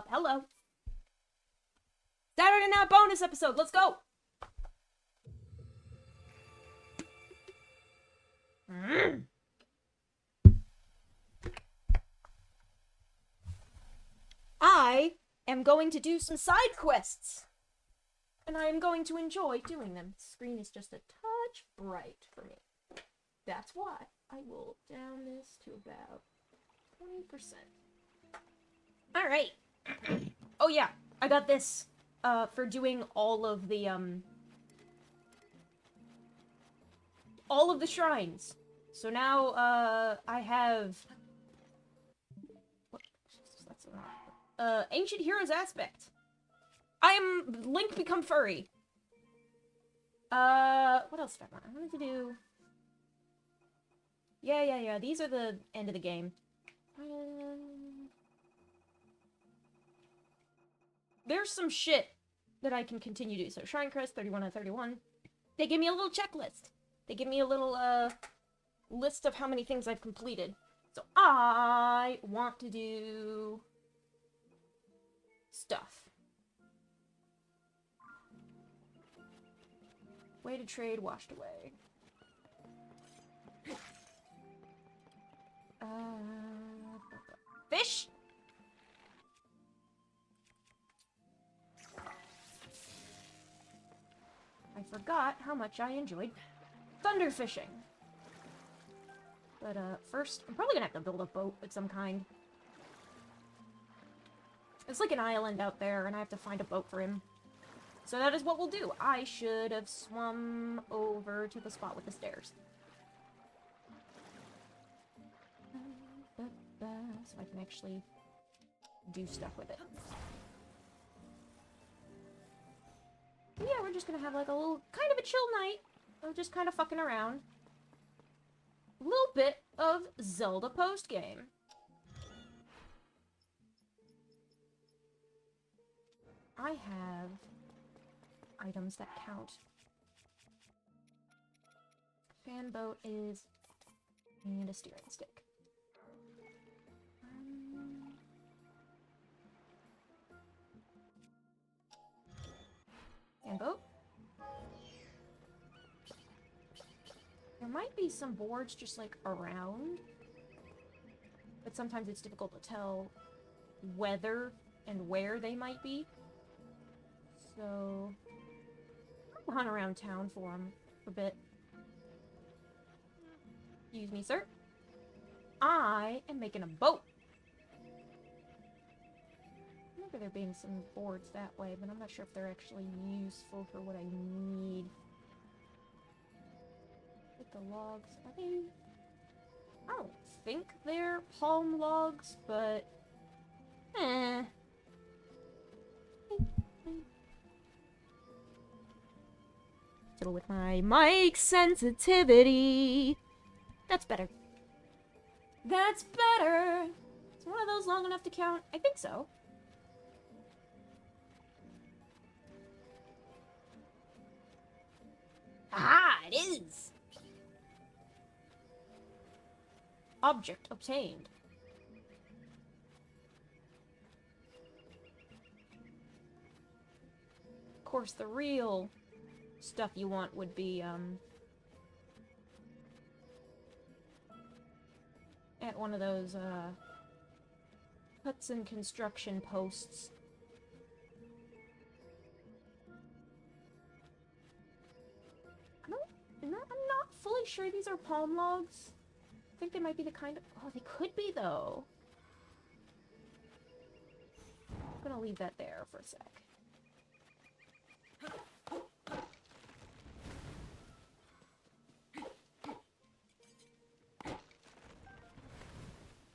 Hello. Saturday Night bonus episode. Let's go. I am going to do some side quests. And I am going to enjoy doing them. The screen is just a touch bright for me. That's why I will down this to about 20%. Alright. Oh yeah, I got this for doing all of the shrines. So now I have what? That's Ancient Heroes Aspect. I am Link become furry. What else did I want? I wanted to do... Yeah. These are the end of the game. There's some shit that I can continue to do. So Shrine Crest, 31 out of 31. They give me a little checklist. They give me a little, list of how many things I've completed. So I want to do... stuff. Way to trade washed away. Fish? I forgot how much I enjoyed thunder fishing. But, first, I'm probably gonna have to build a boat of some kind. It's like an island out there, and I have to find a boat for him. So that is what we'll do. I should have swum over to the spot with the stairs. So I can actually do stuff with it. But yeah, we're just gonna have like a little, kind of a chill night of just kind of fucking around. A little bit of Zelda post-game. I have items that count. Fan boat is... and a steering stick. Fan boat. There might be some boards just like around, but sometimes it's difficult to tell whether and where they might be. So I'll hunt around town for them for a bit. Excuse me, sir. I am making a boat. I remember there being some boards that way, but I'm not sure if they're actually useful for what I need. Get the logs. Are they... I don't think they're palm logs, but... Fiddle with my mic sensitivity. That's better. That's better. Is one of those long enough to count? I think so. Ah, it is. Object obtained. Of course, the real stuff you want would be, at one of those, huts and construction posts. I'm not fully sure these are palm logs. I think they might be the kind of... Oh, they could be, though. I'm gonna leave that there for a sec.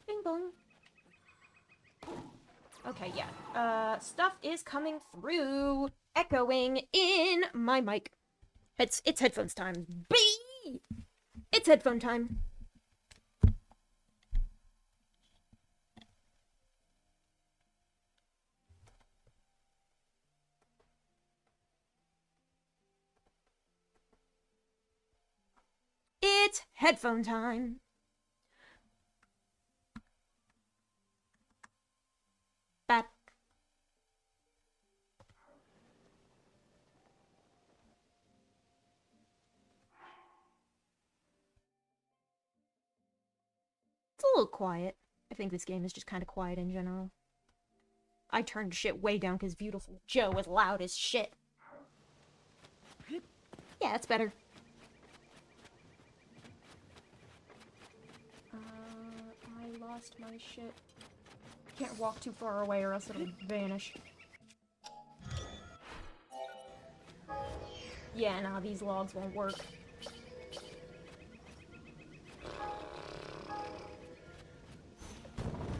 Bing bong. Okay, yeah. Stuff is coming through, echoing in my mic. It's headphones time. Bee! It's headphone time. It's headphone time. It's a little quiet. I think this game is just kind of quiet in general. I turned shit way down because Beautiful Joe was loud as shit. Yeah, that's better. I lost my shit. Can't walk too far away or else it'll vanish. Yeah, nah, these logs won't work.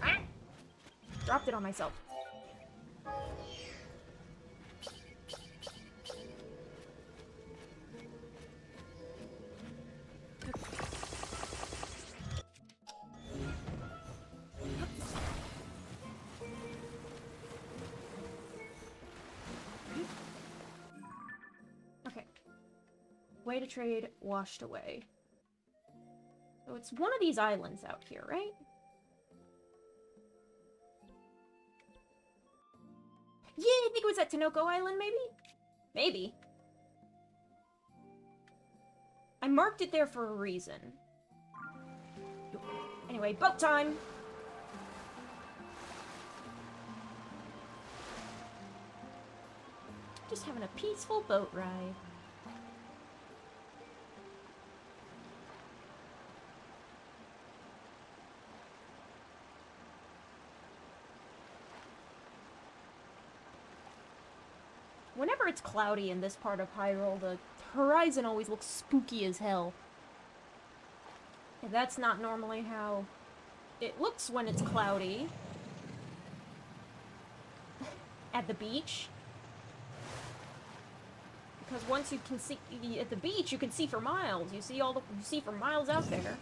Ah! Dropped it on myself. Okay. Way to trade washed away. So it's one of these islands out here, right? Yeah, I think it was at Tinoco Island, maybe? Maybe. I marked it there for a reason. Anyway, boat time! Just having a peaceful boat ride. Whenever it's cloudy in this part of Hyrule, the horizon always looks spooky as hell. And that's not normally how it looks when it's cloudy. At the beach. Because once you can see at the beach, you can see for miles. You see for miles out there.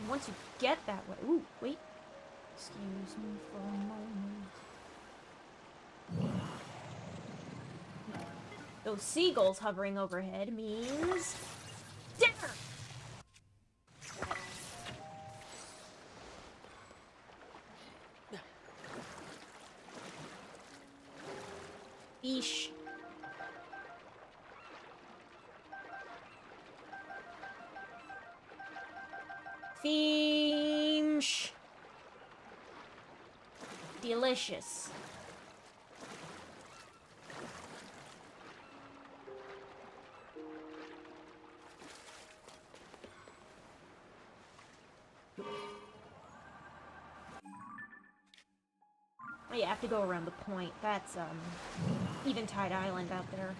And once you get that way, ooh, wait. Excuse me for a moment. Those seagulls hovering overhead means dinner. Eesh. Fish. Delicious. Oh yeah, I have to go around the point. That's, Eventide Island out there.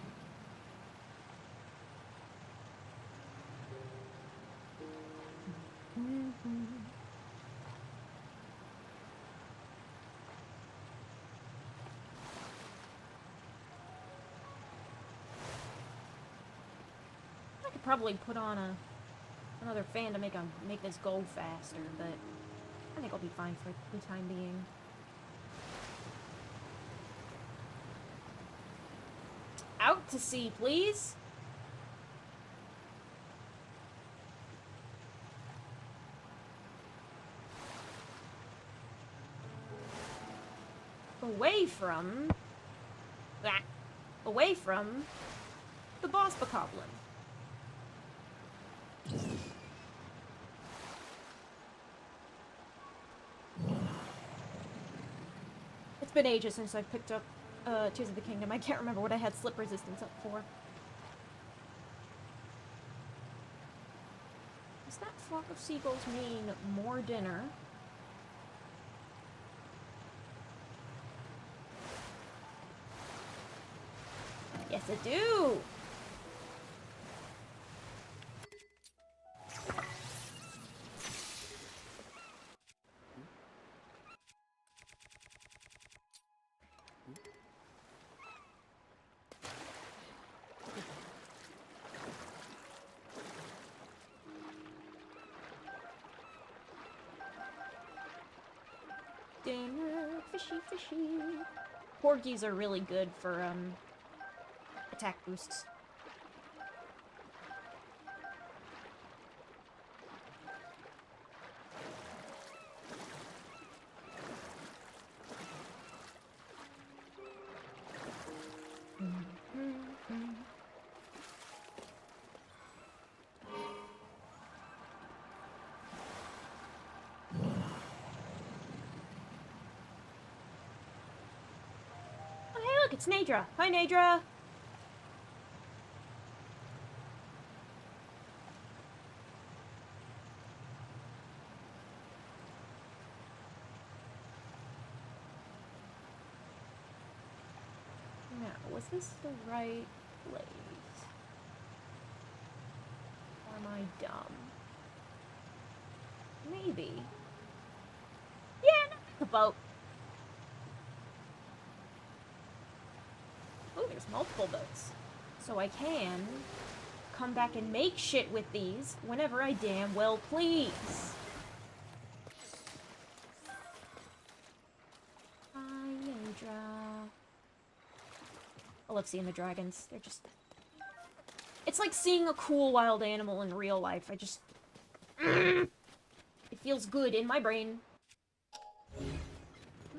I could probably put on another fan to make this go faster, but I think I'll be fine for the time being. Out to sea, please. Away from the boss bokoblin. It's been ages since I've picked up Tears of the Kingdom. I can't remember what I had slip resistance up for. Does that flock of seagulls mean more dinner? Yes, I do! Dinner, fishy, fishy. Porgies are really good for, attack boosts. look, it's Nadra. Hi, Nadra. Now, was this the right place? Or am I dumb? Maybe. Yeah, no, the boat. Oh, there's multiple boats. So I can come back and make shit with these whenever I damn well please. Hi, Nadra. I love seeing the dragons. They're just... It's like seeing a cool wild animal in real life. I just... It feels good in my brain.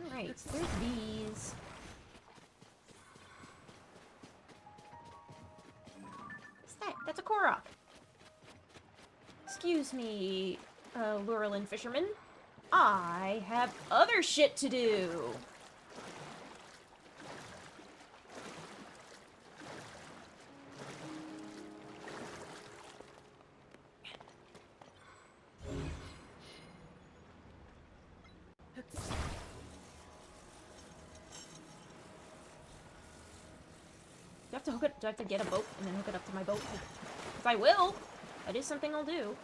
Alright, so there's these. What's that? That's a Korok. Excuse me, Lurelin fisherman. I have other shit to do. Do I have to get a boat and then hook it up to my boat? If I will, that is something I'll do.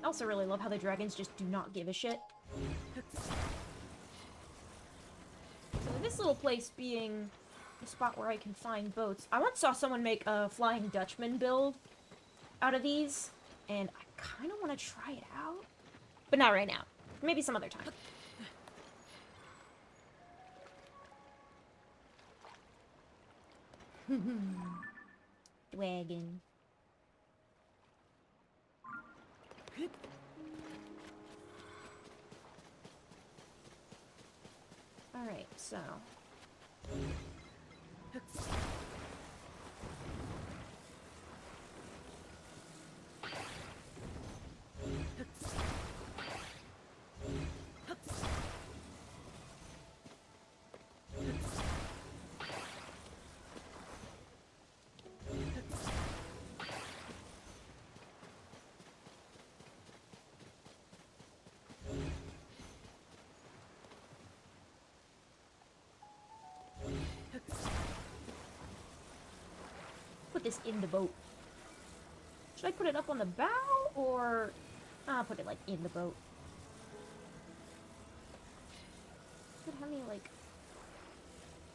I also really love how the dragons just do not give a shit. So this little place being the spot where I can find boats. I once saw someone make a Flying Dutchman build out of these, and I kind of want to try it out. But not right now. Maybe some other time. Wagon. Alright, so... Put this in the boat. Should I put it up on the bow, or... I'll put it, like, in the boat. Does it have any, like,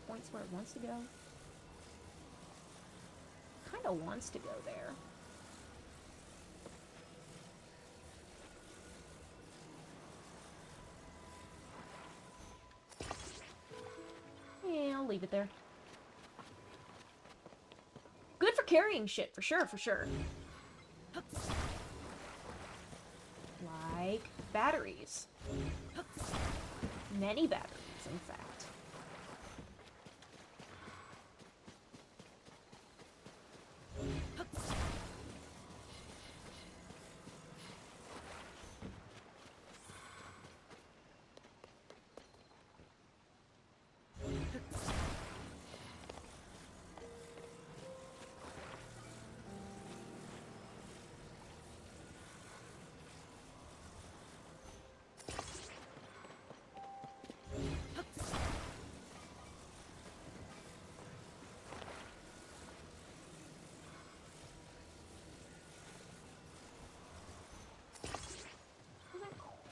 points where it wants to go? Kinda wants to go there. Yeah, I'll leave it there. Good for carrying shit, for sure, for sure. Like batteries. Many batteries, in fact.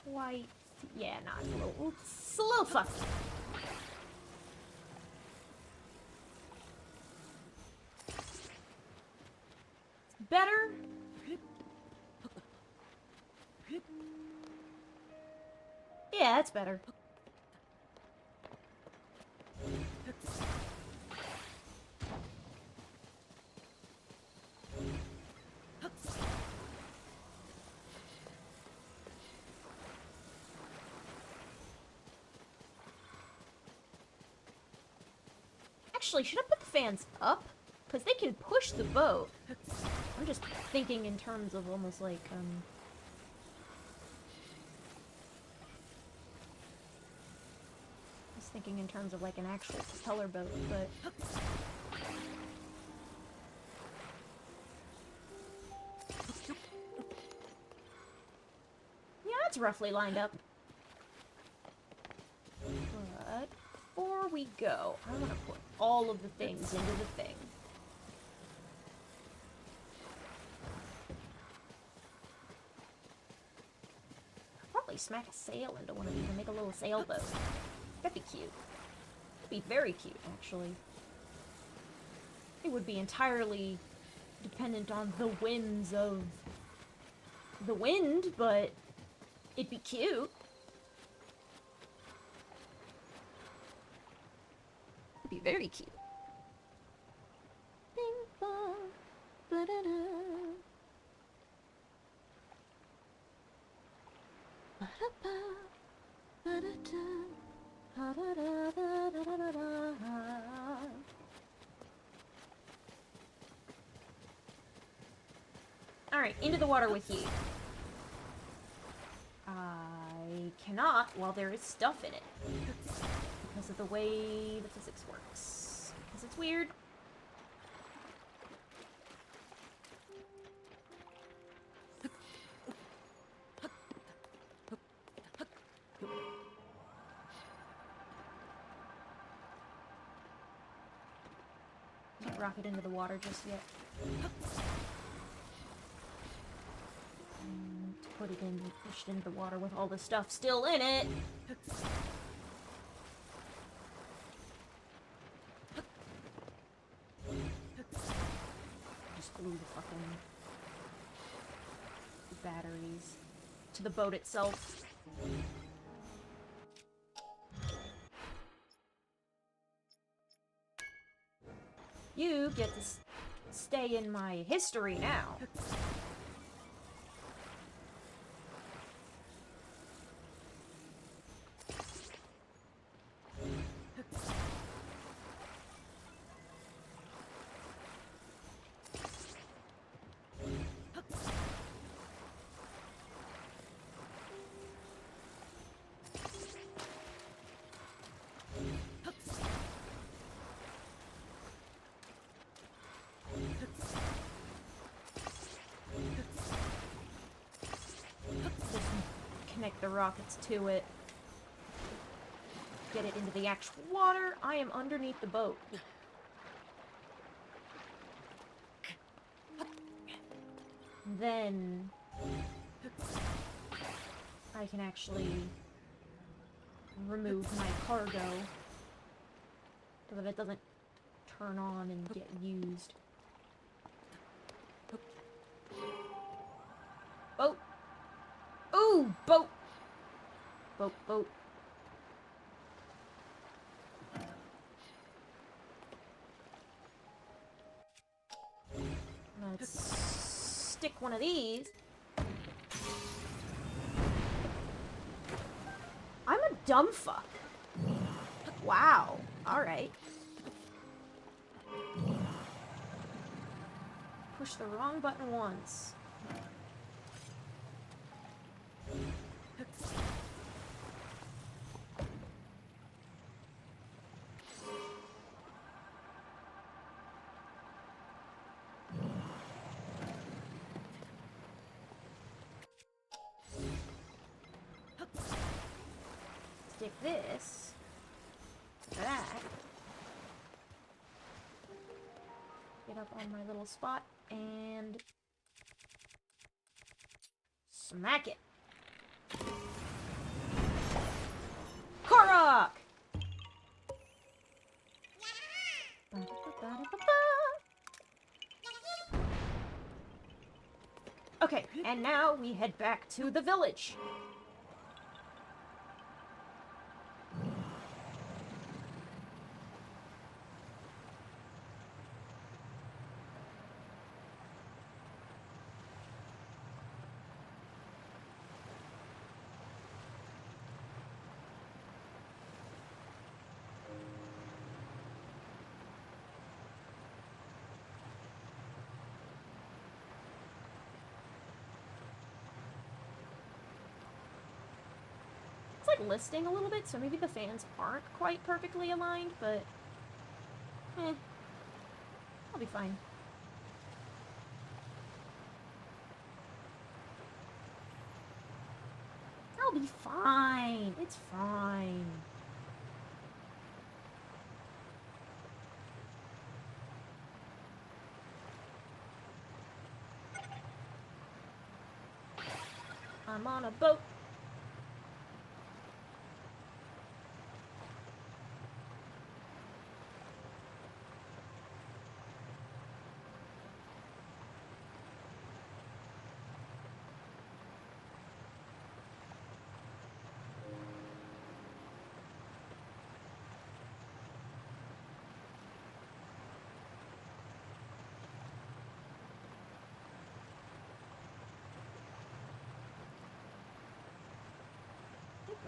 Quite, yeah, not it's a little fucky. Better. Yeah, that's better. Actually, should I put the fans up? Because they can push the boat. I'm just thinking in terms of almost like, just thinking in terms of like an actual propeller boat, but... Yeah, it's roughly lined up. But before we go, I want to put all of the things into the thing. Probably smack a sail into one of these and make a little sailboat. That'd be cute. That'd be very cute, actually. It would be entirely dependent on the whims of the wind, but it'd be cute. It'd be very cute. Bing bong, ba-da-da. Ba-da-ba, ba-da-da, ba-da-da-da-da-da-da. Alright, into the water with you. I cannot while there is stuff in it. Because of the way the physics works. Because it's weird. Can't rock it into the water just yet. To put it in, pushed into the water with all the stuff still in it. Just glue the fucking batteries to the boat itself. You get to stay in my history now. Connect the rockets to it. Get it into the actual water. I am underneath the boat. Then I can actually remove my cargo so that it doesn't turn on and get used. Boat! Ooh! Boat! Boat, boat. Let's stick one of these. I'm a dumb fuck. Wow. Alright. Push the wrong button once. Stick this to that. Get up on my little spot and smack it. Korok! Okay, and now we head back to the village. It's like listing a little bit, so maybe the fans aren't quite perfectly aligned, but I'll be fine. I'll be fine. It's fine. I'm on a boat.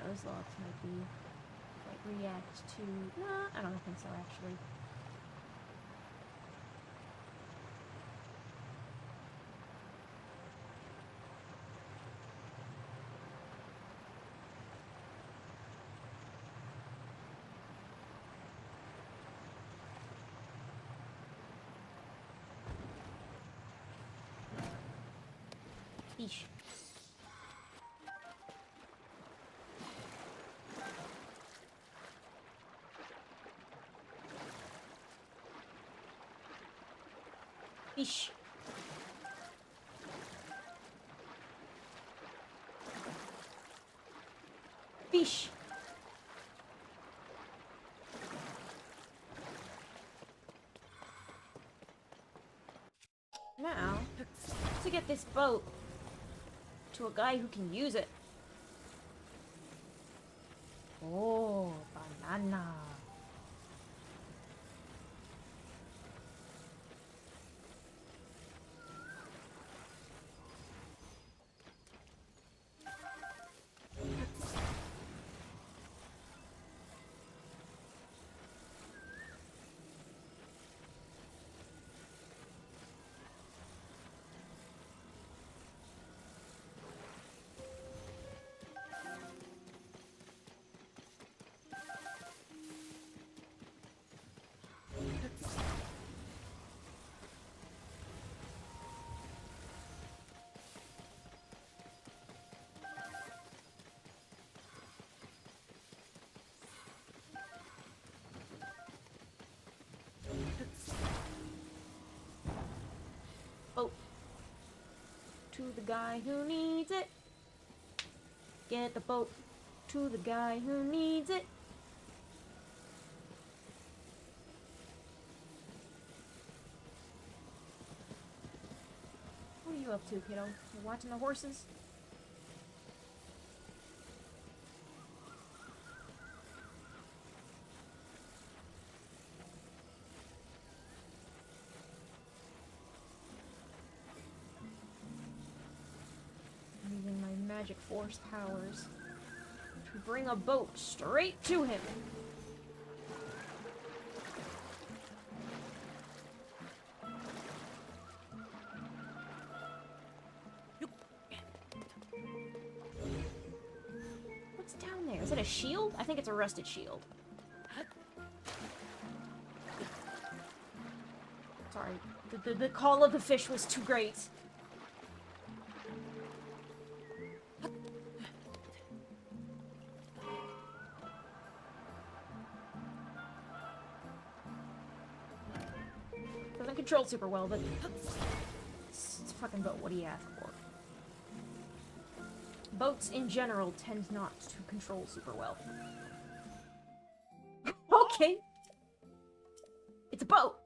Those logs might be, like, react to... Nah, I don't think so, actually. Eesh. Eesh. Fish. Now, to get this boat to a guy who can use it. Oh, banana. Boat to the guy who needs it. Get the boat to the guy who needs it. What are you up to, kiddo? You watching the horses? Using my magic force powers to bring a boat straight to him. What's down there? Is it a shield? I think it's a rusted shield. Sorry, the call of the fish was too great. Doesn't control super well, but it's a fucking boat. What do you ask for? Boats in general tend not to control super well. Okay. It's a boat.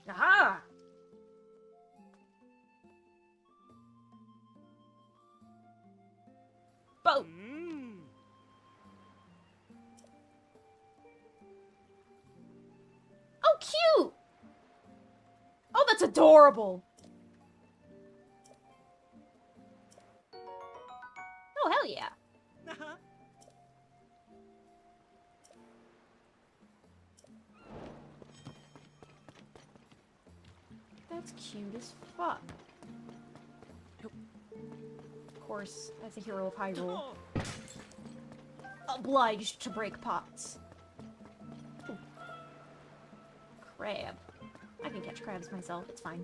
Aha! Boat. Oh, cute! Oh, that's adorable! Oh, hell yeah. That's cute as fuck. Of course, as a hero of Hyrule, obliged to break pots. Ooh. Crab. I can catch crabs myself, it's fine.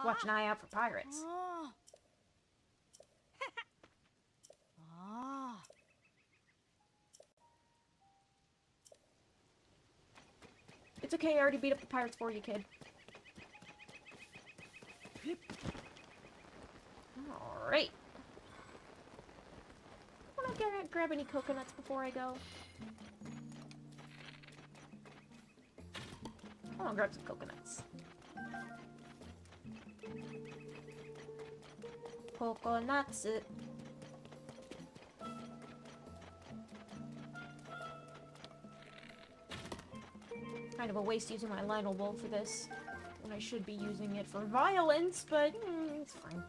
Watch an eye out for pirates. It's okay, I already beat up the pirates for you, kid. Alright. Wanna grab any coconuts before I go? I wanna grab some coconuts. Coconuts. Kind of a waste using my Lionel Bowl for this, when I should be using it for violence, but it's fine.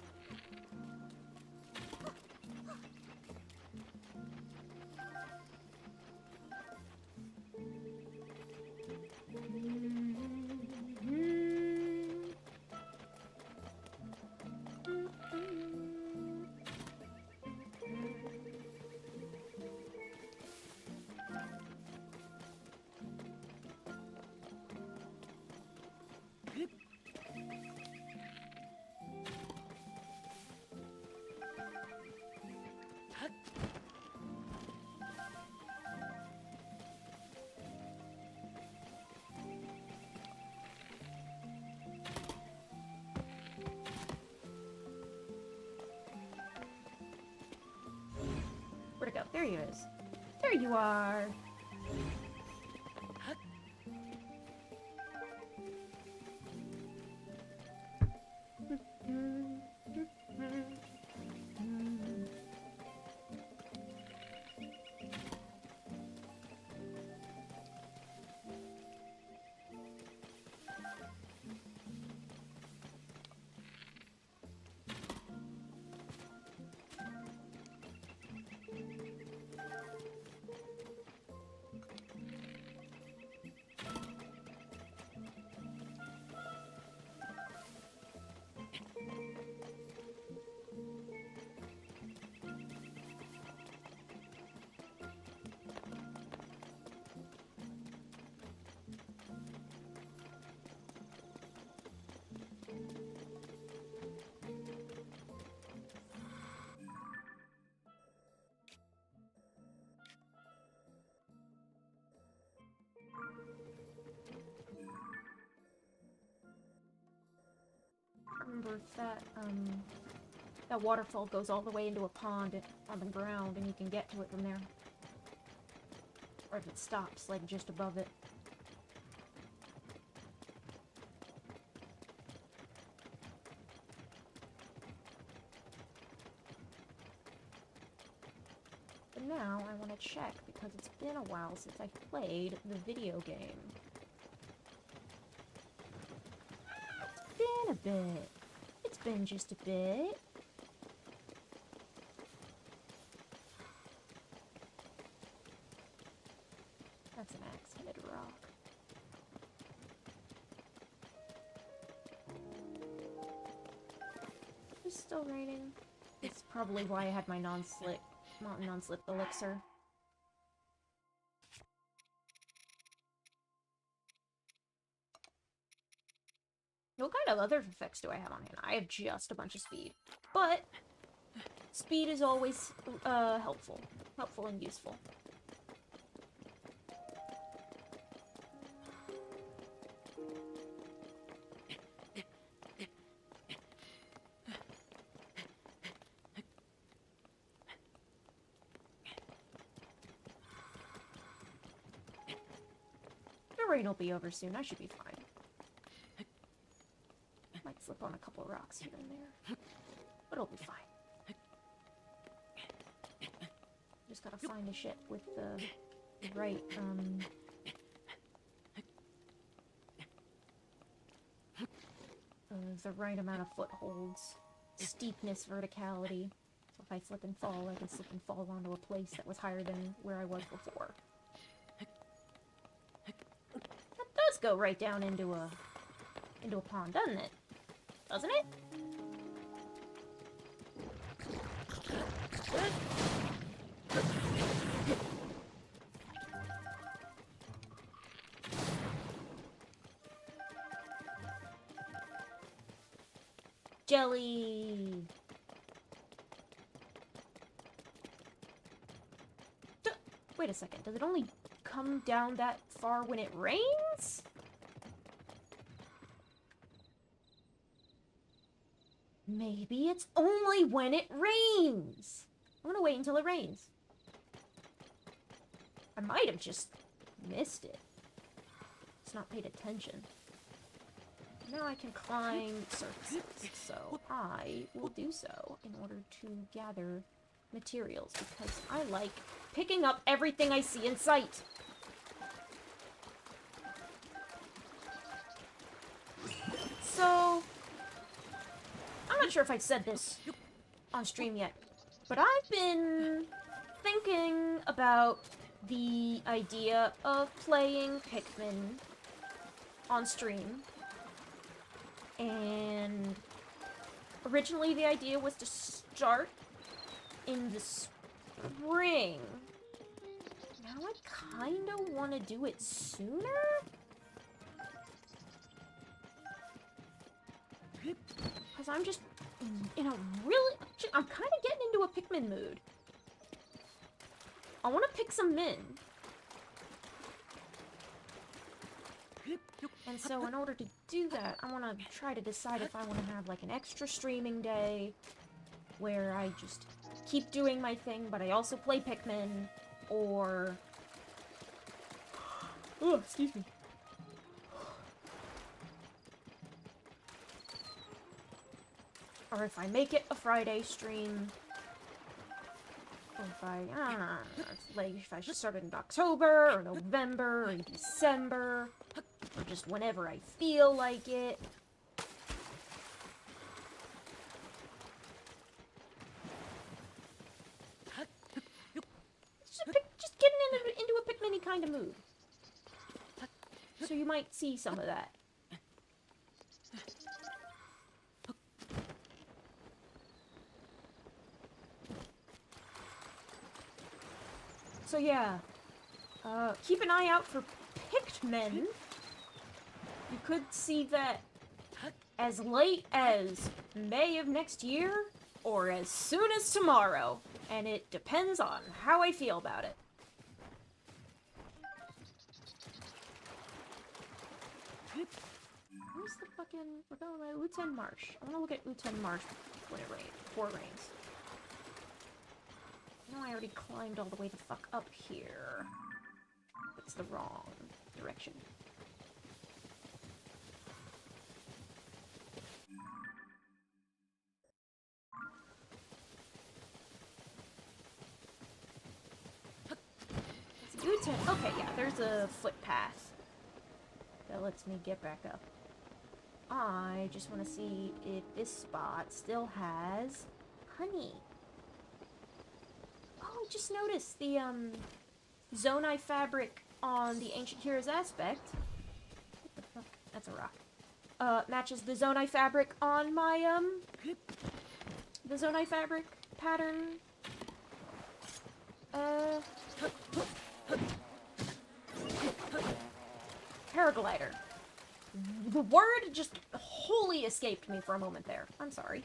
Where'd it go? There he is. There you are. Remember if that waterfall goes all the way into a pond on the ground, and you can get to it from there. Or if it stops, like, just above it. But now, I want to check, because it's been a while since I played the video game. It's been a bit. It's been just a bit. That's an axe-headed rock. It's still raining. It's probably why I had my non-slip elixir. What kind of other effects do I have on hand? I have just a bunch of speed. But speed is always helpful. Helpful and useful. The rain will be over soon. I should be fine. Might slip on a couple of rocks here and there. But it'll be fine. Just gotta find the shit with the right, the right amount of footholds. Steepness, verticality. So if I slip and fall, I can slip and fall onto a place that was higher than where I was before. That does go right down into a pond, doesn't it? Doesn't it? Jelly! Wait a second, does it only come down that far when it rains? Maybe it's only when it rains! I'm gonna wait until it rains. I might have just missed it. It's not paid attention. Now I can climb surfaces, so I will do so in order to gather materials, because I like picking up everything I see in sight. So, I'm not sure if I've said this on stream yet, but I've been thinking about the idea of playing Pikmin on stream. And originally the idea was to start in the spring. Now I kind of want to do it sooner? Because I'm just in a really... I'm kind of getting into a Pikmin mood. I want to pick some Min. And so in order to do that, I want to try to decide if I want to have like an extra streaming day where I just keep doing my thing, but I also play Pikmin, or... Oh, excuse me. Or if I make it a Friday stream, or if I don't know, like if I should start it in October, or November, or December, or just whenever I feel like it. Just getting into a Pikmin-y kind of mood. So you might see some of that. So yeah, keep an eye out for Pikmin. You could see that as late as May of next year, or as soon as tomorrow, and it depends on how I feel about it. Where's the fucking... We're going by Uten Marsh. I want to look at Uten Marsh when it rains, before it rains. I know I already climbed all the way the fuck up here. It's the wrong direction. Uten. Okay, yeah, there's a footpath that lets me get back up. I just want to see if this spot still has honey. Oh, I just noticed the, Zonai fabric on the Ancient Heroes aspect. What the fuck? That's a rock. Matches the Zonai fabric on my, the Zonai fabric pattern. Paraglider. The word just wholly escaped me for a moment there. I'm sorry.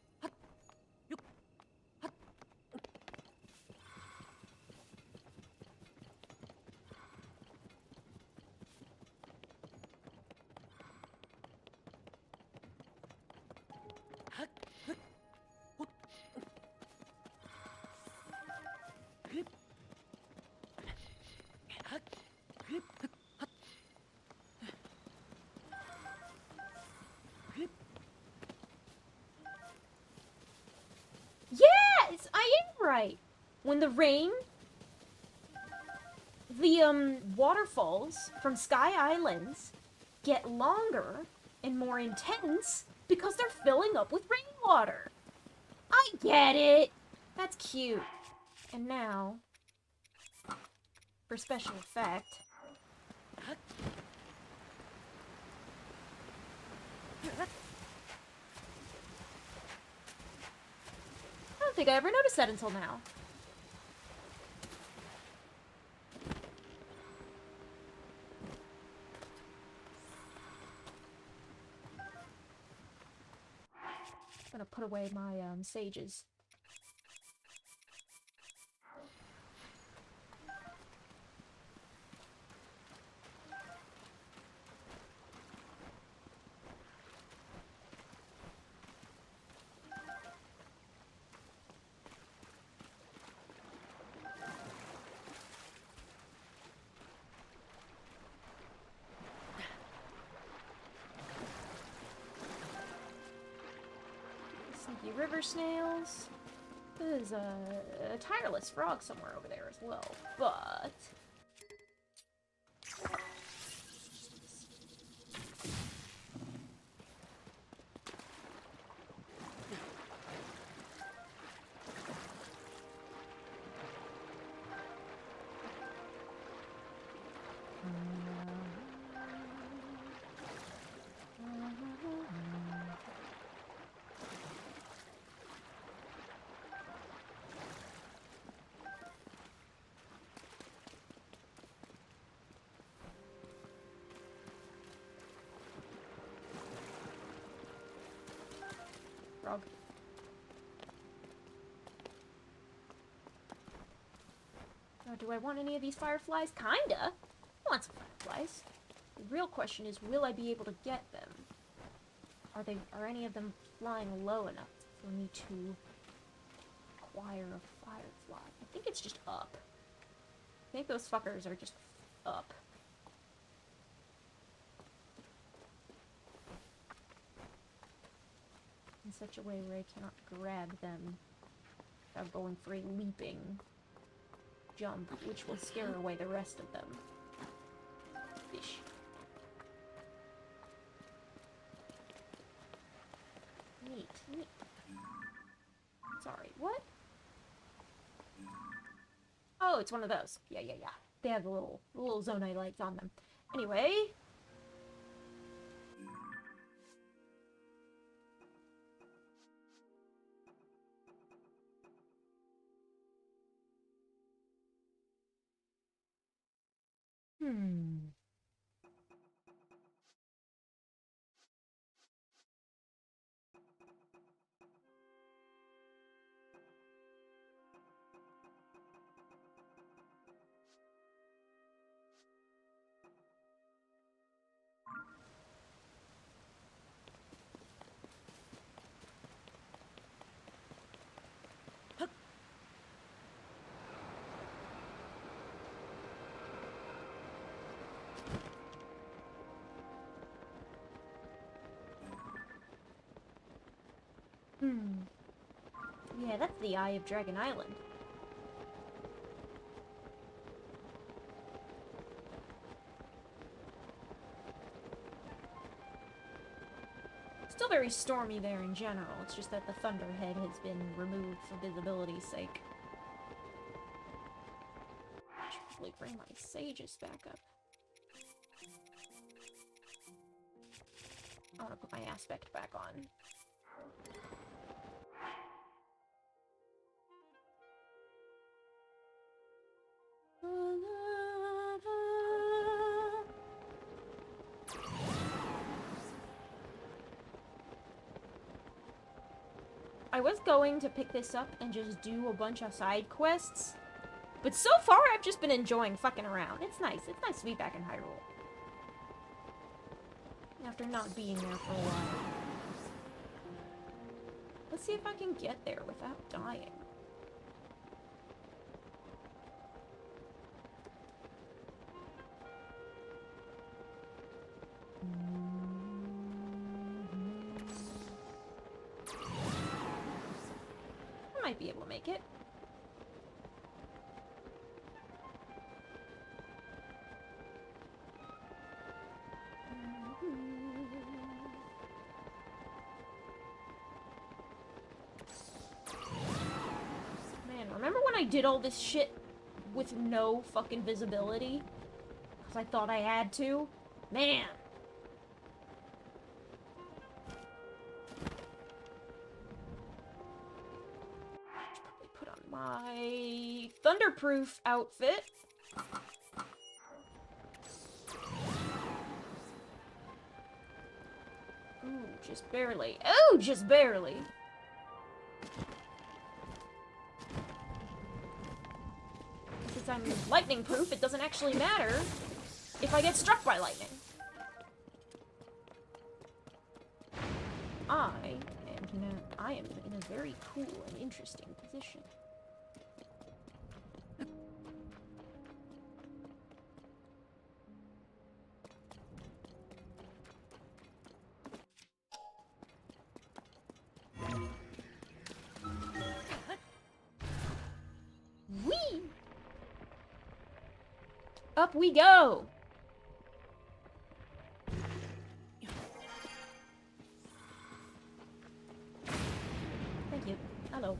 right. When the rain, the waterfalls from Sky Islands get longer and more intense because they're filling up with rainwater. I get it. That's cute. And now, for special effect. I don't think I ever noticed that until now. I'm gonna put away my sages. Sneaky river snails. There's a tireless frog somewhere over there as well, but... Frog. Now, do I want any of these fireflies? Kinda. I want some fireflies. The real question is, will I be able to get them? Are any of them flying low enough for me to acquire a firefly? I think it's just up. I think those fuckers are just up. In such a way where I cannot grab them without going for a leaping jump, which will scare away the rest of them. Fish. Neat, neat. Sorry, what? Oh, it's one of those. Yeah. They have the little zonite lights on them. Anyway. Yeah, that's the Eye of Dragon Island. Still very stormy there in general. It's just that the Thunderhead has been removed for visibility's sake. I should probably bring my sages back up. I want to put my aspect back on. I was going to pick this up and just do a bunch of side quests, but so far I've just been enjoying fucking around. It's nice. It's nice to be back in Hyrule. After not being there for a while. Let's see if I can get there without dying. I might be able to make it. I did all this shit with no fucking visibility? Because I thought I had to? Man. Should probably put on my Thunderproof outfit. Ooh, just barely. Oh, just barely. Since I'm lightning proof, it doesn't actually matter if I get struck by lightning. I am in a very cool and interesting position. Whee! Up we go! Thank you. Hello.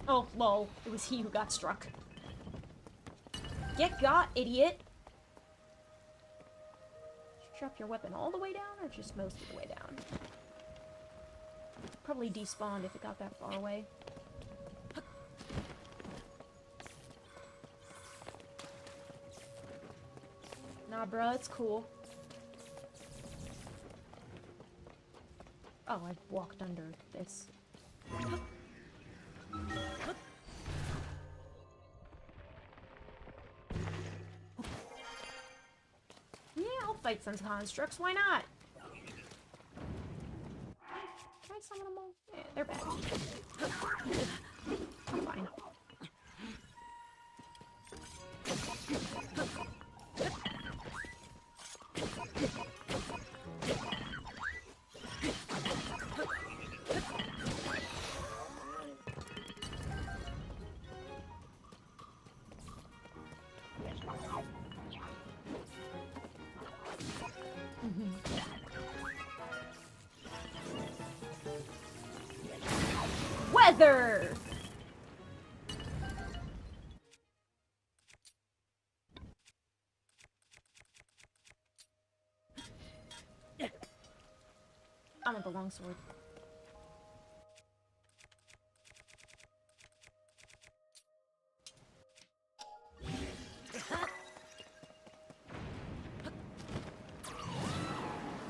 Oh, lol. It was he who got struck. Get got, idiot! Should you drop your weapon all the way down, or just most of the way down? Probably despawned if it got that far away. Nah, bruh, it's cool. Oh, I walked under this. Yeah, I'll fight some constructs, why not? Can I summon them all? Yeah, they're bad. I'm fine. Weather! I want the longsword.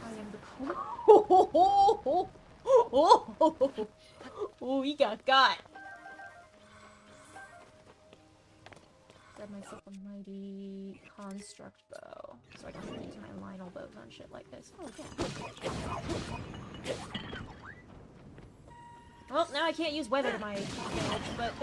I am the cool. Oh, he got. Grab myself a mighty construct bow, so I can use my Lionel bows on shit like this. Oh, yeah. Well, now I can't use weather to my advantage, but...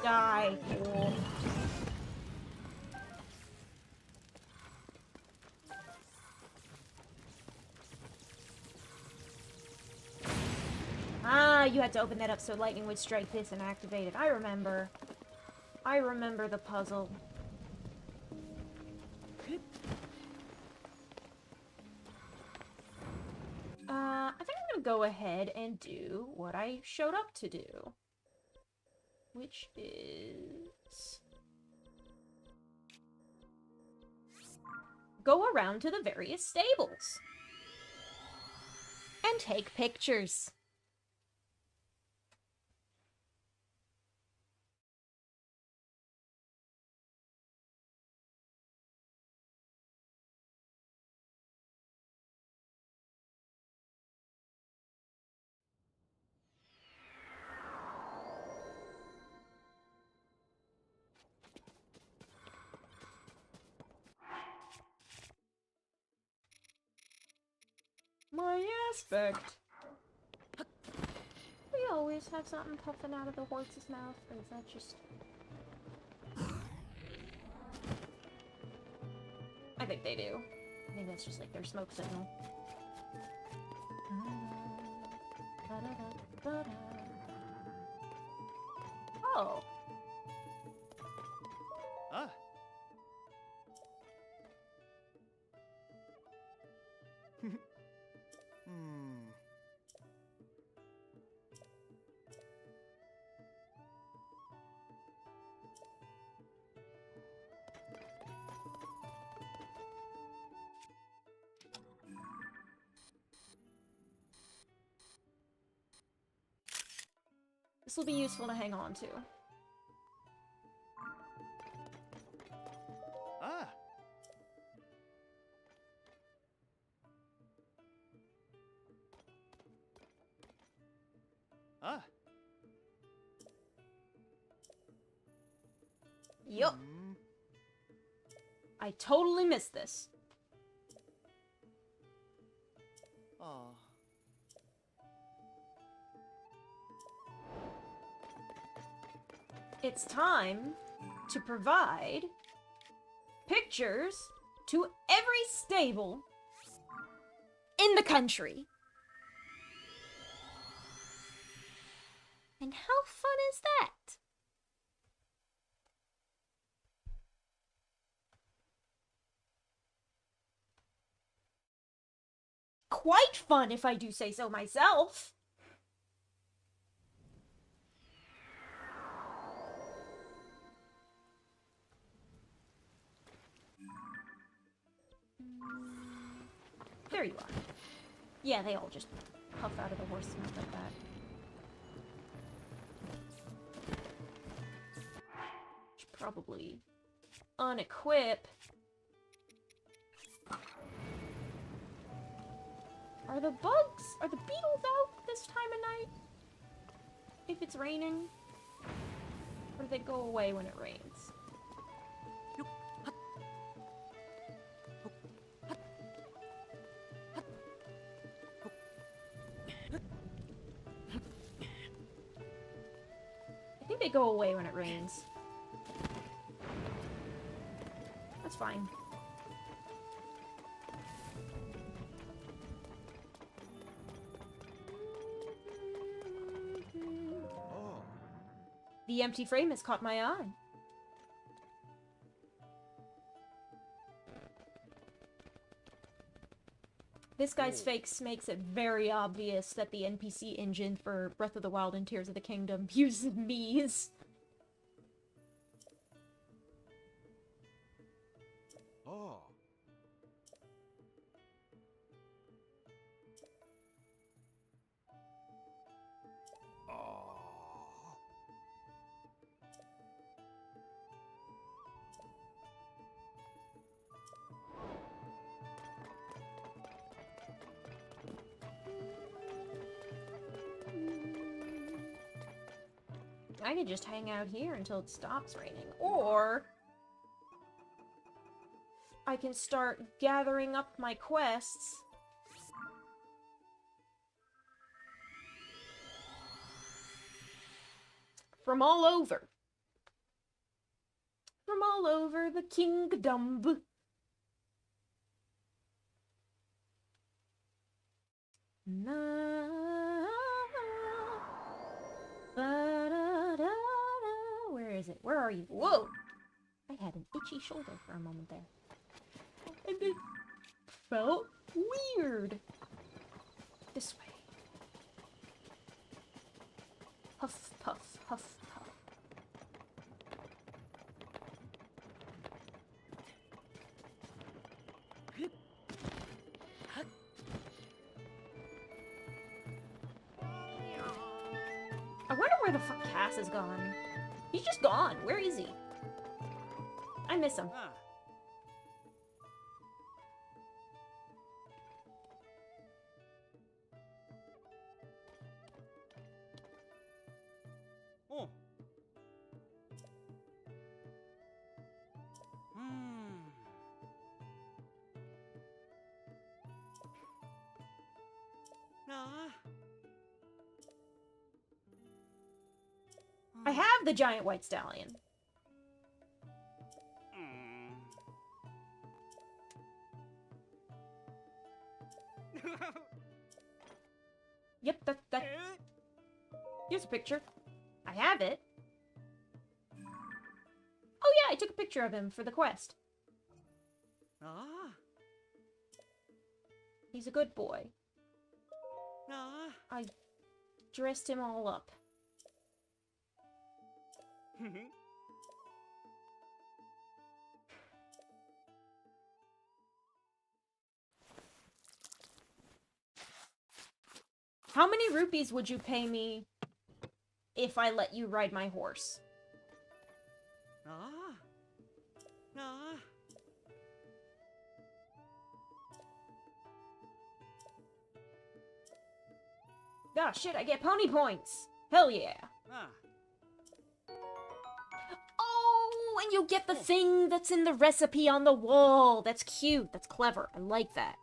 Die, fool. Ah, you had to open that up so lightning would strike this and activate it. I remember. I remember the puzzle. I think I'm gonna go ahead and do what I showed up to do. Which is... go around to the various stables. And take pictures. My aspect. We they always have something puffing out of the horse's mouth, or is that just... I think they do. I think that's just like their smoke signal. Oh. Ah. This will be useful to hang on to. Ah. Ah. Yup. I totally missed this. Oh. It's time to provide pictures to every stable in the country. And how fun is that? Quite fun, if I do say so myself. There you are. Yeah, they all just puff out of the horse's mouth like that. Should probably unequip. Are the beetles out this time of night? If it's raining? Or do they go away when it rains? I think they go away when it rains. That's fine. Oh. The empty frame has caught my eye. This guy's face makes it very obvious that the NPC engine for Breath of the Wild and Tears of the Kingdom uses Mies. Oh. I could just hang out here until it stops raining, or I can start gathering up my quests from all over. From all over the kingdom. Where is it? Where are you? Whoa! I had an itchy shoulder for a moment there. And it felt weird. This way. Huff, puff, huff, puff. I wonder where the fuck Cass is gone. He's just gone. Where is he? I miss him. Ah. Oh. Nah. I have the giant white stallion. Yep, that. Here's a picture. I have it. Oh yeah, I took a picture of him for the quest. Ah. He's a good boy. Ah. I dressed him all up. How many rupees would you pay me if I let you ride my horse? Ah. Ah. Ah, shit, I get pony points! Hell yeah! Ah. Oh, and you get the thing that's in the recipe on the wall! That's cute, that's clever, I like that.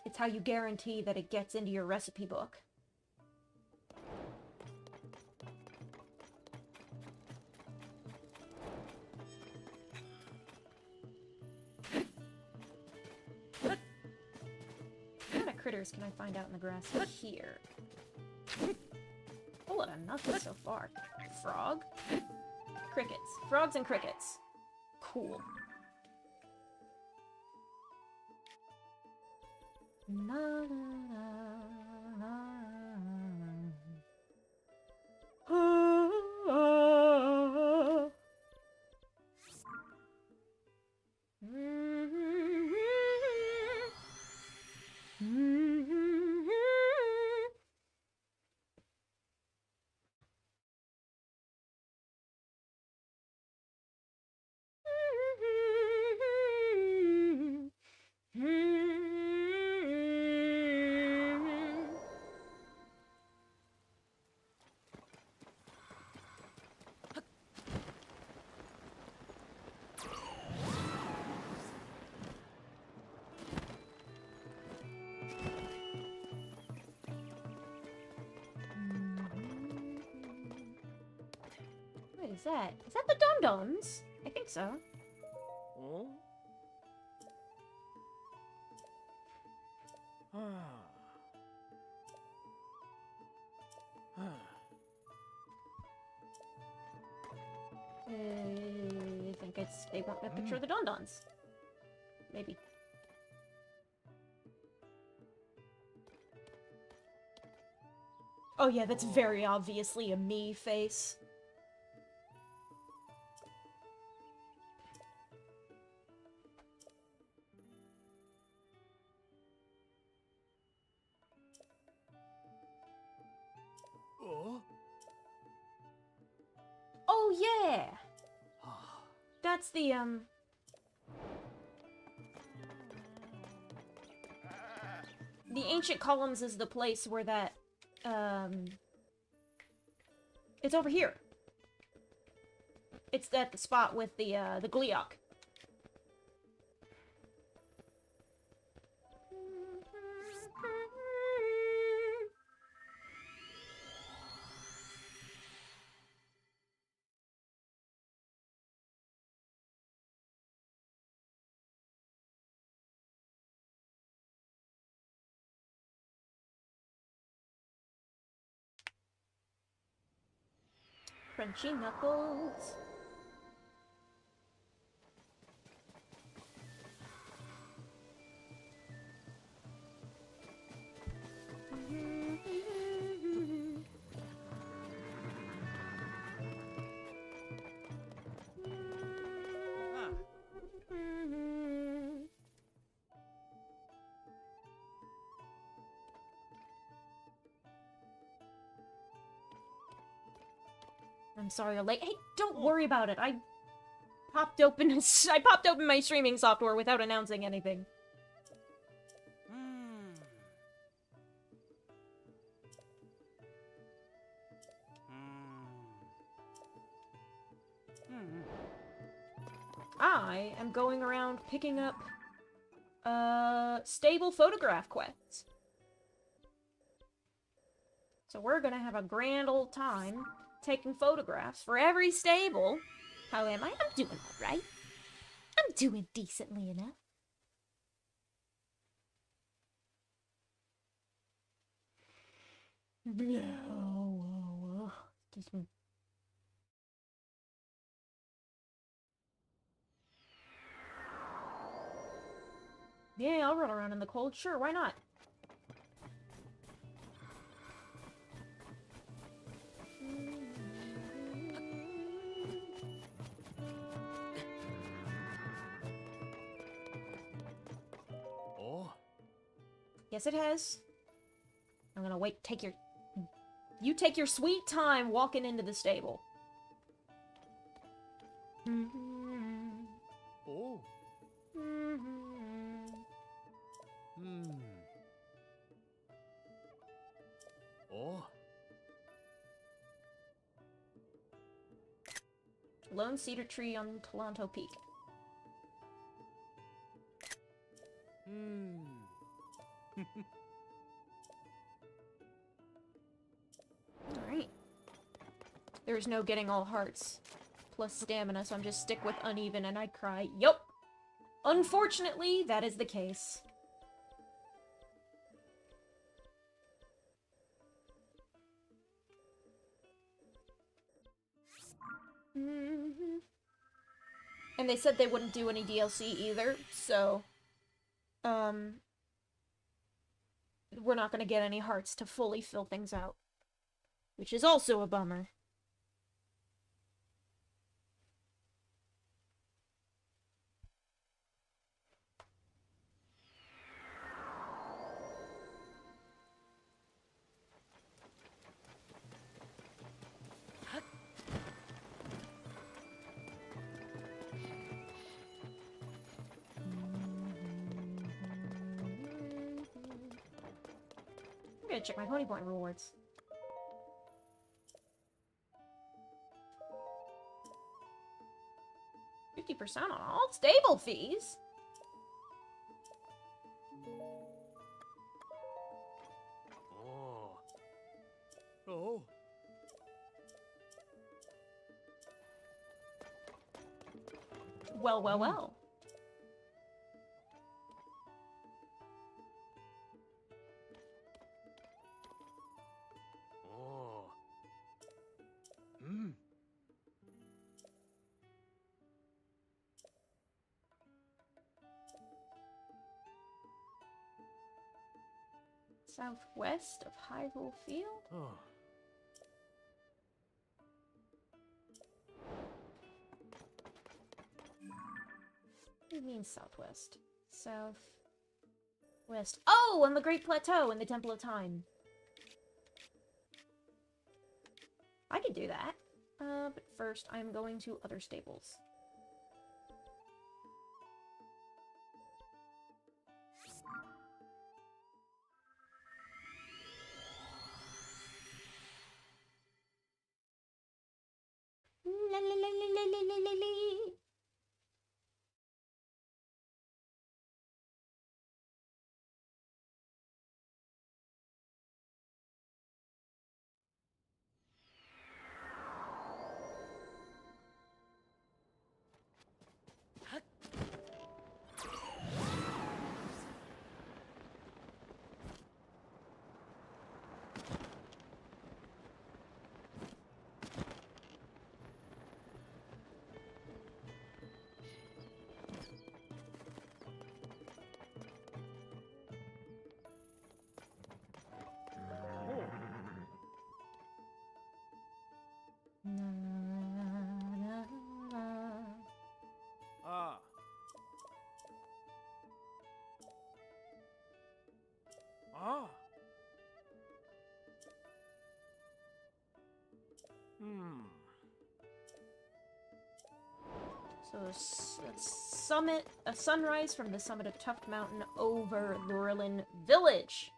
It's how you guarantee that it gets into your recipe book. What kind of critters can I find out in the grass here? A lot of nothing so far. Frog? Crickets. Frogs and crickets. Cool. Na, na, na, na. Ah. What is that? Is that the Don-Dons? I think so. Oh. Ah. Ah. I think it's they want a picture of the Don-Dons. Maybe. Oh yeah, that's very obviously a me face. Oh. Oh yeah! Ah. That's the, the Ancient Columns is the place where that, it's over here. It's at the spot with the Gleeok. Crunchy Knuckles. Ah. I'm sorry you're late. Hey, don't worry about it. I popped open my streaming software without announcing anything. Hmm. Hmm. I am going around picking up stable photograph quests. So we're gonna have a grand old time taking photographs for every stable. How am I? I'm doing alright. I'm doing decently enough. No. Just... Yeah, I'll run around in the cold. Sure, why not? Oh. Yes, it has. I'm gonna wait. You take your sweet time walking into the stable. Oh. Hmm. Oh. Lone cedar tree on Toronto Peak. Hmm. Alright. There's no getting all hearts plus stamina, so I'm just stick with uneven and I cry. Yup! Unfortunately, that is the case. And they said they wouldn't do any DLC either, so... we're not gonna get any hearts to fully fill things out. Which is also a bummer. I'm gonna check my pony point rewards. $50% on all stable fees? Oh. Oh. Well, well, well. Oh. Hmm. Southwest of Hyrule Field? Oh. What do you mean southwest? Southwest. Oh, on the Great Plateau in the Temple of Time. I could do that. But first I'm going to other stables. La la la la la la la la. Ah. Ah. Hmm. So a sunrise from the summit of Tuft Mountain over Lurelin Village.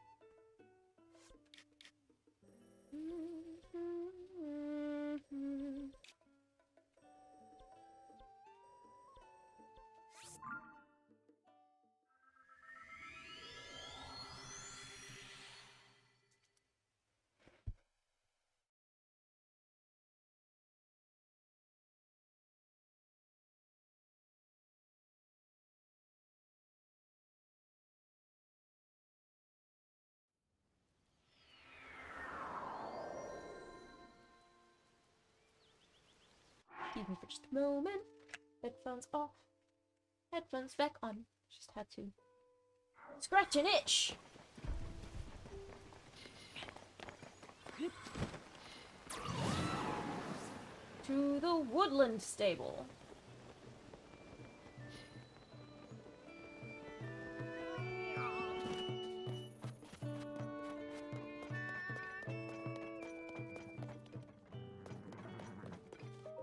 Even for just a moment. Headphones off. Headphones back on. Just had to scratch an itch. To the woodland stable.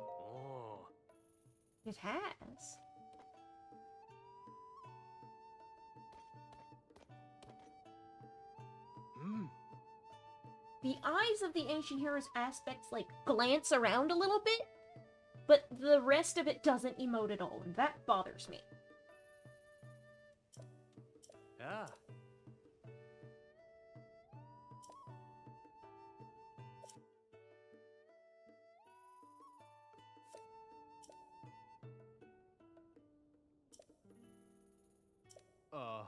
Oh. It has. Hmm. The eyes of the ancient hero's aspects, like, glance around a little bit, but the rest of it doesn't emote at all, and that bothers me. Yeah. Uh.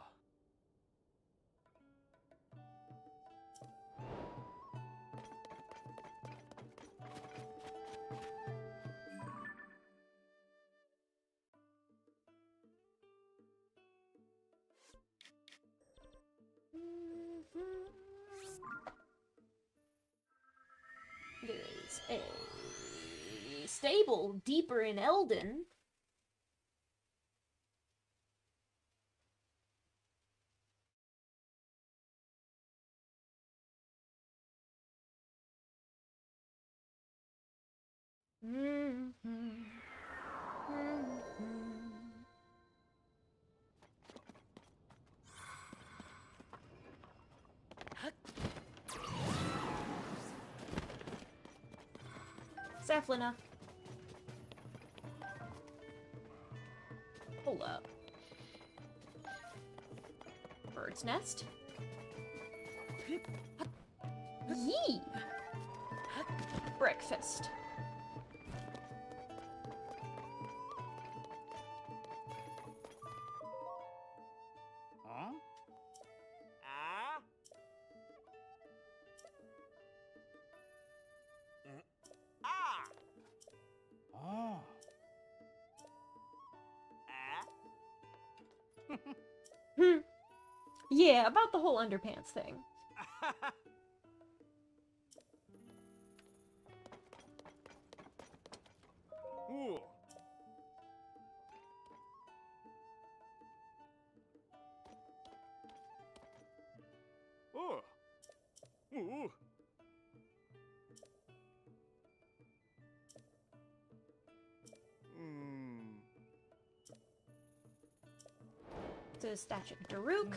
There's a stable deeper in Eldon. Saflina. Hold up. Bird's nest. Yee! Breakfast. Huh? Ah. Ah. Oh. Ah. Hmm. Yeah, about the whole underpants thing. Ooh. Oh. Ooh. Hmm. It's a statue of Daruk.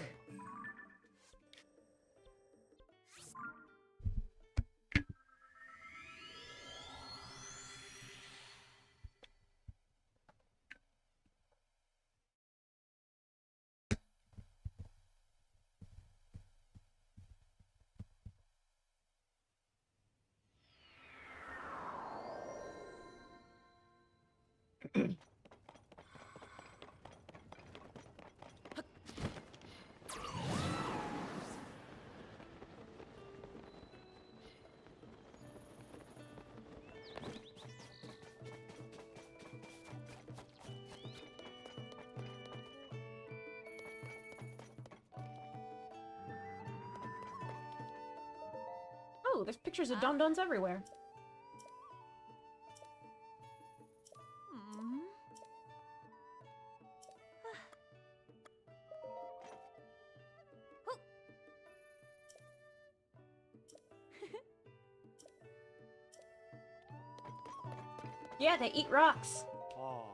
Oh, there's pictures of Don-Dons everywhere. Yeah, they eat rocks. Oh.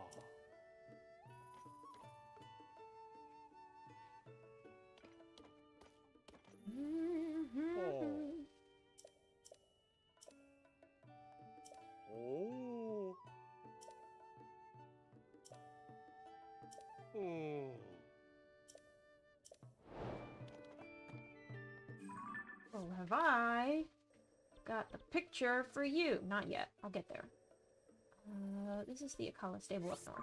Oh. Oh. Oh, have I got a picture for you? Not yet. I'll get there. This is the Akala stable up north.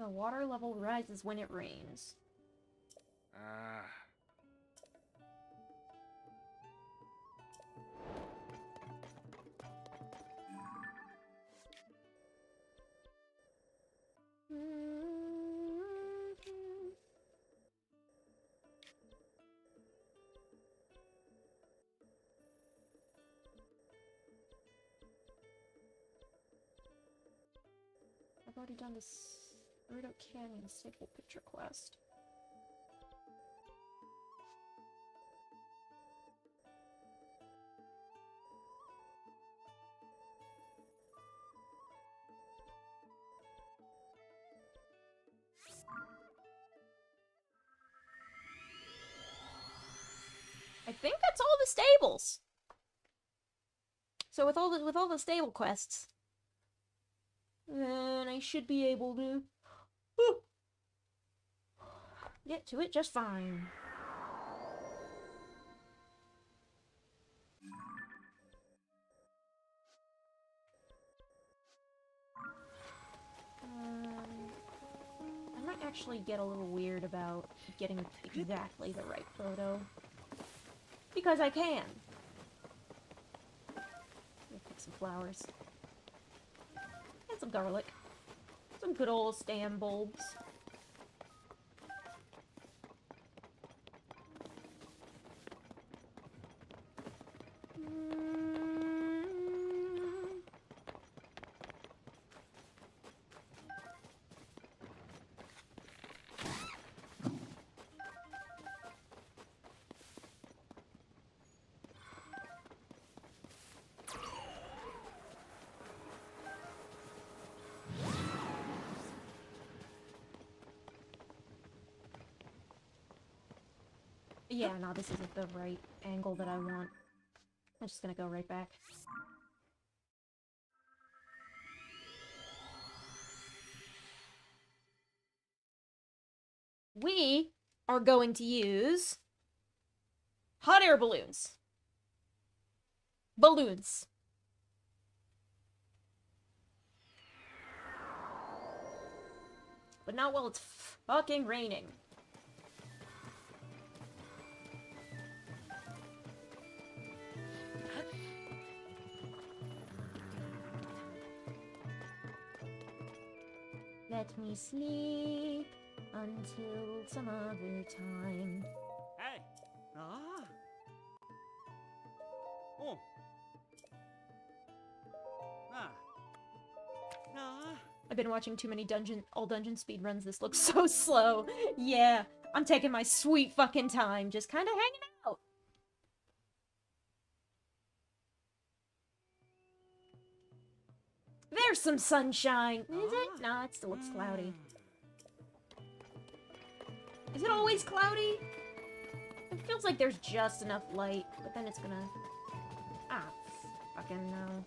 The water level rises when it rains. Ah. I've already done this Naruto Canyon staple picture quest. I think that's all the stables. So with all the stable quests, then I should be able to get to it just fine. I might actually get a little weird about getting exactly the right photo. Because I can. Let me pick some flowers. And some garlic. Some good old stem bulbs. Yeah, no, this isn't the right angle that I want. I'm just gonna go right back. We are going to use hot air balloons. Balloons. But not while it's fucking raining. Let me sleep until some other time. Hey. Ah. Oh. Ah. Ah. I've been watching too many dungeon speedruns. This looks so slow. Yeah, I'm taking my sweet fucking time, just kind of hanging out. There's some sunshine. Is it? Nah, it still looks cloudy. Is it always cloudy? It feels like there's just enough light, but then it's gonna... Ah, fucking no.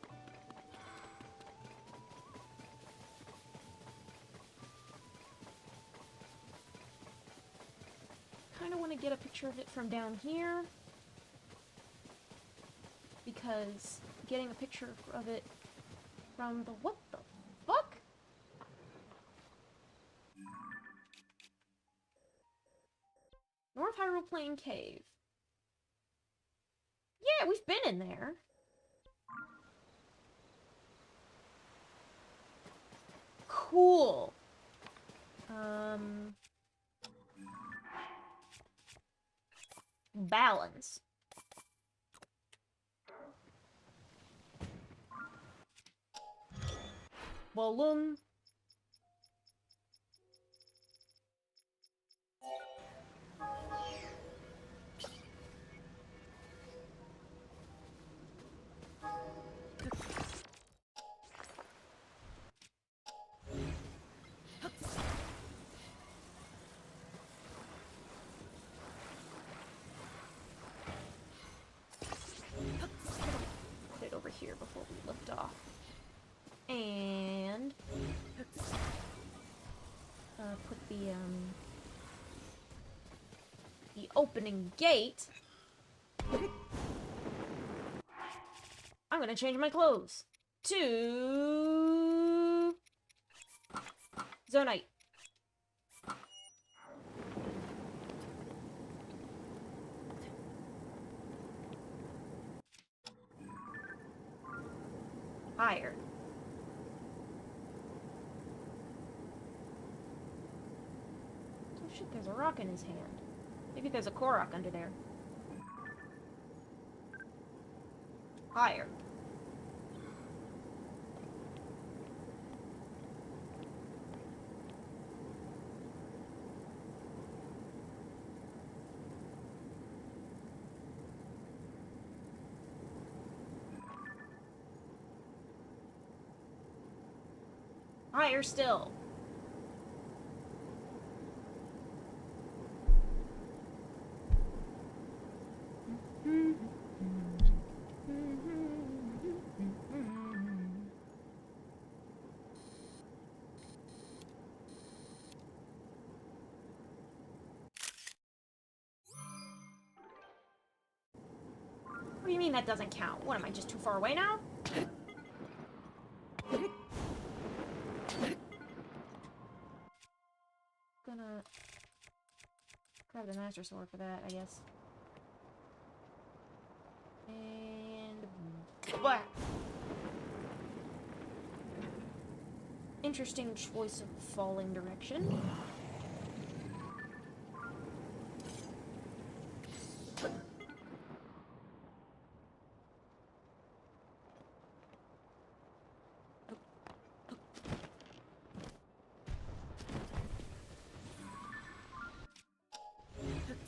Kinda wanna get a picture of it from down here. Because getting a picture of it from the... What the fuck? North Hyrule Plain Cave. Yeah, we've been in there. Cool. Balance. Balloon. Put it over here before we lift off. And put the opening gate. I'm gonna change my clothes to Zonite. Higher. Oh shit, there's a rock in his hand. Maybe there's a Korok under there. Higher. Higher still. What do you mean that doesn't count? What, am I just too far away now? Gonna grab the Master Sword for that, I guess. And whack. Interesting choice of falling direction.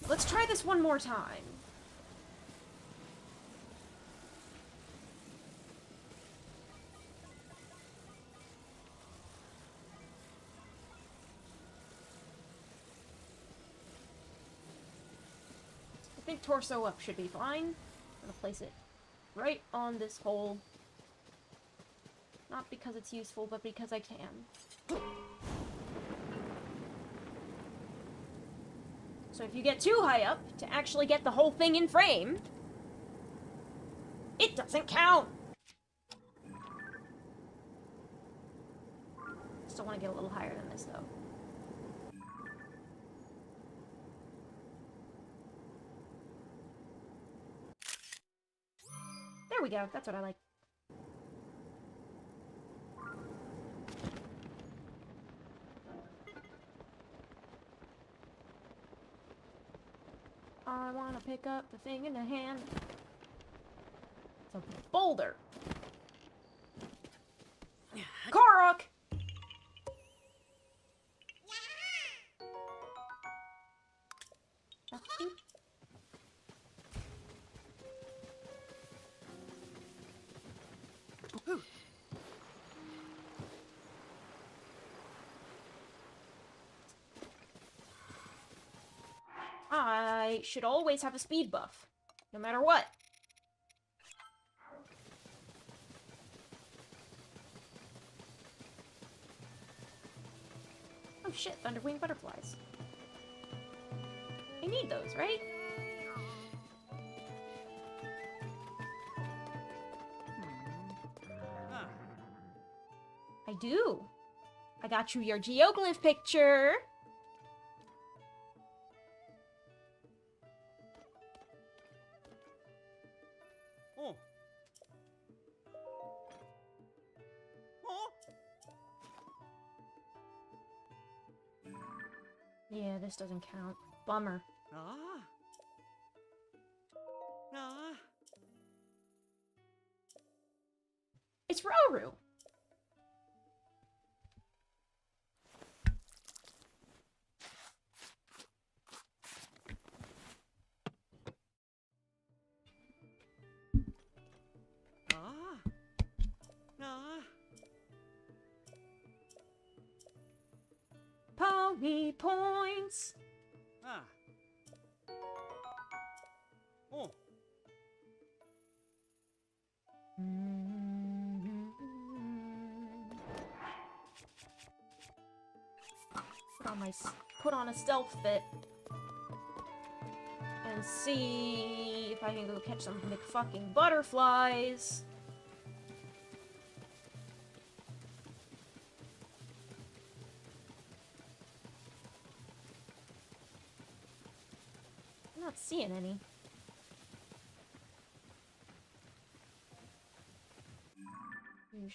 Let's try this one more time. I think torso up should be fine. I'm gonna place it right on this hole. Not because it's useful, but because I can. So if you get too high up to actually get the whole thing in frame, it doesn't count. Still want to get a little higher than this, though. There we go. That's what I like. I want to pick up the thing in the hand. It's a boulder. Korok! I should always have a speed buff, no matter what. Oh shit, thunderwing butterflies. I need those, right? I do. I got you your geoglyph picture. Yeah, this doesn't count. Bummer. It's Roru! Pony points! Oh. Put on a stealth fit and see if I can go catch some McFucking butterflies. I'm not seeing any.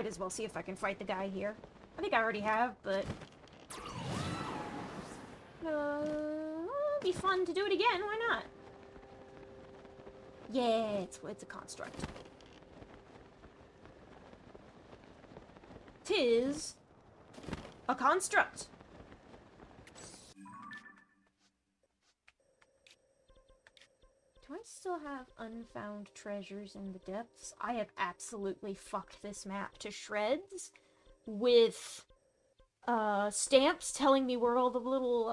Might as well see if I can fight the guy here. I think I already have, but... it'd be fun to do it again, why not? Yeah, it's a construct. 'Tis a construct. Do I still have unfound treasures in the depths? I have absolutely fucked this map to shreds with stamps telling me where all the little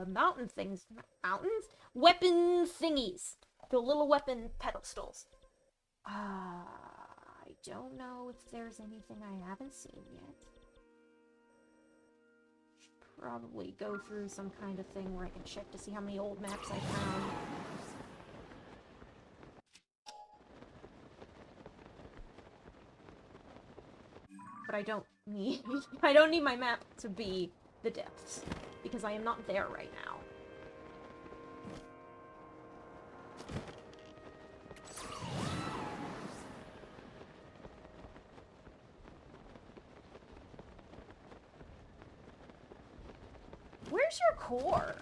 mountain things, mountains? Weapon thingies. The little weapon pedestals. I don't know if there's anything I haven't seen yet. Should probably go through some kind of thing where I can check to see how many old maps I found. But I don't need my map to be the depths, because I am not there right now. Where's your core?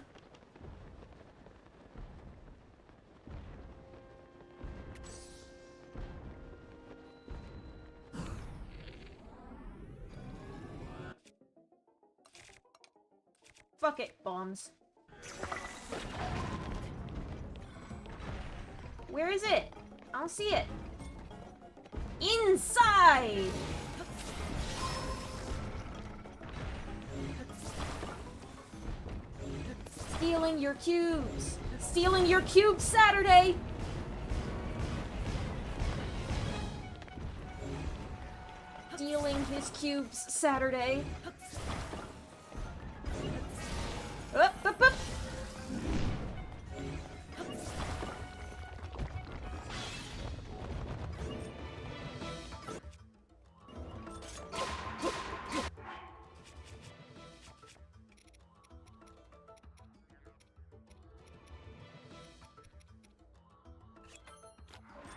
Fuck it, bombs. Where is it? I don't see it. Inside! Stealing your cubes! Stealing your cubes, Saturday! Stealing his cubes, Saturday. Up, up, up.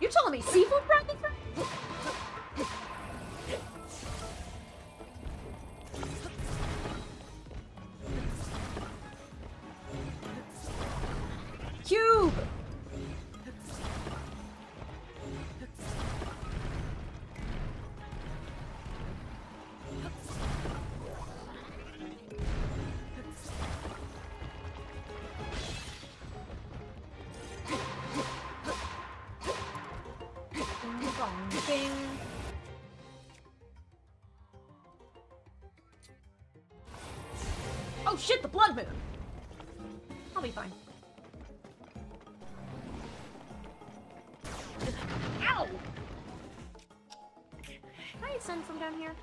You're telling me seafood practice? Cube! Bing. Oh shit, the blood moon! I'll be fine. Ow! Can I ascend from down here?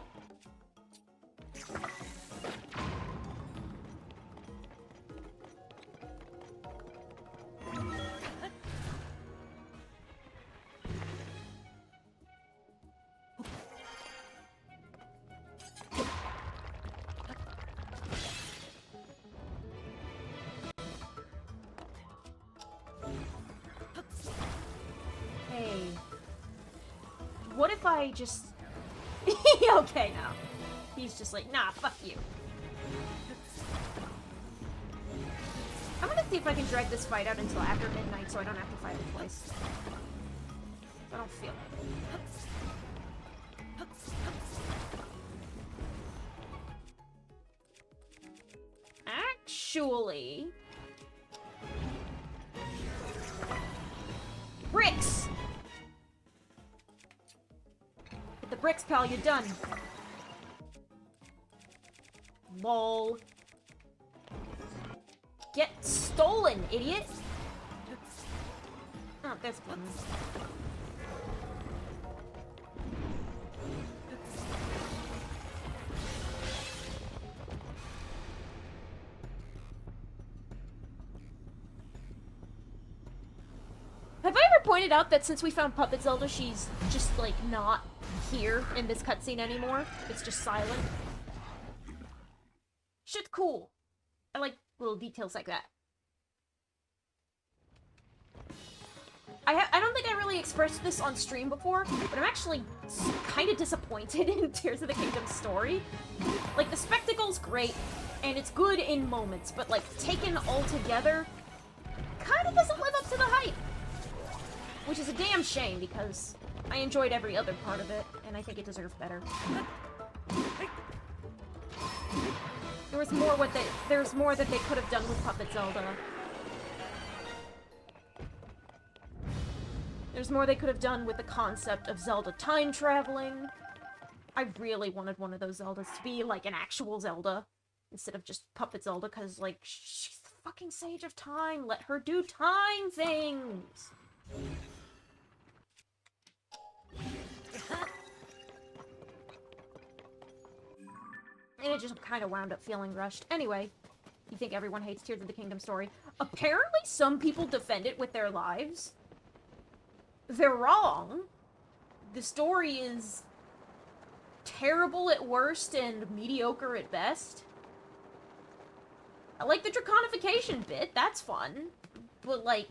What if I just... Okay, now. He's just like, nah, fuck you. I'm gonna see if I can drag this fight out until after midnight so I don't have to fight it twice. I don't feel it. Actually... Bricks! The bricks, pal, you're done. Lol. Get stolen, idiot! Oh, there's one. Have I ever pointed out that since we found Puppet Zelda, she's just, like, not here in this cutscene anymore? It's just silent. Shit's cool. I like little details like that. I don't think I really expressed this on stream before, but I'm actually kind of disappointed in Tears of the Kingdom story. Like, the spectacle's great, and it's good in moments, but, like, taken all together, kind of doesn't live up to the hype. Which is a damn shame, because I enjoyed every other part of it, and I think it deserved better. There's more that they could have done with Puppet Zelda. There's more they could have done with the concept of Zelda time traveling. I really wanted one of those Zeldas to be, like, an actual Zelda, instead of just Puppet Zelda, because, like, she's the fucking Sage of Time. Let her do time things! And it just kind of wound up feeling rushed. Anyway, you think everyone hates Tears of the Kingdom story? Apparently some people defend it with their lives. They're wrong. The story is terrible at worst and mediocre at best. I like the draconification bit, that's fun. But, like,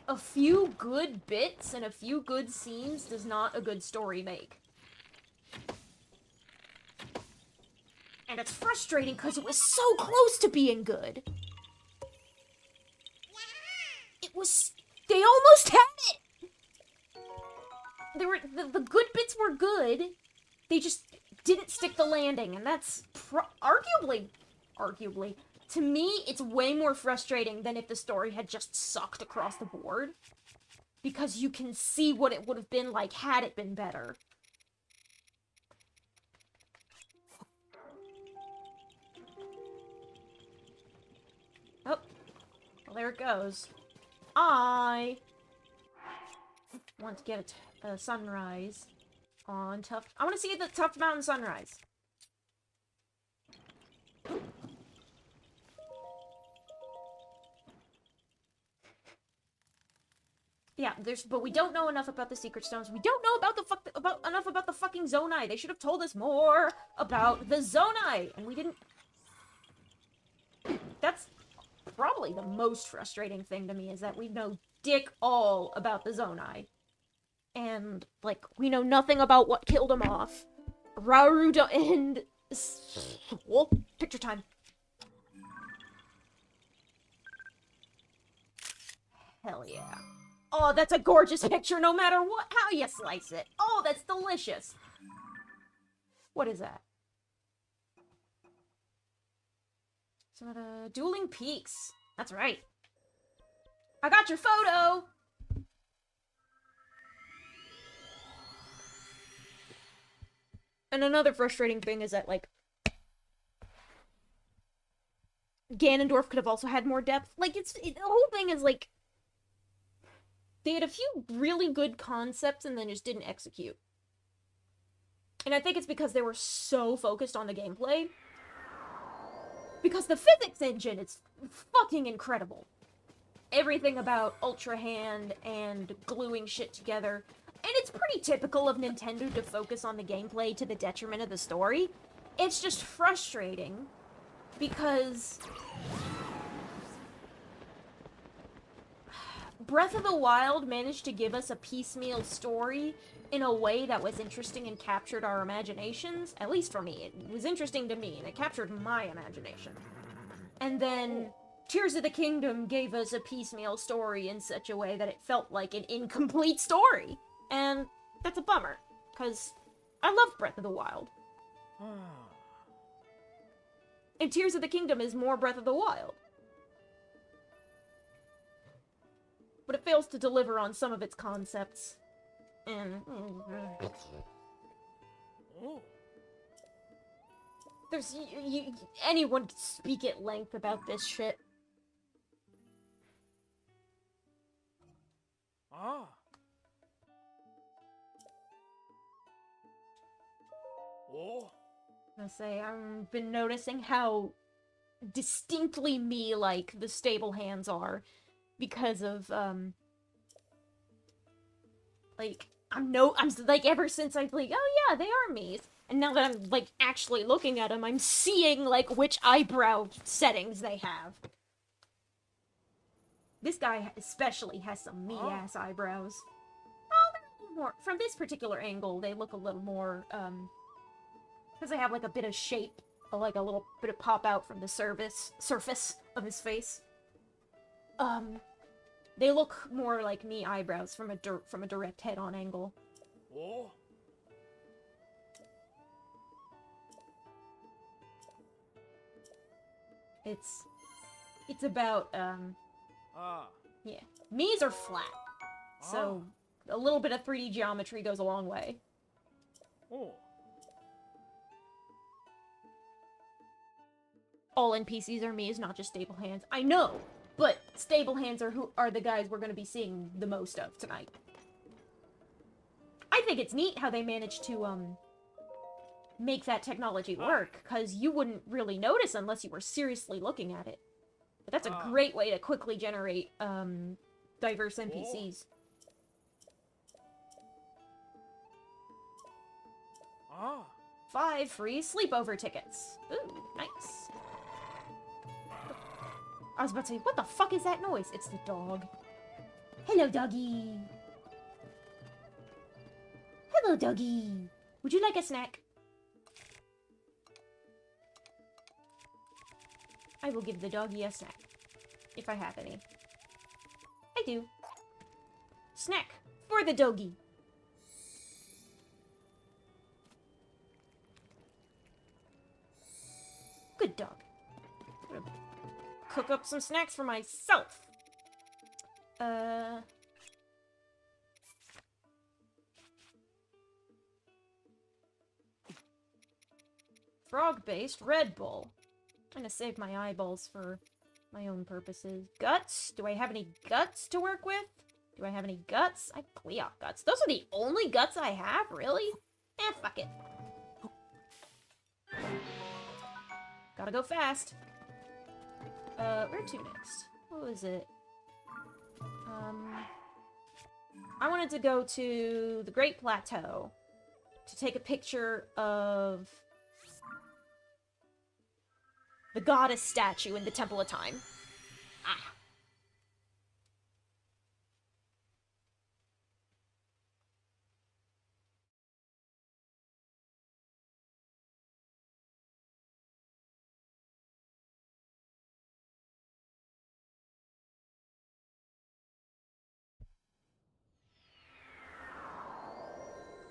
a few good bits and a few good scenes does not a good story make. And it's frustrating because it was so close to being good. They almost had it! The good bits were good, they just didn't stick the landing, and that's arguably, to me, it's way more frustrating than if the story had just sucked across the board. Because you can see what it would have been like had it been better. Oh, well, there it goes. I want to get a sunrise on Tuft. I want to see the Tuft Mountain sunrise. Yeah, but we don't know enough about the secret stones. We don't know enough about the fucking Zonai. They should have told us more about the Zonai, and we didn't. That's probably the most frustrating thing to me, is that we know dick all about the Zonai. And, like, we know nothing about what killed him off. Raruda and... Whoa, picture time. Hell yeah. Oh, that's a gorgeous picture no matter how you slice it. Oh, that's delicious. What is that? Dueling Peaks. That's right. I got your photo! And another frustrating thing is that, like, Ganondorf could have also had more depth. Like, the whole thing is, like, they had a few really good concepts and then just didn't execute. And I think it's because they were so focused on the gameplay. Because the physics engine is fucking incredible. Everything about Ultra Hand and gluing shit together. And it's pretty typical of Nintendo to focus on the gameplay to the detriment of the story. It's just frustrating because Breath of the Wild managed to give us a piecemeal story in a way that was interesting and captured our imaginations. At least for me. It was interesting to me, and it captured my imagination. And then Tears of the Kingdom gave us a piecemeal story in such a way that it felt like an incomplete story. And that's a bummer, because I love Breath of the Wild. And Tears of the Kingdom is more Breath of the Wild. But it fails to deliver on some of its concepts. And... there's... anyone can speak at length about this shit. I say, I've been noticing how distinctly me-like the stable hands are. Because of, like, I'm like, ever since I've, like, oh yeah, they are me's. And now that I'm, like, actually looking at them, I'm seeing, like, which eyebrow settings they have. This guy especially has some meat-ass eyebrows. Oh, they're a little more... From this particular angle, they look a little more, because they have, like, a bit of shape, like a little bit of pop out from the surface of his face. They look more like me eyebrows from a direct head-on angle. Oh. It's about, yeah. Me's are flat. So, a little bit of 3D geometry goes a long way. Oh. All NPCs are Me's, not just stable hands. I know, but stable hands are the guys we're gonna be seeing the most of tonight. I think it's neat how they managed to, make that technology work, because you wouldn't really notice unless you were seriously looking at it. But that's a great way to quickly generate, diverse NPCs. 5 free sleepover tickets. Ooh, nice. I was about to say, what the fuck is that noise? It's the dog. Hello, doggy. Hello, doggy. Would you like a snack? I will give the doggy a snack. If I have any. I do. Snack for the doggy. Good dog. I'm gonna cook up some snacks for myself. Frog-based Red Bull. I'm gonna save my eyeballs for my own purposes. Guts? Do I have any guts to work with? Do I have any guts? I have Cleoc guts. Those are the only guts I have? Really? Eh, fuck it. Gotta go fast. Where to next? What was it? I wanted to go to the Great Plateau to take a picture of the goddess statue in the Temple of Time. Ah.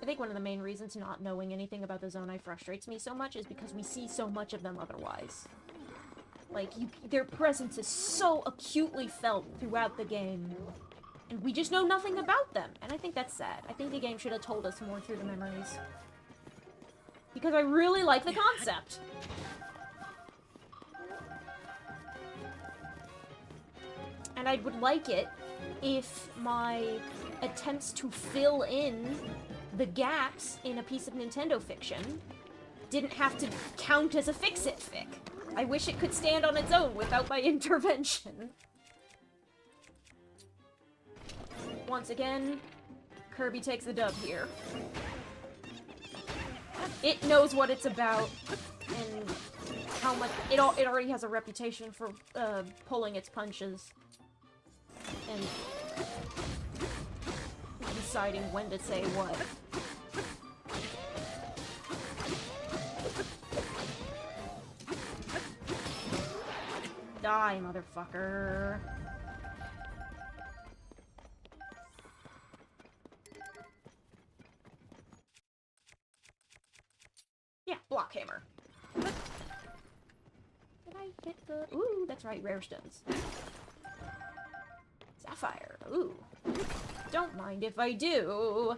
I think one of the main reasons not knowing anything about the Zonai frustrates me so much is because we see so much of them otherwise. Like, their presence is so acutely felt throughout the game, and we just know nothing about them, and I think that's sad. I think the game should have told us more through the memories. Because I really like the concept! And I would like it if my attempts to fill in the gaps in a piece of Nintendo fiction didn't have to count as a fix-it fic. I wish it could stand on its own without my intervention. Once again, Kirby takes the dub here. It knows what it's about, and how much... It already has a reputation for pulling its punches. And deciding when to say what. Die, motherfucker. Yeah, block hammer. Did I hit the... Ooh, that's right, rare stones. Sapphire, ooh. Don't mind if I do.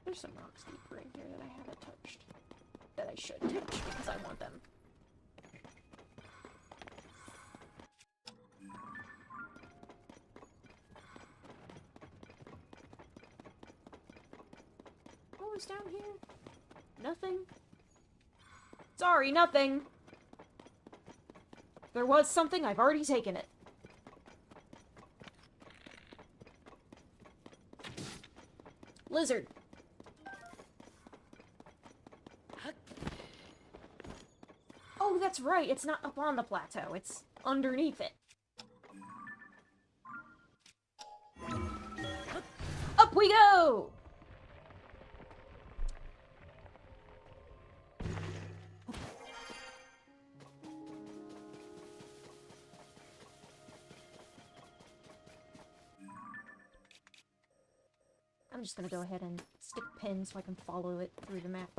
There's some rocks deeper in here that I haven't touched. That I should touch because I want them. What was down here? Nothing? Sorry, nothing. If there was something, I've already taken it. Lizard. Oh, that's right. It's not up on the plateau. It's underneath it. Up we go! I'm just gonna go ahead and stick a pin so I can follow it through the map.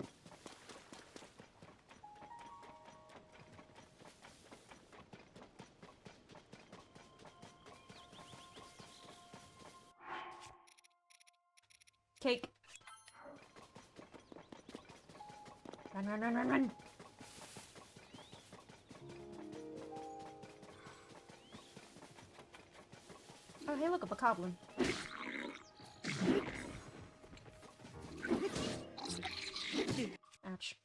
Cake. Run, run, run, run, run! Oh, hey, look, a bokoblin. Ouch.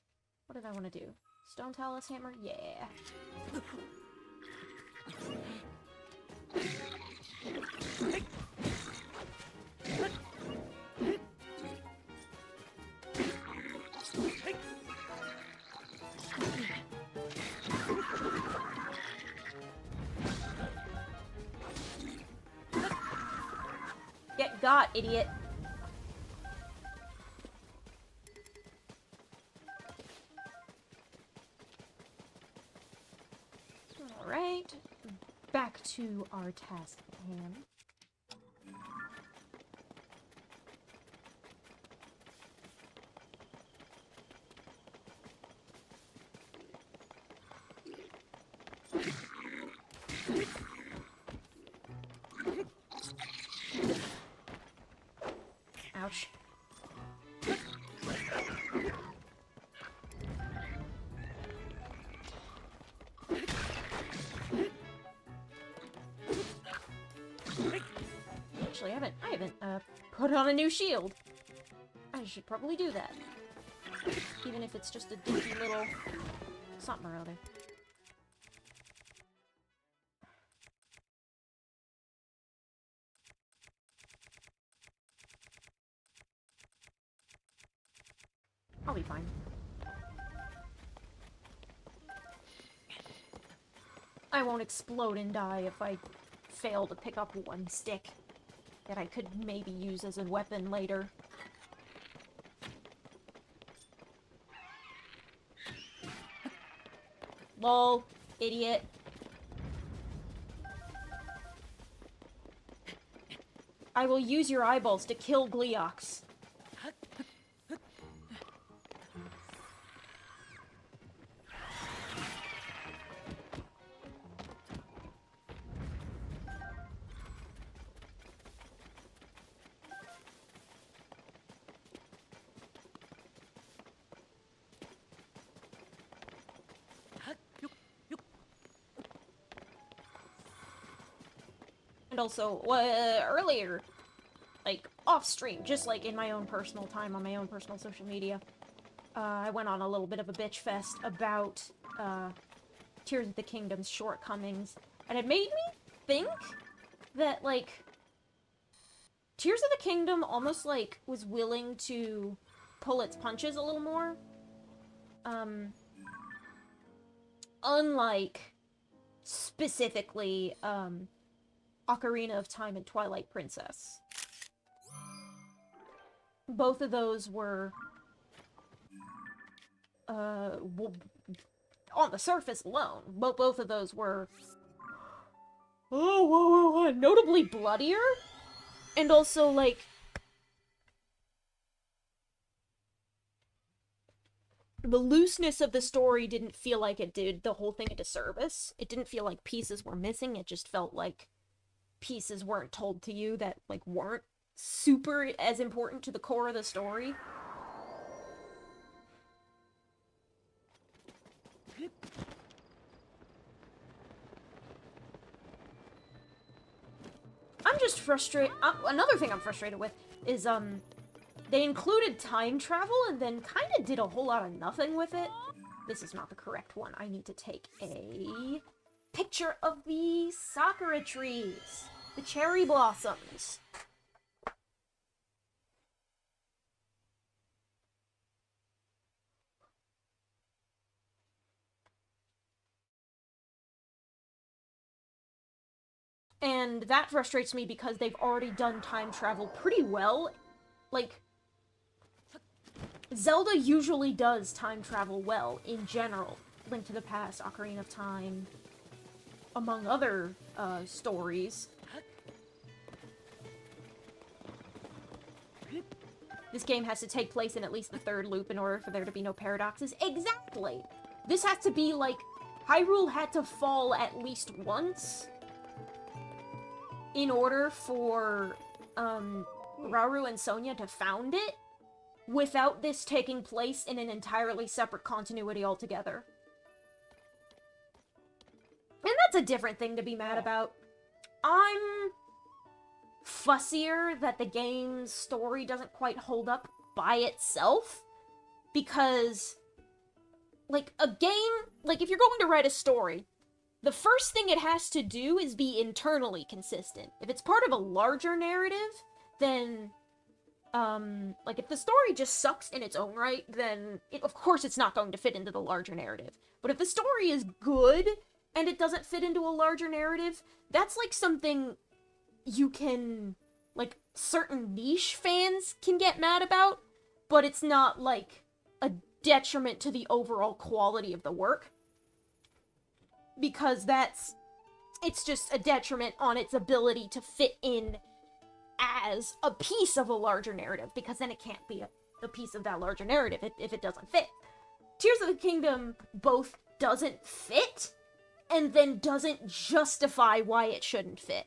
What did I want to do? Stone Talus Hammer? Yeah. Get got, idiot. Alright. Back to our task at hand. Ouch. Actually, I haven't put on a new shield. I should probably do that. Even if it's just a dinky little something or other. I'll be fine. I won't explode and die if I fail to pick up one stick that I could maybe use as a weapon later. Lol, idiot. I will use your eyeballs to kill Gleox. And also, earlier, like, off-stream, just like in my own personal time, on my own personal social media, I went on a little bit of a bitch fest about, Tears of the Kingdom's shortcomings, and it made me think that, like, Tears of the Kingdom almost, like, was willing to pull its punches a little more. Unlike, specifically, Ocarina of Time and Twilight Princess. Both of those were, on the surface alone, both of those were, notably bloodier, and also, like, the looseness of the story didn't feel like it did the whole thing a disservice. It didn't feel like pieces were missing, it just felt like pieces weren't told to you that, like, weren't super as important to the core of the story. I'm just frustrated. Another thing I'm frustrated with is, they included time travel and then kind of did a whole lot of nothing with it. This is not the correct one. I need to take a picture of the sakura trees. The cherry blossoms. And that frustrates me because they've already done time travel pretty well. Like, Zelda usually does time travel well, in general. Link to the Past, Ocarina of Time, among other, stories. This game has to take place in at least the third loop in order for there to be no paradoxes. Exactly! This has to be, like, Hyrule had to fall at least once in order for, Rauru and Sonia to found it, without this taking place in an entirely separate continuity altogether. And that's a different thing to be mad about. I'm fussier that the game's story doesn't quite hold up by itself, because, like, a game, like, if you're going to write a story, the first thing it has to do is be internally consistent. If it's part of a larger narrative, then, like, if the story just sucks in its own right, then, of course it's not going to fit into the larger narrative. But if the story is good, and it doesn't fit into a larger narrative, that's, like, something you can, like, certain niche fans can get mad about, but it's not, like, a detriment to the overall quality of the work. Because it's just a detriment on its ability to fit in as a piece of a larger narrative, because then it can't be a piece of that larger narrative if it doesn't fit. Tears of the Kingdom both doesn't fit, and then doesn't justify why it shouldn't fit.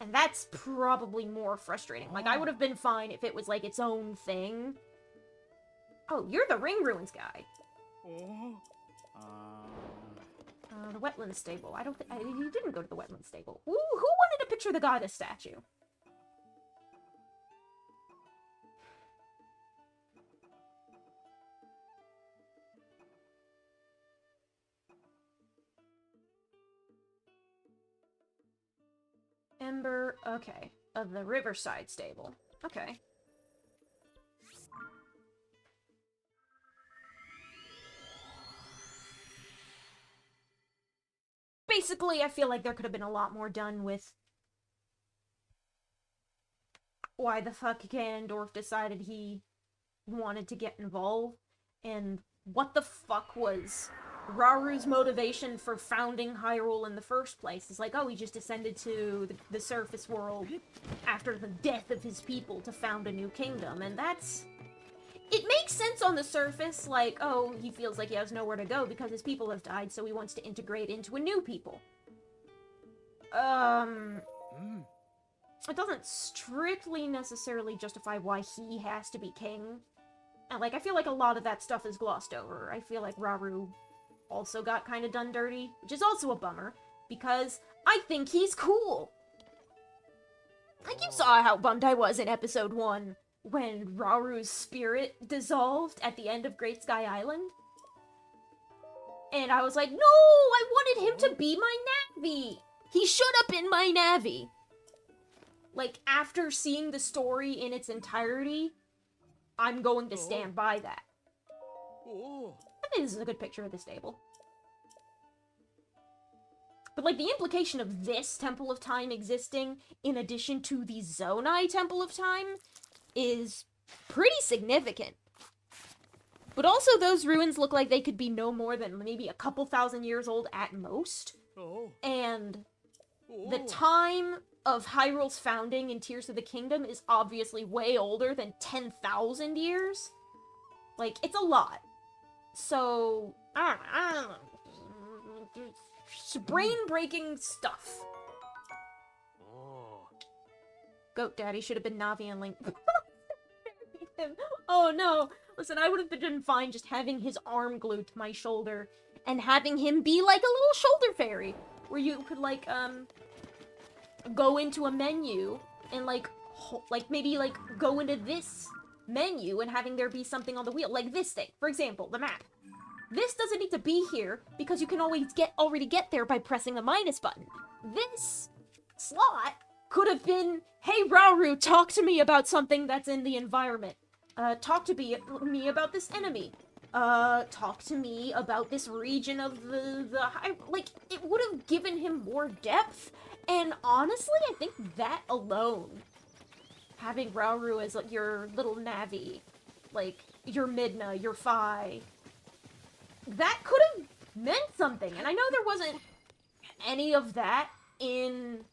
And that's probably more frustrating. Like, I would have been fine if it was, like, its own thing. Oh, you're the Ring Ruins guy. The Wetland Stable. I don't think... You didn't go to the Wetland Stable. Ooh, who wanted a picture of the goddess statue? Ember, okay. Of the Riverside Stable. Okay. Basically, I feel like there could have been a lot more done with why the fuck Ganondorf decided he wanted to get involved, and what the fuck was Rauru's motivation for founding Hyrule in the first place. It's like, oh, he just descended to the surface world after the death of his people to found a new kingdom, and that's... It makes sense on the surface, like, oh, he feels like he has nowhere to go because his people have died, so he wants to integrate into a new people. It doesn't strictly necessarily justify why he has to be king. And, like, I feel like a lot of that stuff is glossed over. I feel like Rauru also got kind of done dirty, which is also a bummer, because I think he's cool. Like, you saw how bummed I was in episode 1 when Rauru's spirit dissolved at the end of Great Sky Island. And I was like, no, I wanted him to be my Navi. He should have been my Navi. Like, after seeing the story in its entirety, I'm going to stand by that. I think this is a good picture of the stable. But, like, the implication of this Temple of Time existing, in addition to the Zonai Temple of Time, is pretty significant. But also, those ruins look like they could be no more than maybe a couple thousand years old at most. And the time of Hyrule's founding in Tears of the Kingdom is obviously way older than 10,000 years. Like, it's a lot. So, I don't know. Brain-breaking stuff. Goat Daddy should have been Navi and Link. Oh no! Listen, I would have been fine just having his arm glued to my shoulder and having him be like a little shoulder fairy, where you could, like, go into a menu and, like, maybe, like, go into this menu and having there be something on the wheel, like this thing. For example, the map. This doesn't need to be here because you can always already get there by pressing the minus button. This slot could have been, hey Rauru, talk to me about something that's in the environment. Talk to me about this enemy. talk to me about this region of the high, like, it would have given him more depth, and honestly, I think that alone, having Rauru as, like, your little Navi, like, your Midna, your Fi, that could have meant something, and I know there wasn't any of that in,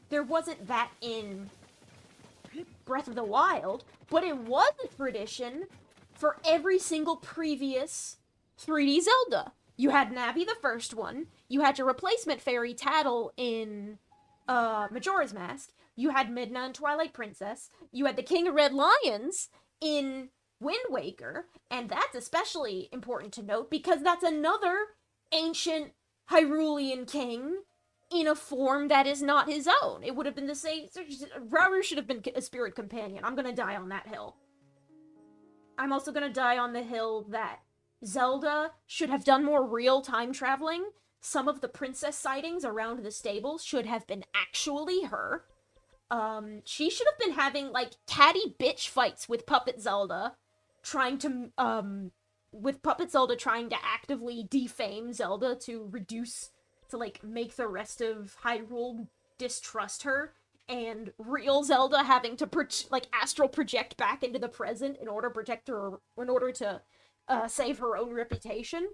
there wasn't that in Breath of the Wild, but it was a tradition for every single previous 3D Zelda. You had Navi the first one, you had your replacement fairy Tattle in Majora's Mask, you had Midna and Twilight Princess, you had the King of Red Lions in Wind Waker, and that's especially important to note because that's another ancient Hyrulean king in a form that is not his own. It would have been the same. Rauru should have been a spirit companion. I'm gonna die on that hill. I'm also gonna die on the hill that Zelda should have done more real time traveling. Some of the princess sightings around the stables should have been actually her. She should have been having, like, catty bitch fights with Puppet Zelda, trying to actively defame Zelda to like, make the rest of Hyrule distrust her, and real Zelda having to, astral project back into the present in order to save her own reputation.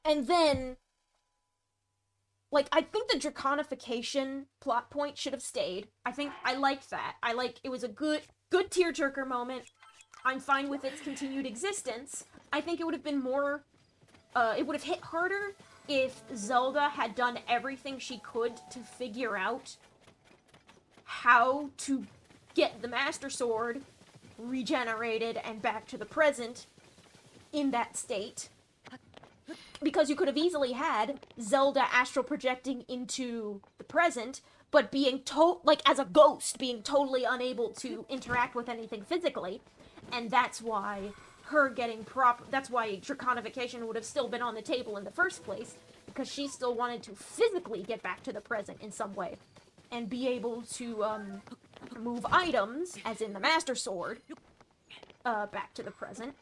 And then, like, I think the Draconification plot point should have stayed. I liked that. It was a good tearjerker moment. I'm fine with its continued existence. I think it would have been more, it would have hit harder if Zelda had done everything she could to figure out how to get the Master Sword regenerated and back to the present in that state. Because you could have easily had Zelda astral projecting into the present, but being as a ghost, being totally unable to interact with anything physically, and that's why that's why Draconification would have still been on the table in the first place, because she still wanted to physically get back to the present in some way, and be able to, move items, as in the Master Sword, back to the present.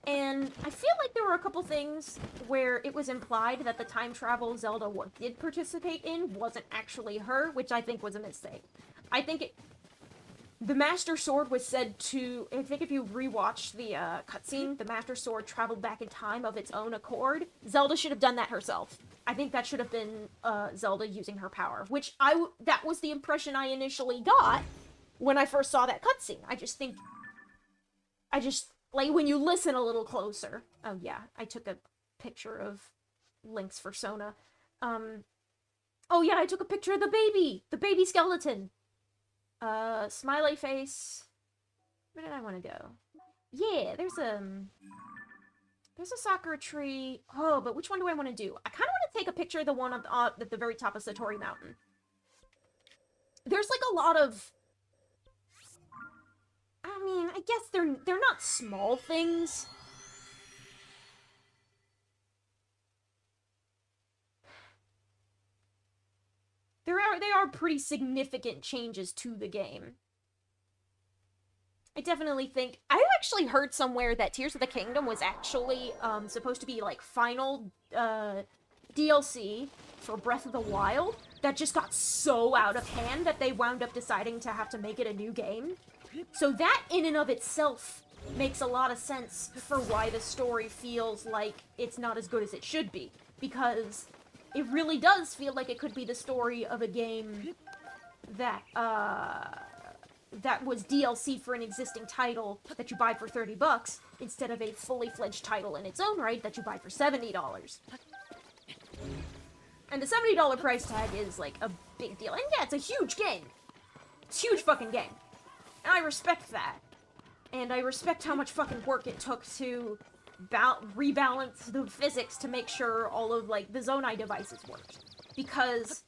And I feel like there were a couple things where it was implied that the time travel Zelda did participate in wasn't actually her, which I think was a mistake. I think the Master Sword was said to, I think if you rewatch the cutscene, the Master Sword traveled back in time of its own accord. Zelda should have done that herself. I think that should have been Zelda using her power, which that was the impression I initially got when I first saw that cutscene. Like, when you listen a little closer. Oh yeah, I took a picture of Link's persona. Oh yeah, I took a picture of the baby skeleton. Smiley face. Where did I want to go? Yeah, there's a Sakura tree. Oh, but which one do I want to do? I kind of want to take a picture of the one at the very top of Satori Mountain. There's, like, a lot of, I mean, I guess they're not small things. They are pretty significant changes to the game. I definitely think, I actually heard somewhere that Tears of the Kingdom was actually supposed to be, like, final DLC for Breath of the Wild that just got so out of hand that they wound up deciding to have to make it a new game. So that in and of itself makes a lot of sense for why the story feels like it's not as good as it should be, because it really does feel like it could be the story of a game that that was DLC for an existing title that you buy for $30 instead of a fully fledged title in its own right that you buy for $70. And the $70 price tag is, like, a big deal. And yeah, it's a huge game. It's a huge fucking game. And I respect that. And I respect how much fucking work it took to rebalance the physics to make sure all of, like, the Zonai devices worked. Because,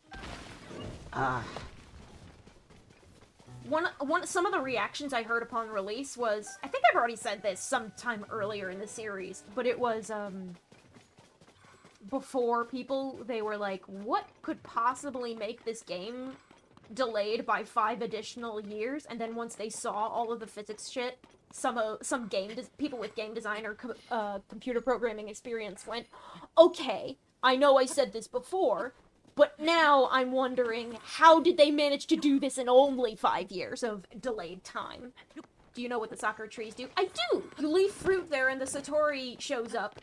some of the reactions I heard upon release was, I think I've already said this sometime earlier in the series, but it was, before people, they were like, what could possibly make this game delayed by 5 additional years, and then once they saw all of the physics shit, some people with game design or computer programming experience went, okay, I know I said this before, but now I'm wondering, how did they manage to do this in only 5 years of delayed time? Do you know what the sakura trees do? I do! You leave fruit there and the Satori shows up,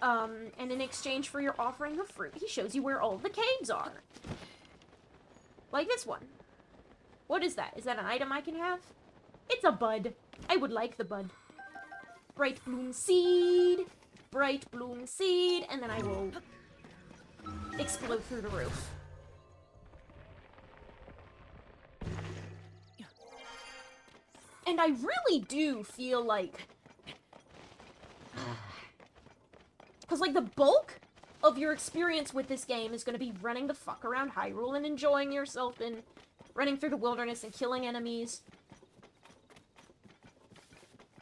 and in exchange for your offering of fruit, he shows you where all the caves are. Like this one. What is that? Is that an item I can have? It's a bud. I would like the bud. Bright bloom seed. Bright bloom seed. And then I will explode through the roof. And I really do feel like... Because, like, the bulk of your experience with this game is going to be running the fuck around Hyrule and enjoying yourself and running through the wilderness and killing enemies.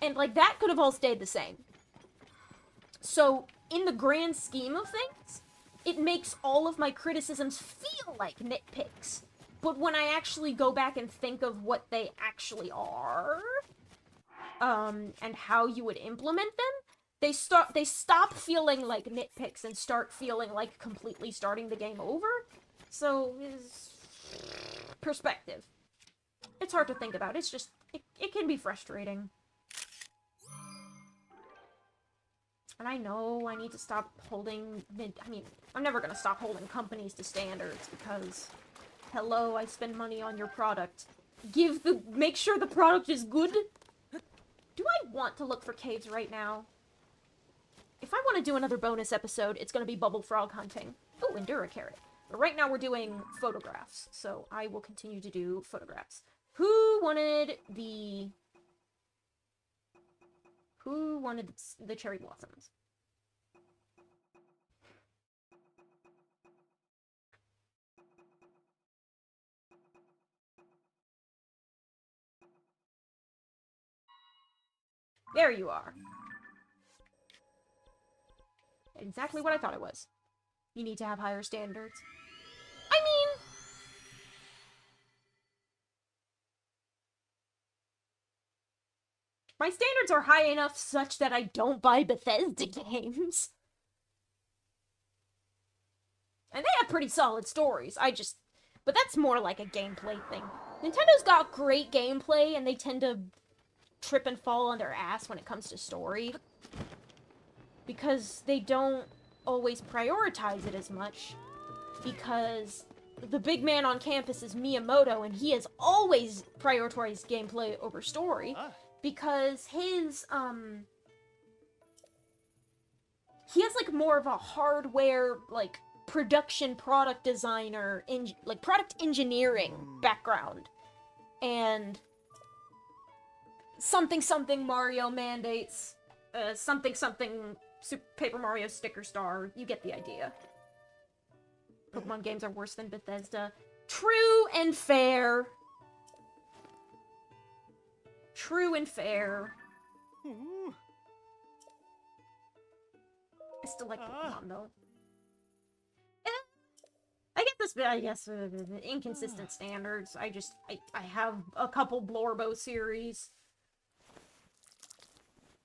And, like, that could have all stayed the same. So, in the grand scheme of things, it makes all of my criticisms feel like nitpicks. But when I actually go back and think of what they actually are, and how you would implement them, they stop feeling like nitpicks and start feeling like completely starting the game over. So, perspective. It's hard to think about. It's just, it can be frustrating. And I know I need to stop holding I'm never gonna stop holding companies to standards because, hello, I spend money on your product. Make sure the product is good. Do I want to look for caves right now? If I want to do another bonus episode, it's going to be bubble frog hunting. Oh, Endura carrot. But right now we're doing photographs, so I will continue to do photographs. Who wanted the cherry blossoms? There you are. Exactly what I thought it was. You need to have higher standards. I mean... my standards are high enough such that I don't buy Bethesda games. And they have pretty solid stories. But that's more like a gameplay thing. Nintendo's got great gameplay, and they tend to trip and fall on their ass when it comes to story. Because they don't always prioritize it as much. Because the big man on campus is Miyamoto, and he has always prioritized gameplay over story. Because his, he has, like, more of a hardware, like, production product designer, product engineering background. And something Mario mandates, something Super Paper Mario Sticker Star. You get the idea. Pokemon games are worse than Bethesda. True and fair. True and fair. I still like Pokemon, though. I guess inconsistent standards. I have a couple Blorbo series.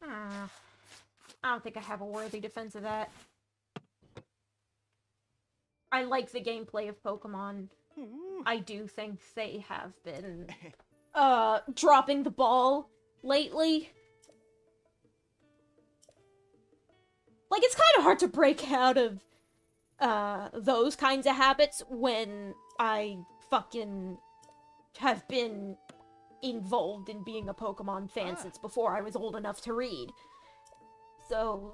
I don't think I have a worthy defense of that. I like the gameplay of Pokemon. I do think they have been dropping the ball lately. Like, it's kind of hard to break out of those kinds of habits when I fucking have been involved in being a Pokemon fan since before I was old enough to read. So,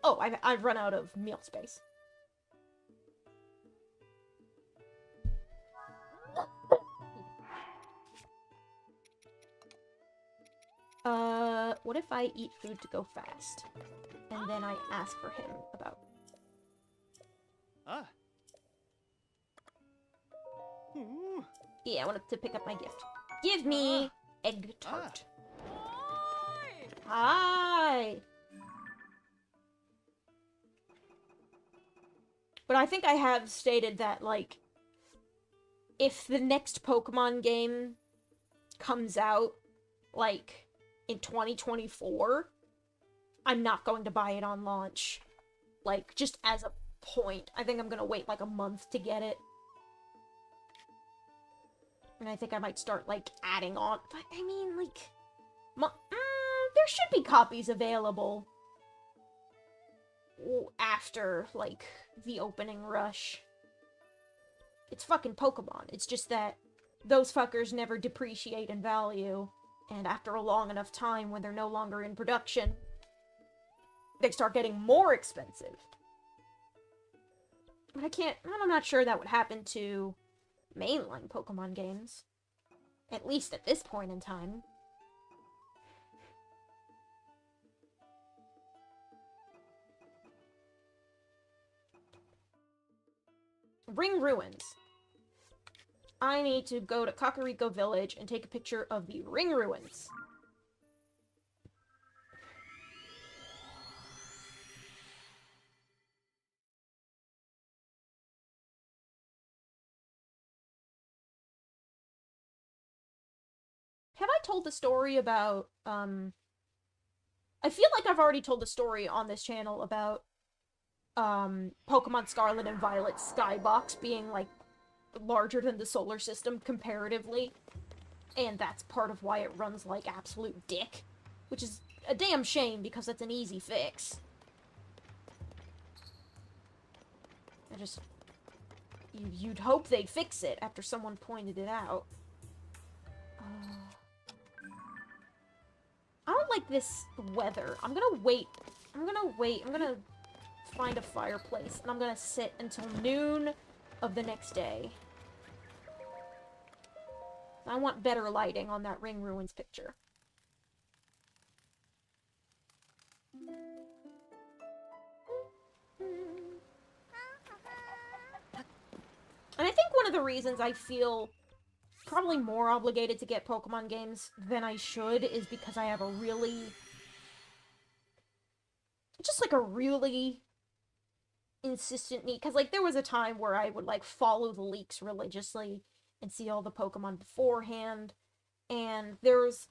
oh, I've run out of meal space. What if I eat food to go fast? And then I ask for him about... Yeah, I wanted to pick up my gift. Give me egg tart. Hi! But I think I have stated that, like, if the next Pokemon game comes out, like, in 2024, I'm not going to buy it on launch. Like, just as a point. I think I'm gonna wait, like, a month to get it. And I think I might start, like, adding on. But, I mean, like, there should be copies available after, like, the opening rush. It's fucking Pokemon. It's just that those fuckers never depreciate in value, and after a long enough time when they're no longer in production, they start getting more expensive. But I'm not sure that would happen to mainline Pokemon games. At least at this point in time. Ring Ruins. I need to go to Kakariko Village and take a picture of the Ring Ruins. Have I told the story about, I feel like I've already told the story on this channel about, Pokemon Scarlet and Violet Skybox being, like, larger than the solar system comparatively. And that's part of why it runs like absolute dick. Which is a damn shame, because that's an easy fix. You'd hope they'd fix it after someone pointed it out. I don't like this weather. I'm gonna wait. I'm gonna find a fireplace, and I'm gonna sit until noon of the next day. I want better lighting on that Ring Ruins picture. And I think one of the reasons I feel probably more obligated to get Pokemon games than I should is because I have a really... just, like, a really insistent need. Because, like, there was a time where I would, like, follow the leaks religiously and see all the Pokemon beforehand. And there was,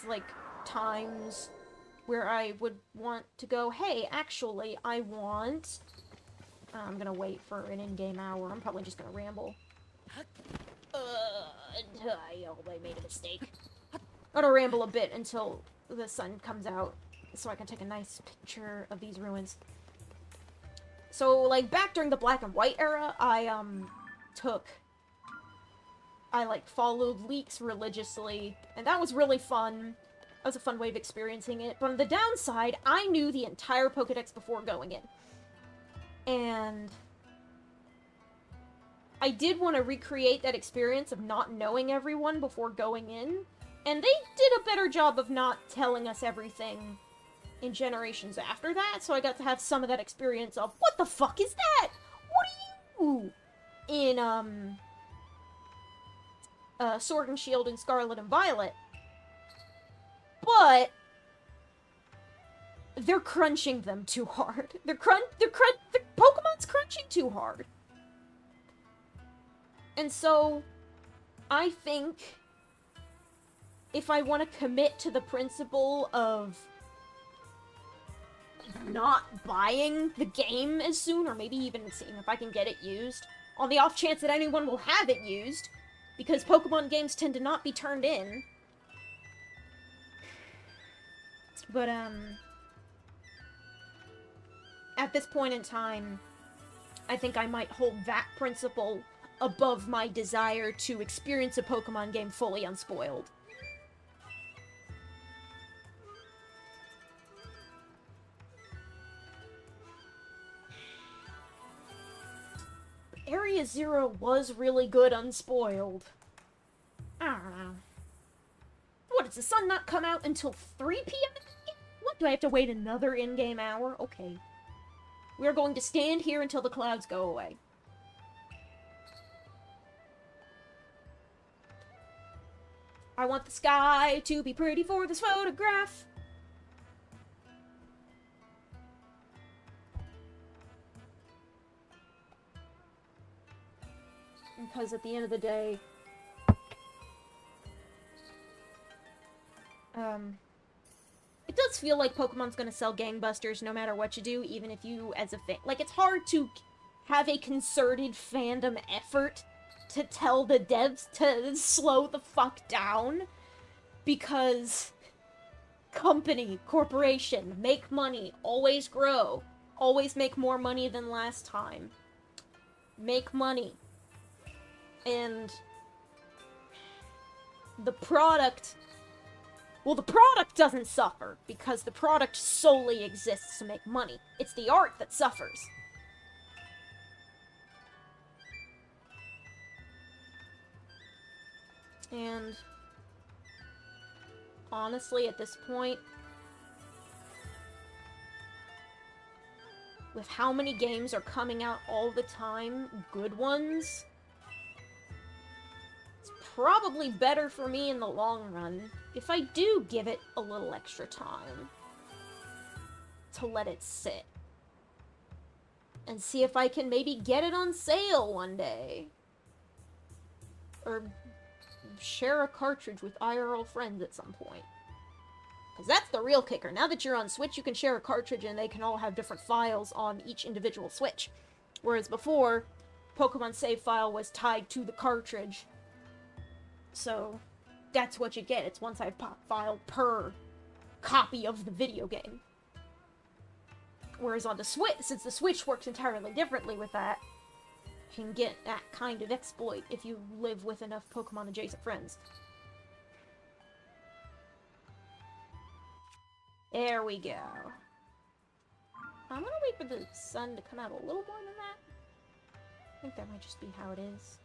like, times where I would want to go, hey, actually, I want... I'm gonna wait for an in-game hour. I'm probably just gonna ramble. I made a mistake. I'm gonna ramble a bit until the sun comes out, so I can take a nice picture of these ruins. So, like, back during the Black and White era, I followed leaks religiously, and that was really fun. That was a fun way of experiencing it. But on the downside, I knew the entire Pokedex before going in. And I did want to recreate that experience of not knowing everyone before going in, and they did a better job of not telling us everything in generations after that, so I got to have some of that experience of, what the fuck is that? What are you? In, Sword and Shield and Scarlet and Violet. But they're crunching them too hard. The Pokemon's crunching too hard. And so, I think if I want to commit to the principle of not buying the game as soon, or maybe even seeing if I can get it used, on the off chance that anyone will have it used, because Pokemon games tend to not be turned in. But, at this point in time, I think I might hold that principle above my desire to experience a Pokemon game fully unspoiled. Area Zero was really good unspoiled. I don't know. What, does the sun not come out until 3 p.m? What, do I have to wait another in-game hour? Okay. We're going to stand here until the clouds go away. I want the sky to be pretty for this photograph. because at the end of the day, it does feel like Pokemon's gonna sell gangbusters no matter what you do, even if you, as a fan... Like, it's hard to have a concerted fandom effort to tell the devs to slow the fuck down, because company, corporation, make money, always grow, always make more money than last time. Make money. And the product... Well, the product doesn't suffer, because the product solely exists to make money. It's the art that suffers. And honestly, at this point, with how many games are coming out all the time, good ones, it's probably better for me in the long run if I do give it a little extra time to let it sit. And see if I can maybe get it on sale one day. Or share a cartridge with IRL friends at some point. Because that's the real kicker. Now that you're on Switch, you can share a cartridge and they can all have different files on each individual Switch. Whereas before, Pokemon save file was tied to the cartridge. So that's what you get. It's one save file per copy of the video game. Whereas on the Switch, since the Switch works entirely differently with that, you can get that kind of exploit if you live with enough Pokemon-adjacent friends. There we go. I'm gonna wait for the sun to come out a little more than that. I think that might just be how it is.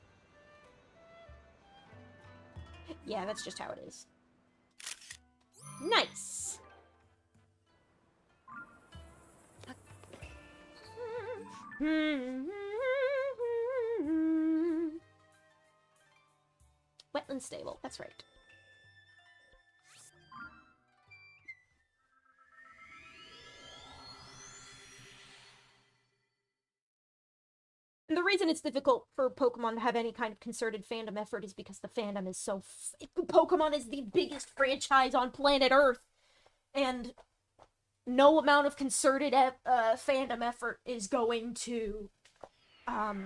Yeah, that's just how it is. Nice! Wetland stable, that's right. And the reason it's difficult for Pokemon to have any kind of concerted fandom effort is because the fandom is so... Pokemon is the biggest franchise on planet Earth, and no amount of concerted fandom effort is going to have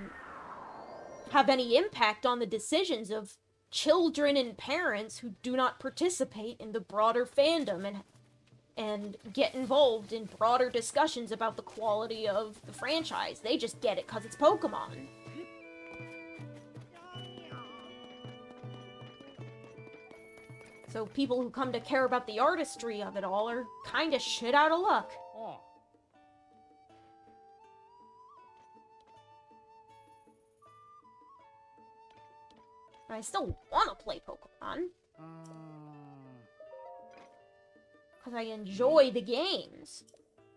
any impact on the decisions of children and parents who do not participate in the broader fandom and get involved in broader discussions about the quality of the franchise. They just get it because it's Pokemon. So people who come to care about the artistry of it all are kind of shit out of luck. Oh. I still want to play Pokemon. Because I enjoy the games.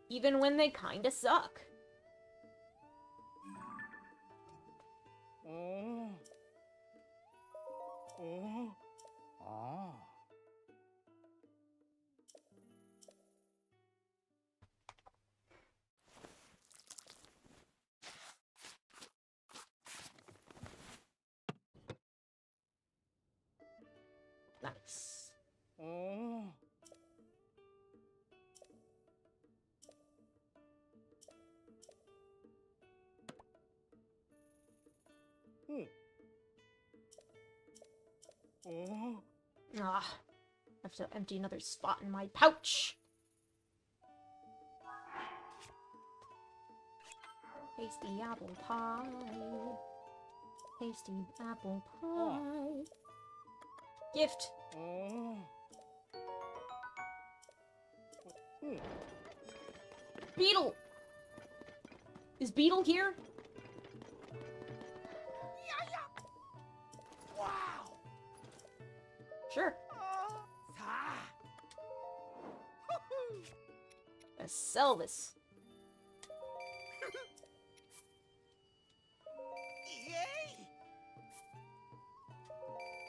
Even when they kind of suck. Oh. Oh. Ah. Nice. Oh. Hmm. Oh. Ah, I have to empty another spot in my pouch. Tasty apple pie. Tasty apple pie. Gift. Oh. Hmm. Beetle! Is Beetle here? Wow. Sure. Ah. Let's sell this. Yay!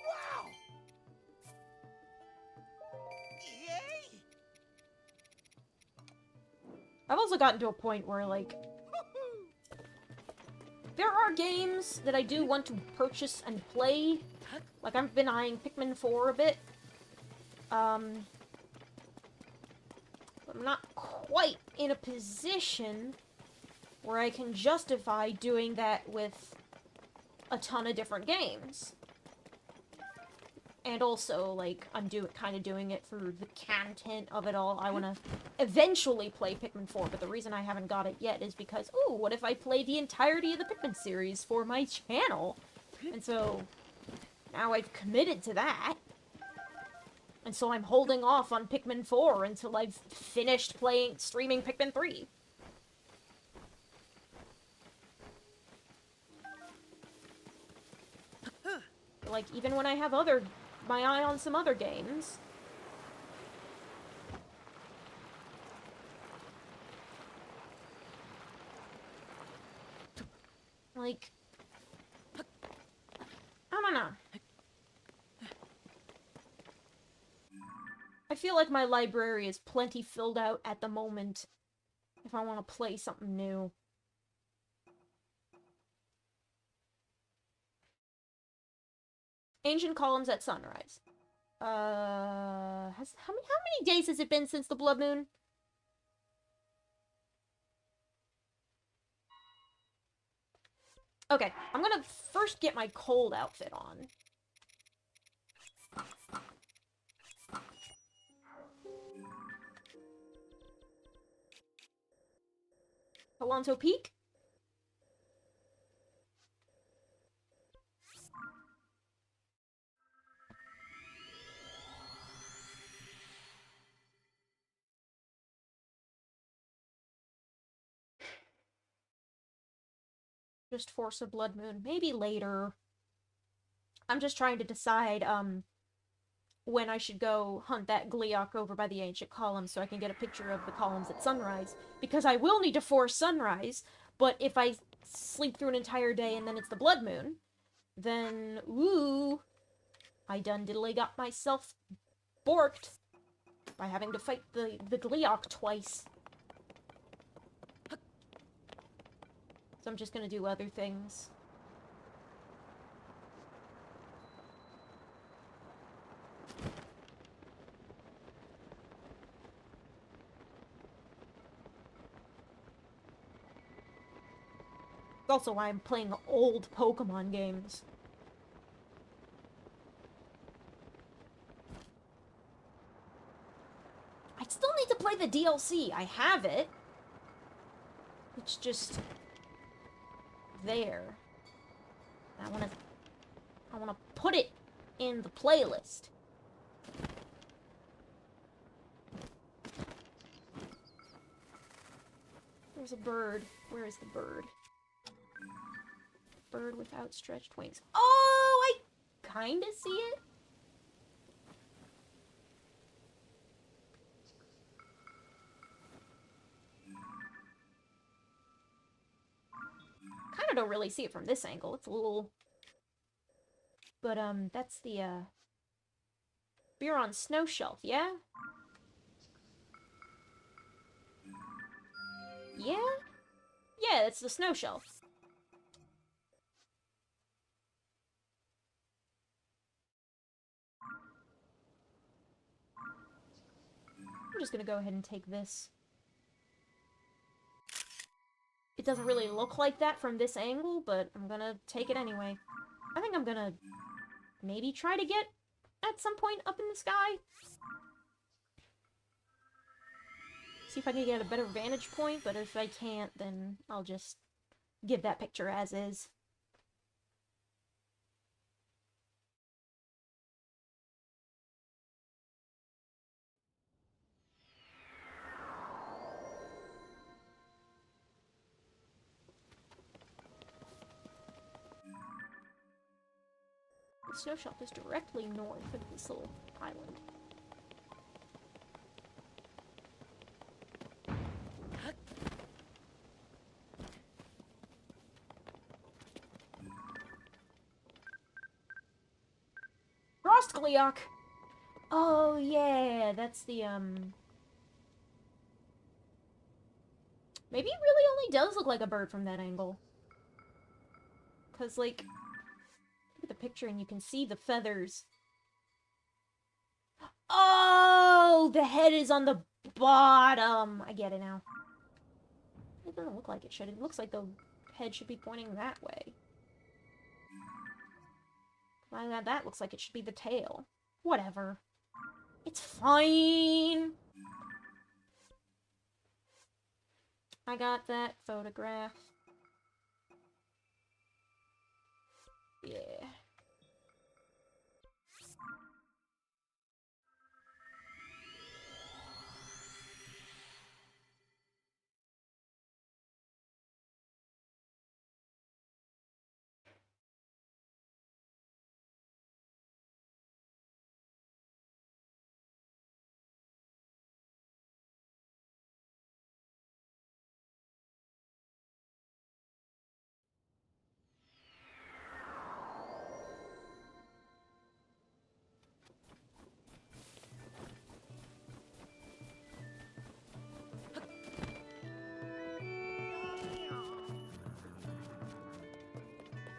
Wow! Yay! I've also gotten to a point where, like, there are games that I do want to purchase and play. Like, I've been eyeing Pikmin 4 a bit. But I'm not quite in a position where I can justify doing that with a ton of different games. And also, like, I'm kind of doing it for the content of it all. I want to eventually play Pikmin 4, but the reason I haven't got it yet is because, ooh, what if I play the entirety of the Pikmin series for my channel? And so, now I've committed to that. And so I'm holding off on Pikmin 4 until I've finished streaming Pikmin 3. Like, even when I have my eye on some other games. Like, I don't know. I feel like my library is plenty filled out at the moment if I want to play something new. Ancient Columns at Sunrise. How many days has it been since the blood moon? Okay, I'm gonna first get my cold outfit on. Alonso Peak? Just force a blood moon. Maybe later. I'm just trying to decide, when I should go hunt that Gleeok over by the ancient columns so I can get a picture of the columns at sunrise. Because I will need to force sunrise, but if I sleep through an entire day and then it's the blood moon, then, ooh, I done diddly got myself borked by having to fight the Gleeok twice. So I'm just gonna do other things. It's also why I'm playing old Pokemon games. I still need to play the DLC. I have it. It's just there. I wanna put it in the playlist. There's a bird. Where is the bird? Bird with outstretched wings. Oh, I kinda see it. Kinda don't really see it from this angle. It's a little... But, that's the, beer on snow shelf, yeah? Yeah? Yeah, it's the snow shelf. I'm just gonna go ahead and take this. It doesn't really look like that from this angle, but I'm gonna take it anyway. I think I'm gonna maybe try to get at some point up in the sky. See if I can get a better vantage point, but if I can't, then I'll just give that picture as is. The snow shelf is directly north of this little island. Frost Gleeok! Oh, yeah, that's the, Maybe it really only does look like a bird from that angle. Because, like, look at the picture and you can see the feathers. Oh, the head is on the bottom. I get it now. It doesn't look like it should. It looks like the head should be pointing that way. That looks like it should be the tail. Whatever. It's fine. I got that photograph. Yeah.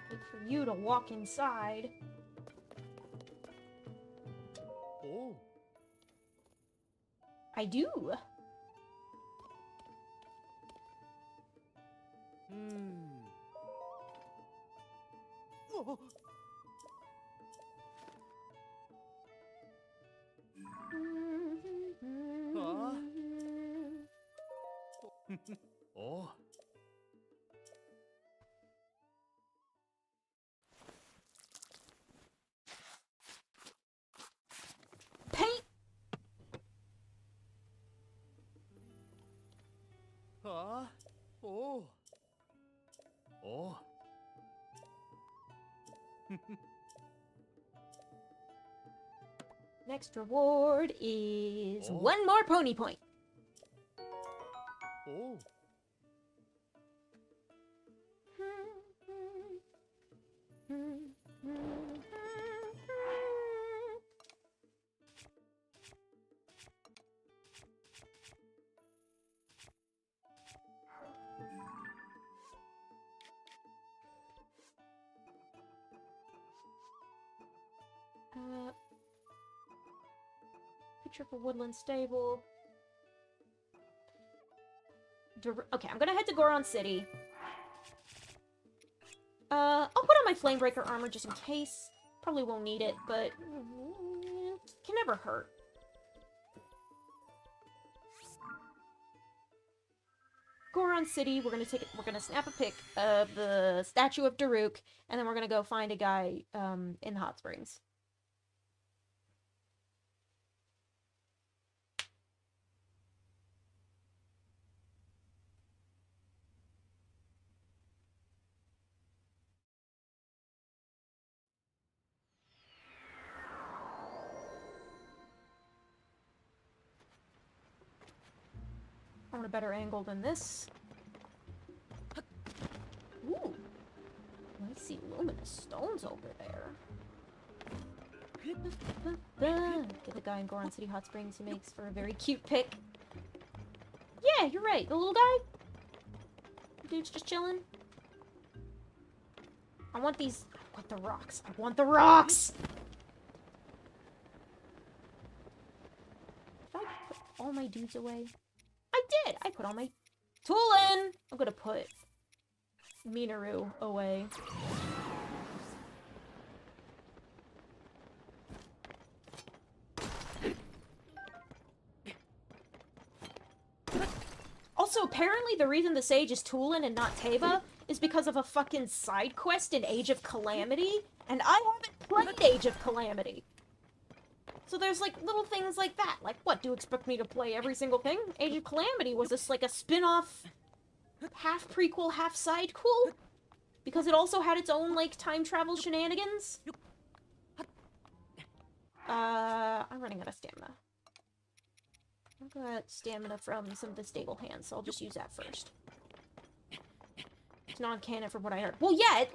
Wait for you to walk inside. Oh. I do. Oh. Huh? Oh. Paint. Huh? Oh. Oh. Next reward is Oh. one more pony point. Oh. Picture for Woodland Stable. Okay, I'm gonna head to Goron City. I'll put on my Flamebreaker armor just in case. Probably won't need it, but can never hurt. Goron City, we're gonna snap a pic of the statue of Daruk, and then we're gonna go find a guy in the hot springs. I want a better angle than this. Ooh. I see luminous stones over there. Get the guy in Goron City Hot Springs who makes for a very cute pic. Yeah, you're right. The little guy? The dude's just chilling. I want these... I want the rocks. I want the rocks! Did I put all my dudes away? I did! I put all my... Toolin! I'm gonna put Minoru away. Also, apparently the reason the sage is Toolin and not Teba is because of a fucking side quest in Age of Calamity, and I haven't played Age of Calamity. So there's, like, little things like that. Like, what, do you expect me to play every single thing? Age of Calamity was just, like, a spin-off, half prequel, half sidequel? Because it also had its own, like, time travel shenanigans? I'm running out of stamina. I've got stamina from some of the stable hands, so I'll just use that first. It's non-canon from what I heard. Well, yeah,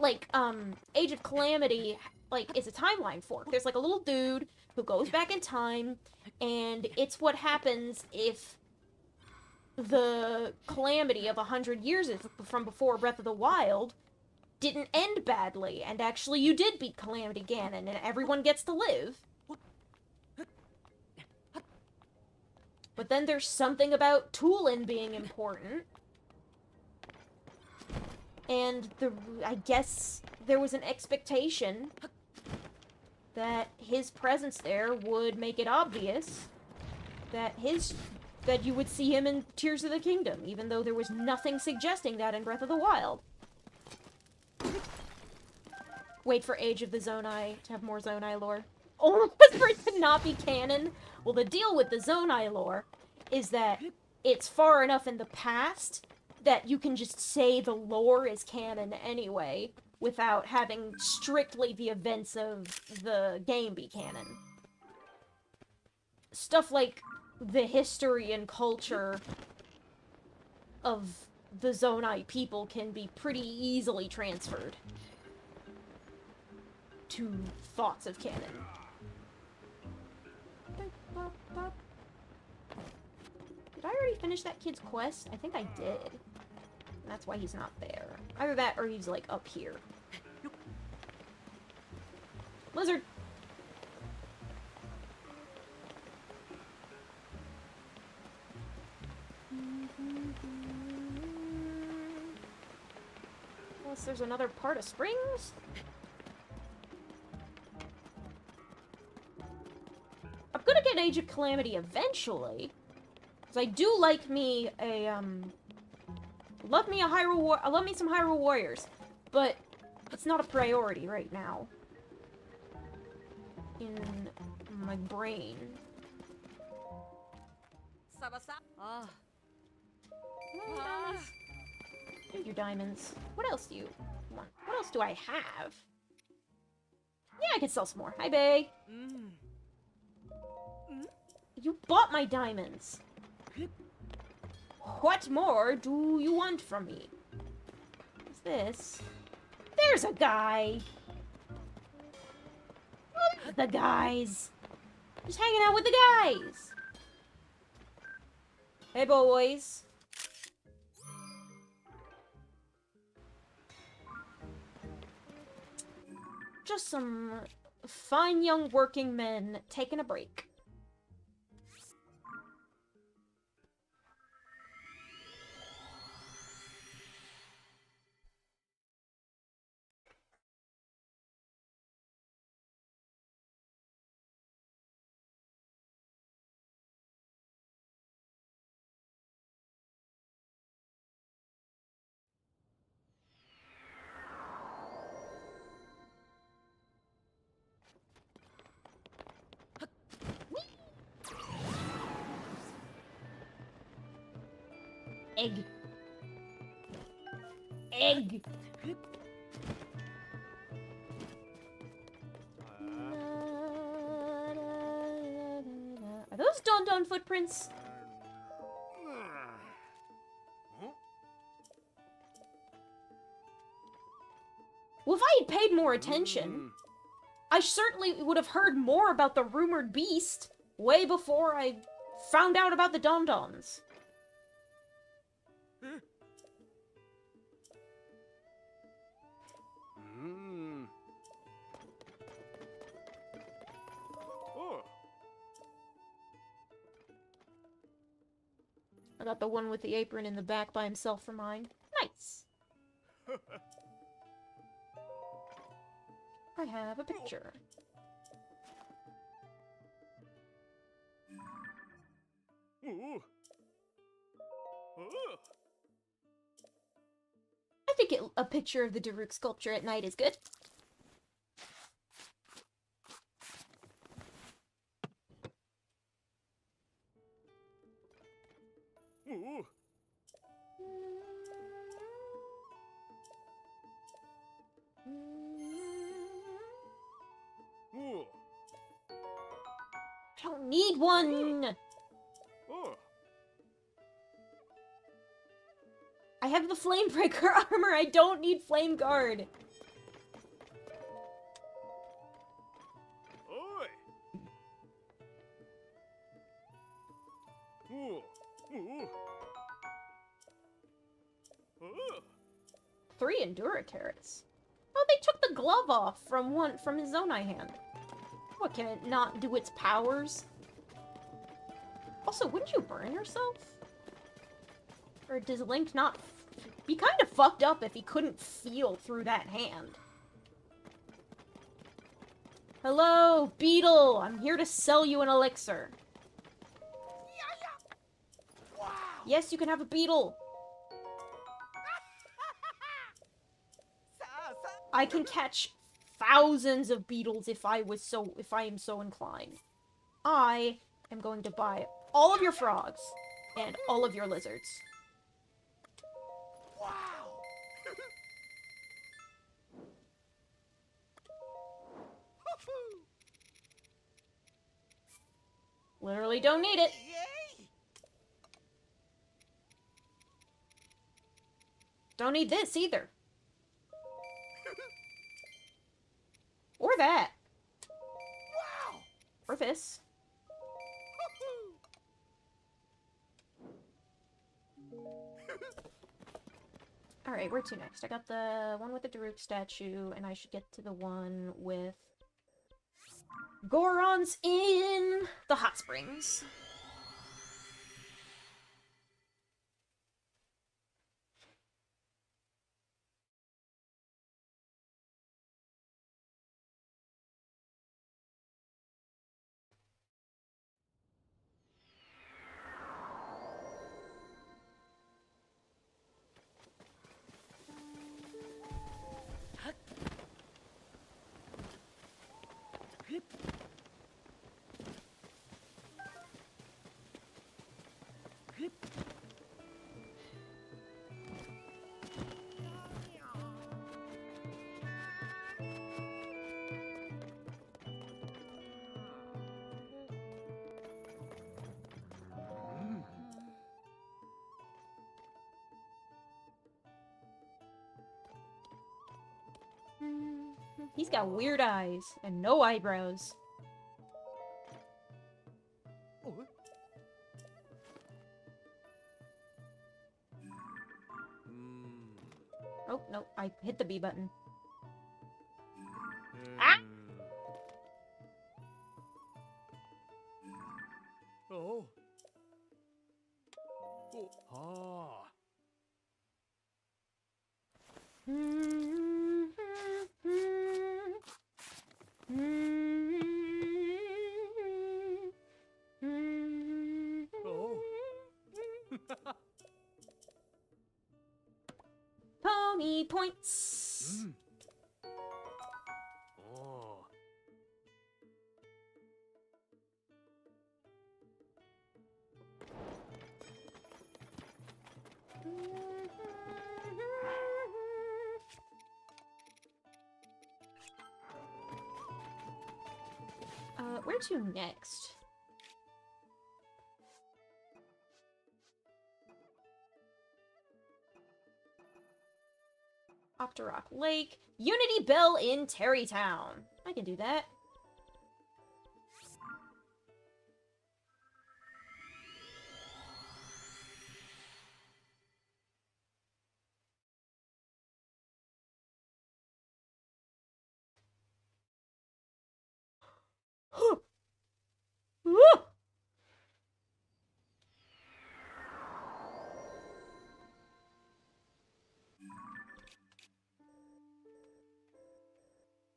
Age of Calamity, like, is a timeline fork. There's, like, a little dude who goes back in time, and it's what happens if the calamity of 100 years is from before Breath of the Wild didn't end badly, and actually you did beat Calamity Ganon, and everyone gets to live. But then there's something about Tulin being important. And I guess there was an expectation that his presence there would make it obvious that you would see him in Tears of the Kingdom, even though there was nothing suggesting that in Breath of the Wild. Wait for Age of the Zonai to have more Zonai lore. Only for it to not be canon. Well, the deal with the Zonai lore is that it's far enough in the past that you can just say the lore is canon anyway, without having strictly the events of the game be canon. Stuff like the history and culture of the Zonai people can be pretty easily transferred to thoughts of canon. Did I already finish that kid's quest? I think I did. And that's why he's not there. Either that or he's, like, up here. Lizard! Unless there's another part of Springs? I'm gonna get Age of Calamity eventually. Because I do like me love me some Hyrule Warriors. But it's not a priority right now. In my brain. Here's your diamonds. What else do you want? What else do I have? Yeah, I can sell some more. Hi, Bae. You bought my diamonds. What more do you want from me? What's this? There's a guy. Look at the guys. Just hanging out with the guys. Hey, boys. Just some fine young working men taking a break. Egg. Egg. Are those Don footprints? Well, if I had paid more attention, I certainly would have heard more about the rumored beast way before I found out about the Dons. I got the one with the apron in the back by himself for mine. Nice. I have a picture. I think a picture of the Daruk sculpture at night is good. I don't need one! I have the Flamebreaker armor, I don't need Flame Guard! 3 Endura carrots. Oh, they took the glove off from his Zonai hand. What, can it not do its powers? Also, wouldn't you burn yourself? Or does Link not... be kind of fucked up if he couldn't feel through that hand. Hello, Beetle! I'm here to sell you an elixir. Wow. Yes, you can have a beetle. I can catch thousands of beetles if I am so inclined. I am going to buy all of your frogs and all of your lizards. Wow. Literally don't need it. Yay. Don't need this either. Or that. Wow. Or this. Alright, where to next? I got the one with the Daruk statue, and I should get to the one with Goron's in the hot springs. He's got weird eyes and no eyebrows. Oh. Oh, no, I hit the B button. Ah! Oh. Oh. Ah. Oh. Pony points. Oh. Where to next? Octorok Lake. Unity Bell in Terrytown. I can do that.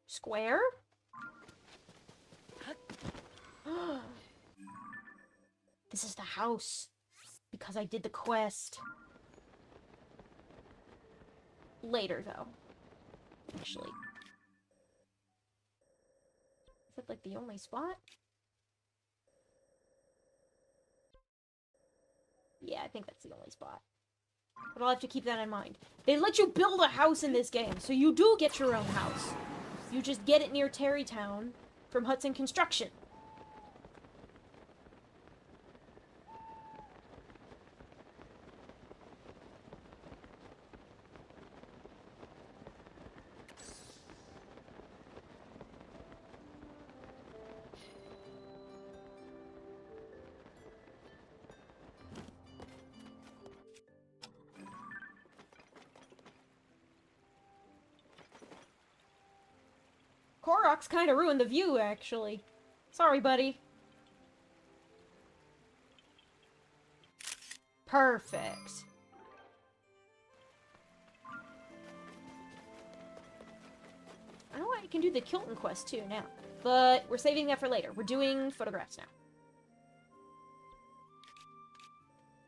Square? This is the house. Because I did the quest. Later, though. Actually. Is that, like, the only spot? Yeah, I think that's the only spot. But I'll have to keep that in mind. They let you build a house in this game, so you do get your own house. You just get it near Terrytown from Hudson Construction. Korok's kind of ruined the view, actually. Sorry, buddy. Perfect. I know I can do the Kilton quest, too, now. But we're saving that for later. We're doing photographs now.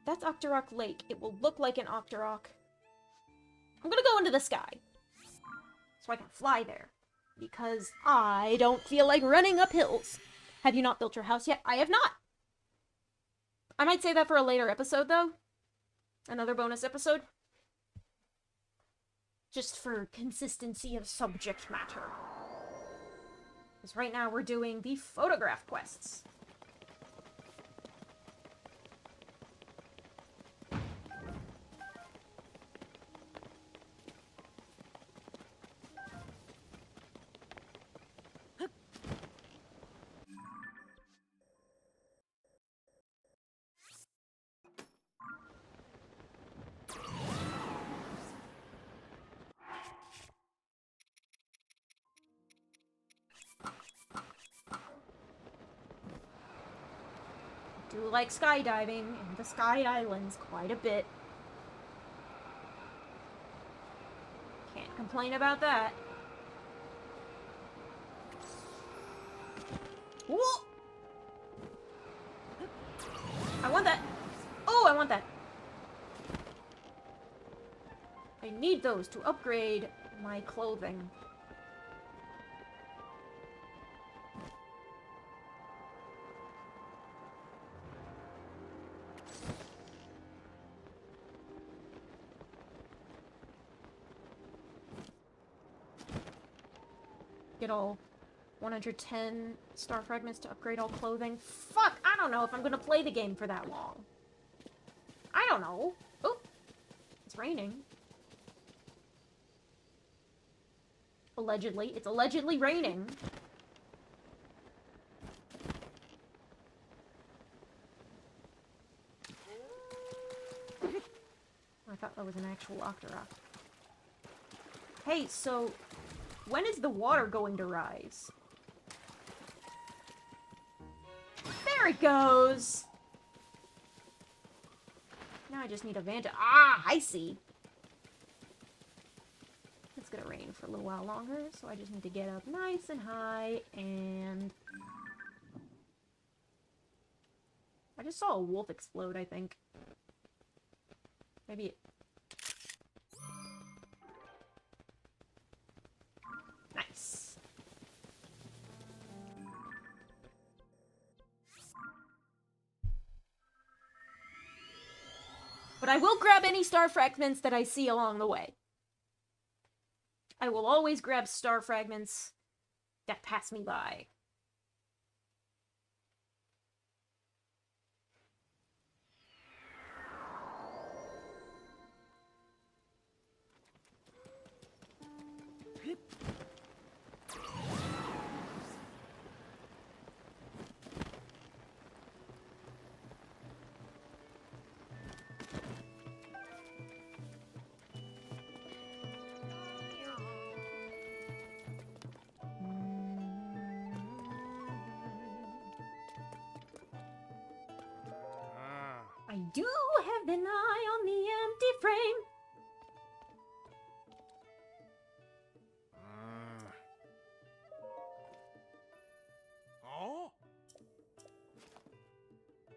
That's Octorok Lake. It will look like an Octorok. I'm gonna go into the sky. So I can fly there. Because I don't feel like running up hills. Have you not built your house yet? I have not! I might say that for a later episode, though. Another bonus episode. Just for consistency of subject matter. Because right now we're doing the photograph quests. Do like skydiving and the Sky Islands quite a bit. Can't complain about that. Whoa! I want that. Oh, I want that. I need those to upgrade my clothing. Get all 110 star fragments to upgrade all clothing. Fuck! I don't know if I'm gonna play the game for that long. I don't know. Oh! It's raining. Allegedly. It's allegedly raining. I thought that was an actual Octorok. Hey, so... when is the water going to rise? There it goes! Now I just need a Vanta. Ah, I see. It's gonna rain for a little while longer, so I just need to get up nice and high, and... I just saw a wolf explode, I think. Maybe it... Nice. But I will grab any star fragments that I see along the way. I will always grab star fragments that pass me by. I do have an eye on the empty frame. Oh?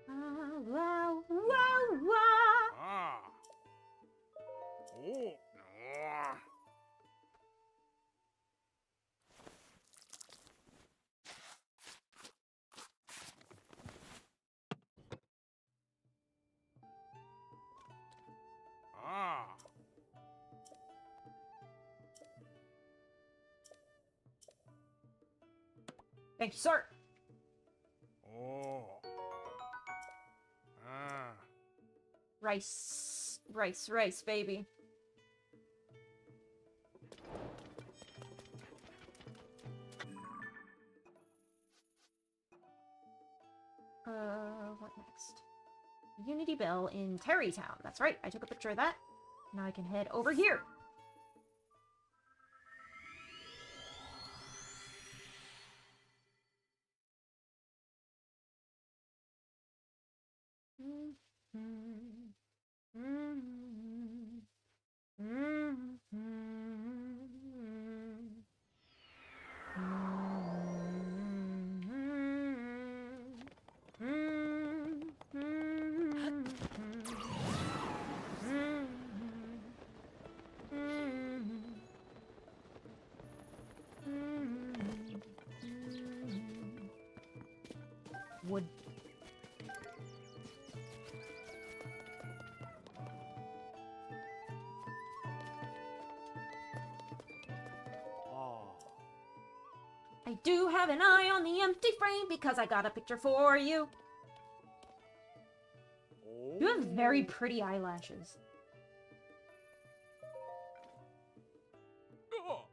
Wow, wow, wow. Ah. Oh. Ah. Ah. Thank you, sir. Oh. Ah. Rice, rice, rice, baby. What next? Unity Bell in Terrytown. That's right, I took a picture of that. Now I can head over here. Wood. Oh. I do have an eye on the empty frame because I got a picture for you. You have very pretty eyelashes. Oh.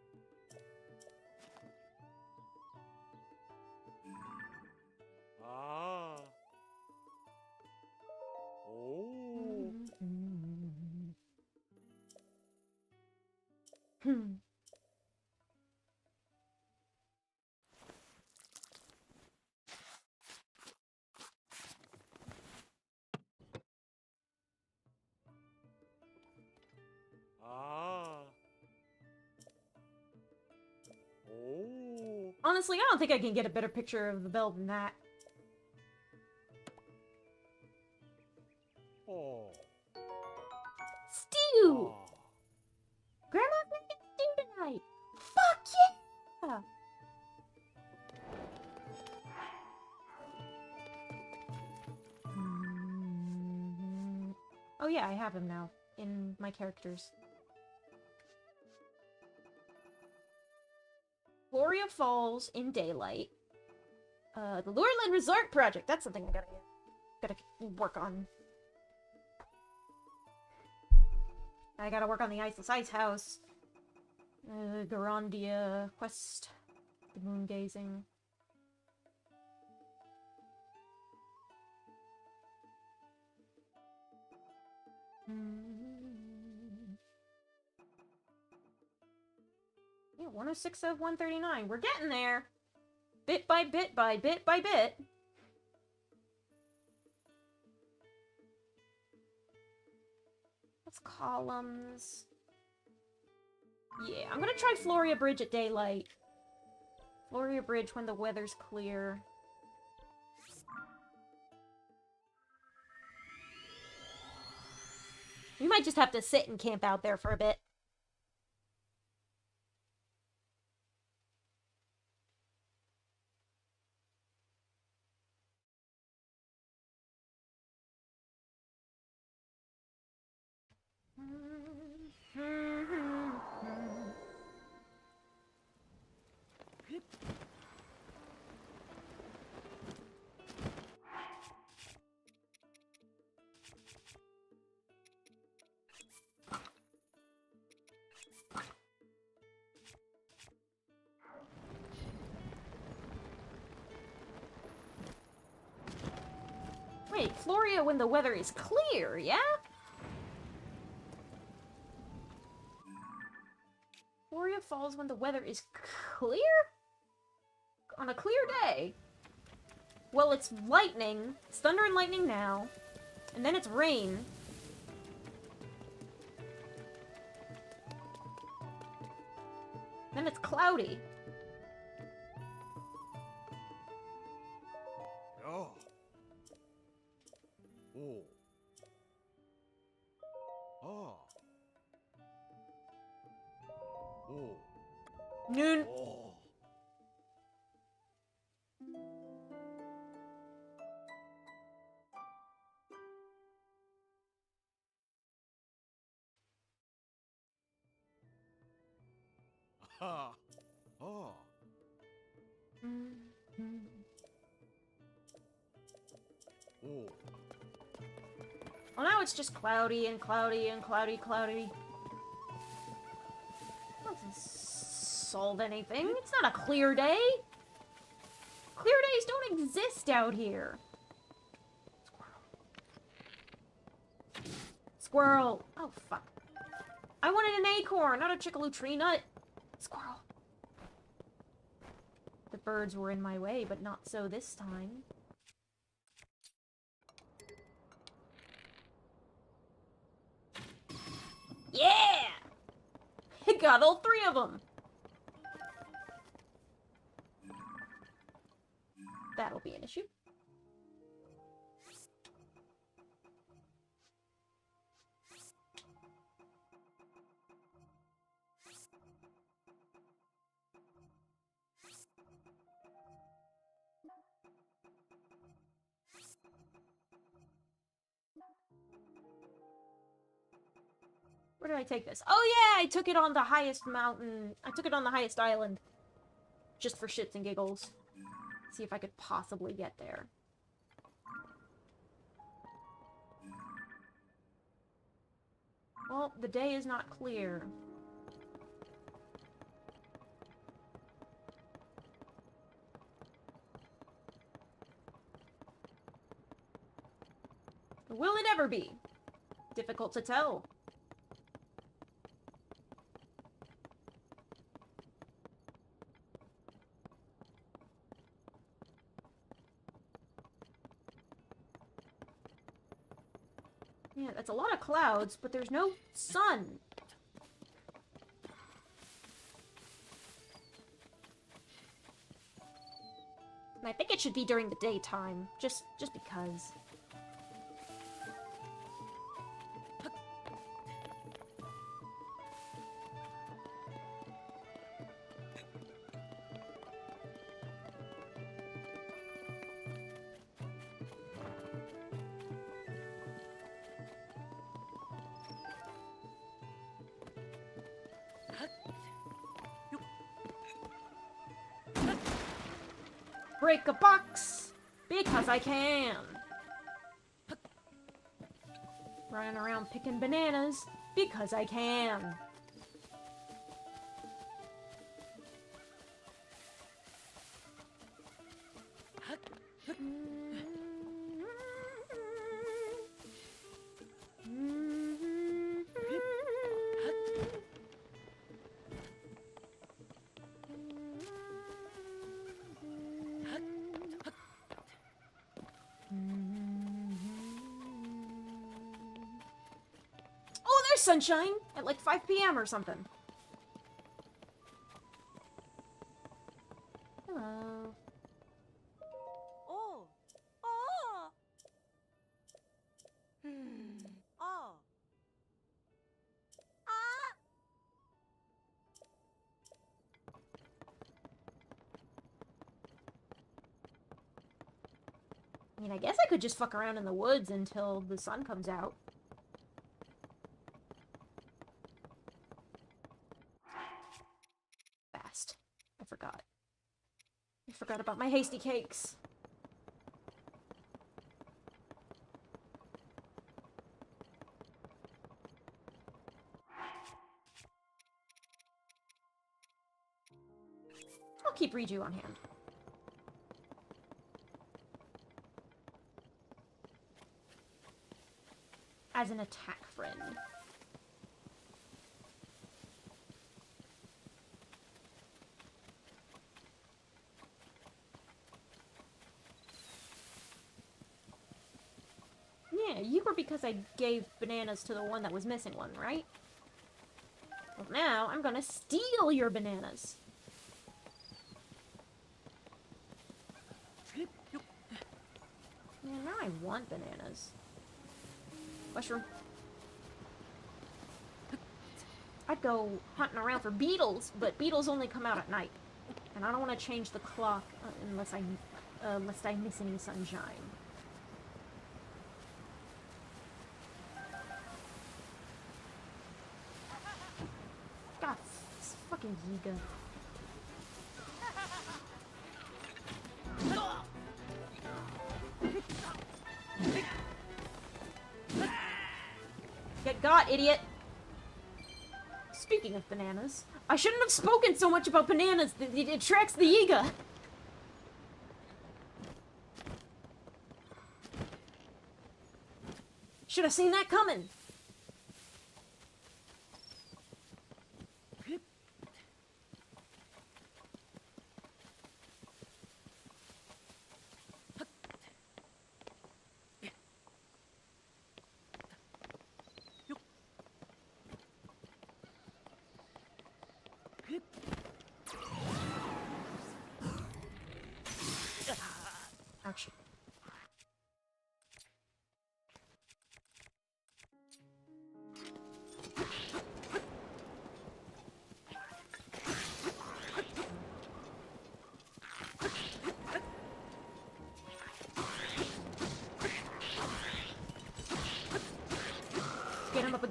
Ah. Oh. Ah. Oh. Honestly, I don't think I can get a better picture of the bell than that. Oh. Stew! Oh. Grandma's making stew tonight! Fuck yeah! Oh yeah, I have him now in my characters. Gloria Falls in daylight. The Lureland Resort Project. That's something I gotta work on. I gotta work on the Iceless Ice House. Garandia Quest. The moon gazing. Yeah, 106 of 139. We're getting there. Bit by bit by bit by bit. What's columns? Yeah, I'm gonna try Floria Bridge at daylight. Floria Bridge when the weather's clear. We might just have to sit and camp out there for a bit. Wait, Floria when the weather is clear, yeah? Floria Falls when the weather is clear? On a clear day? Well, it's lightning. It's thunder and lightning now. And then it's rain. Then it's cloudy. Oh. Oh. Oh. Oh. Noon. Oh. Ha. Oh. Oh. Well, now it's just cloudy and cloudy and cloudy. Doesn't solve anything. It's not a clear day. Clear days don't exist out here. Squirrel. Oh, fuck. I wanted an acorn, not a chickaloo tree nut. Squirrel. The birds were in my way, but not so this time. Yeah! I got all 3 of them! That'll be an issue. Where did I take this? Oh yeah, I took it on the highest mountain. I took it on the highest island. Just for shits and giggles. See if I could possibly get there. Well, the day is not clear. Will it ever be? Difficult to tell. Yeah, that's a lot of clouds, but there's no sun. And I think it should be during the daytime, just because. Break a box! Because I can! Running around picking bananas because I can! Sunshine at like 5 p.m. or something. Hello. Oh. Oh. Oh. Ah. I mean, I guess I could just fuck around in the woods until the sun comes out. I forgot about my hasty cakes. I'll keep Riju on hand. As an attack friend. Yeah, you were because I gave bananas to the one that was missing one, right? Well, now I'm gonna steal your bananas. Yeah, now I want bananas. Mushroom. I'd go hunting around for beetles, but beetles only come out at night. And I don't want to change the clock unless I miss any sunshine. God, this fucking Yiga. Get got, idiot! Speaking of bananas, I shouldn't have spoken so much about bananas. It attracts the Yiga. Should have seen that coming.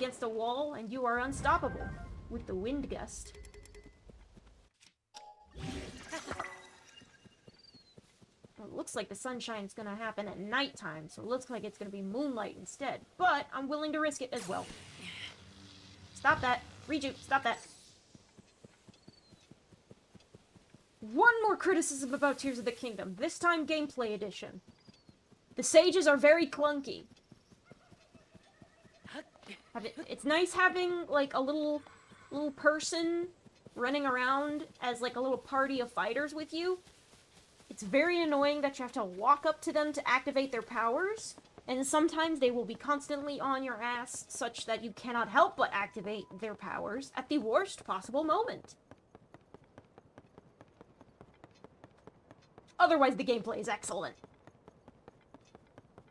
against a wall, and you are unstoppable with the wind gust. Well, it looks like the sunshine's gonna happen at nighttime, so it looks like it's gonna be moonlight instead. But I'm willing to risk it as well. Stop that. Reju, stop that. One more criticism about Tears of the Kingdom, this time gameplay edition. The sages are very clunky. It's nice having, like, a little person running around as, like, a little party of fighters with you. It's very annoying that you have to walk up to them to activate their powers, and sometimes they will be constantly on your ass, such that you cannot help but activate their powers at the worst possible moment. Otherwise, the gameplay is excellent.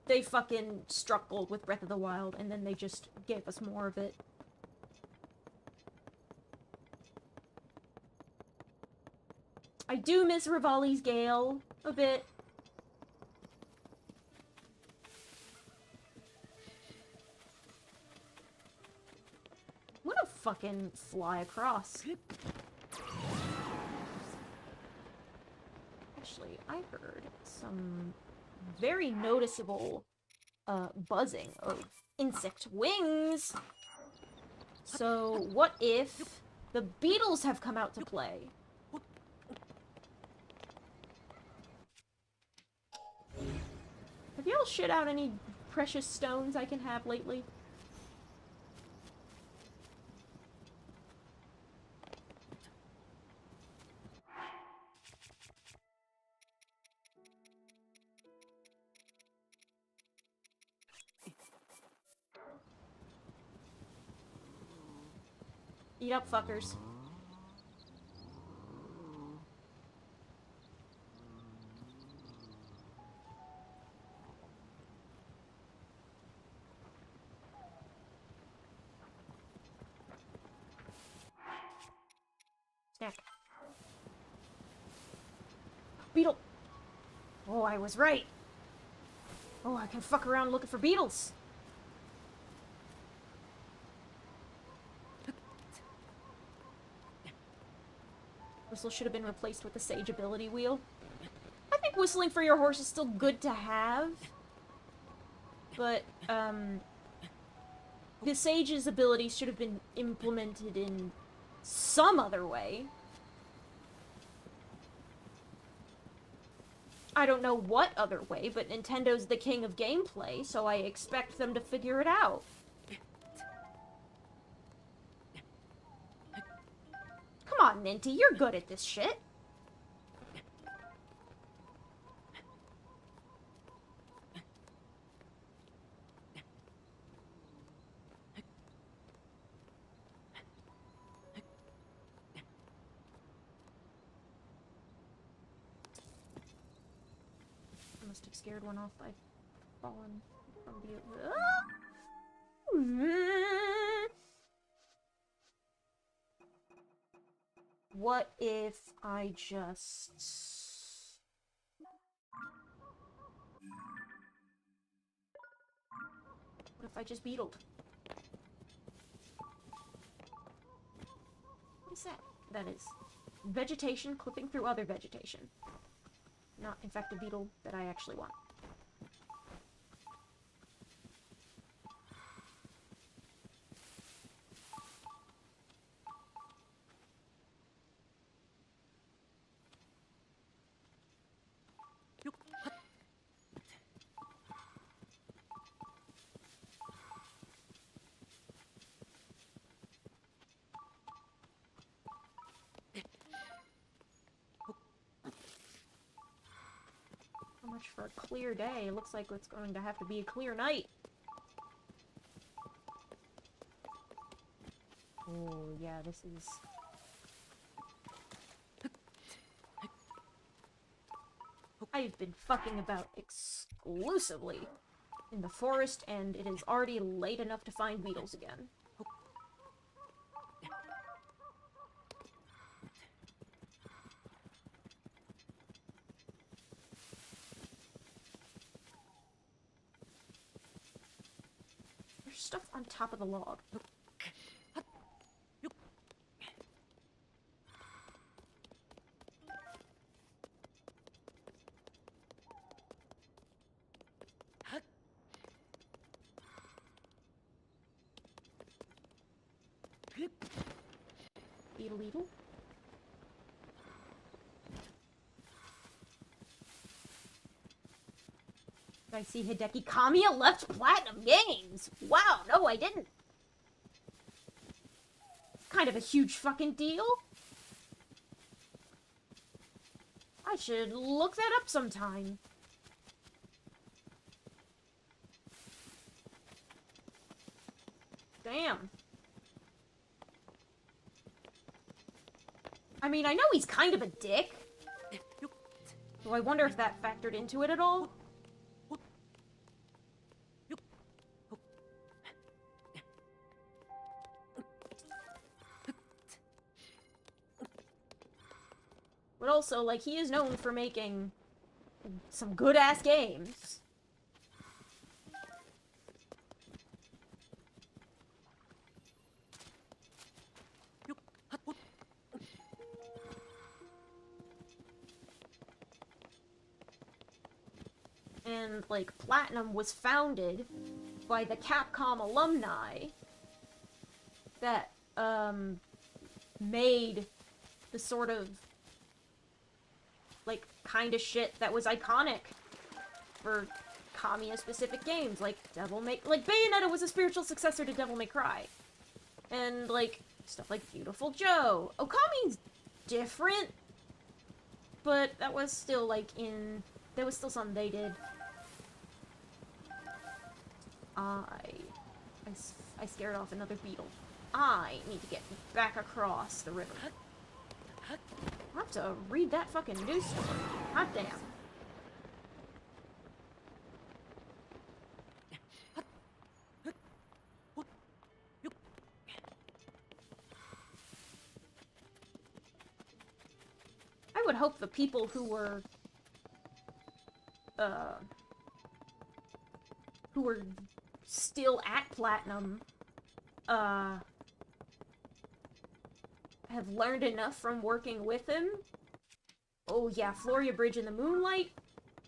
They fucking struck gold with Breath of the Wild, and then they just gave us more of it. I do miss Rivali's Gale a bit. I'm gonna fucking fly across. Actually, I heard some very noticeable buzzing of insect wings. So what if the beetles have come out to play? Have y'all shit out any precious stones I can have lately? Eat up, fuckers. Snack. Beetle! Oh, I was right. Oh, I can fuck around looking for beetles. Whistle should have been replaced with the Sage ability wheel. I think whistling for your horse is still good to have. But, the Sage's abilities should have been implemented in some other way. I don't know what other way, but Nintendo's the king of gameplay, so I expect them to figure it out. Come on, Ninty, you're good at this shit. I must have scared one off by falling from the... What if I just... What if I just beetled? What is that? That is vegetation clipping through other vegetation. Not, in fact, a beetle that I actually want. Much for a clear day. It looks like it's going to have to be a clear night. Oh, yeah, this is... I've been fucking about exclusively in the forest, and it is already late enough to find beetles again. stuff on top of the log. Beetle beetle. I see Hideki Kamiya left Platinum Games. Wow, no I didn't. Kind of a huge fucking deal. I should look that up sometime. Damn. I mean, I know he's kind of a dick. So I wonder if that factored into it at all. But also, like, he is known for making some good-ass games. And, like, Platinum was founded by the Capcom alumni that, made the sort of, like, kind of shit that was iconic for Kamiya-specific games, like like, Bayonetta was a spiritual successor to Devil May Cry. And, like, stuff like Beautiful Joe. Okami's different, but that was still, like, there was still something they did. I scared off another beetle. I need to get back across the river. I have to read that fucking news story. Hot damn. I would hope the people who were still at Platinum, have learned enough from working with him. Oh yeah, Floria Bridge in the moonlight.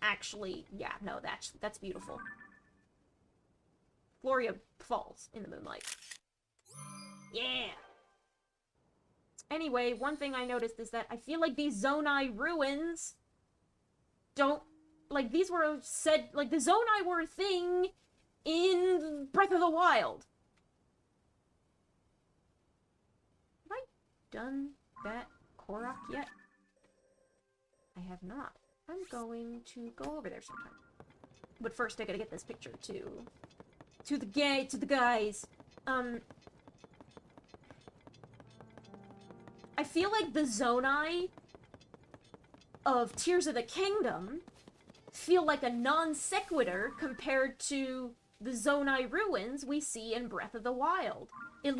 Actually, yeah, no, that's beautiful. Floria falls in the moonlight. Yeah! Anyway, one thing I noticed is that I feel like these Zonai ruins don't... Like, these were said... Like, the Zonai were a thing in Breath of the Wild. Have I done that Korok yet? I have not. I'm going to go over there sometime. But first I gotta get this picture to the guys. I feel like the Zonai of Tears of the Kingdom feel like a non sequitur compared to the Zonai ruins we see in Breath of the Wild. It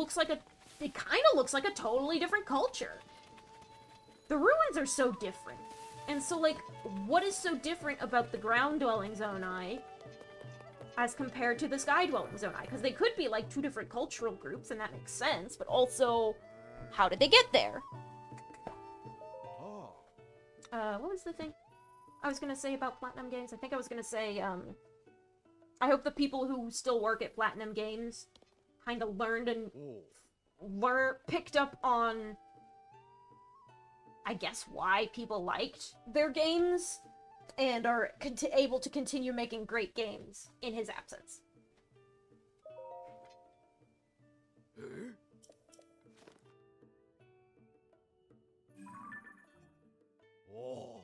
kind of looks like a totally different culture. The ruins are so different. And so, like, what is so different about the ground-dwelling Zonai as compared to the sky-dwelling Zonai? Because they could be, like, two different cultural groups, and that makes sense, but also, how did they get there? Oh. What was the thing I was gonna say about Platinum Games? I think I was gonna say, I hope the people who still work at Platinum Games kind of learned and picked up on, I guess, why people liked their games, and are able to continue making great games in his absence. Oh.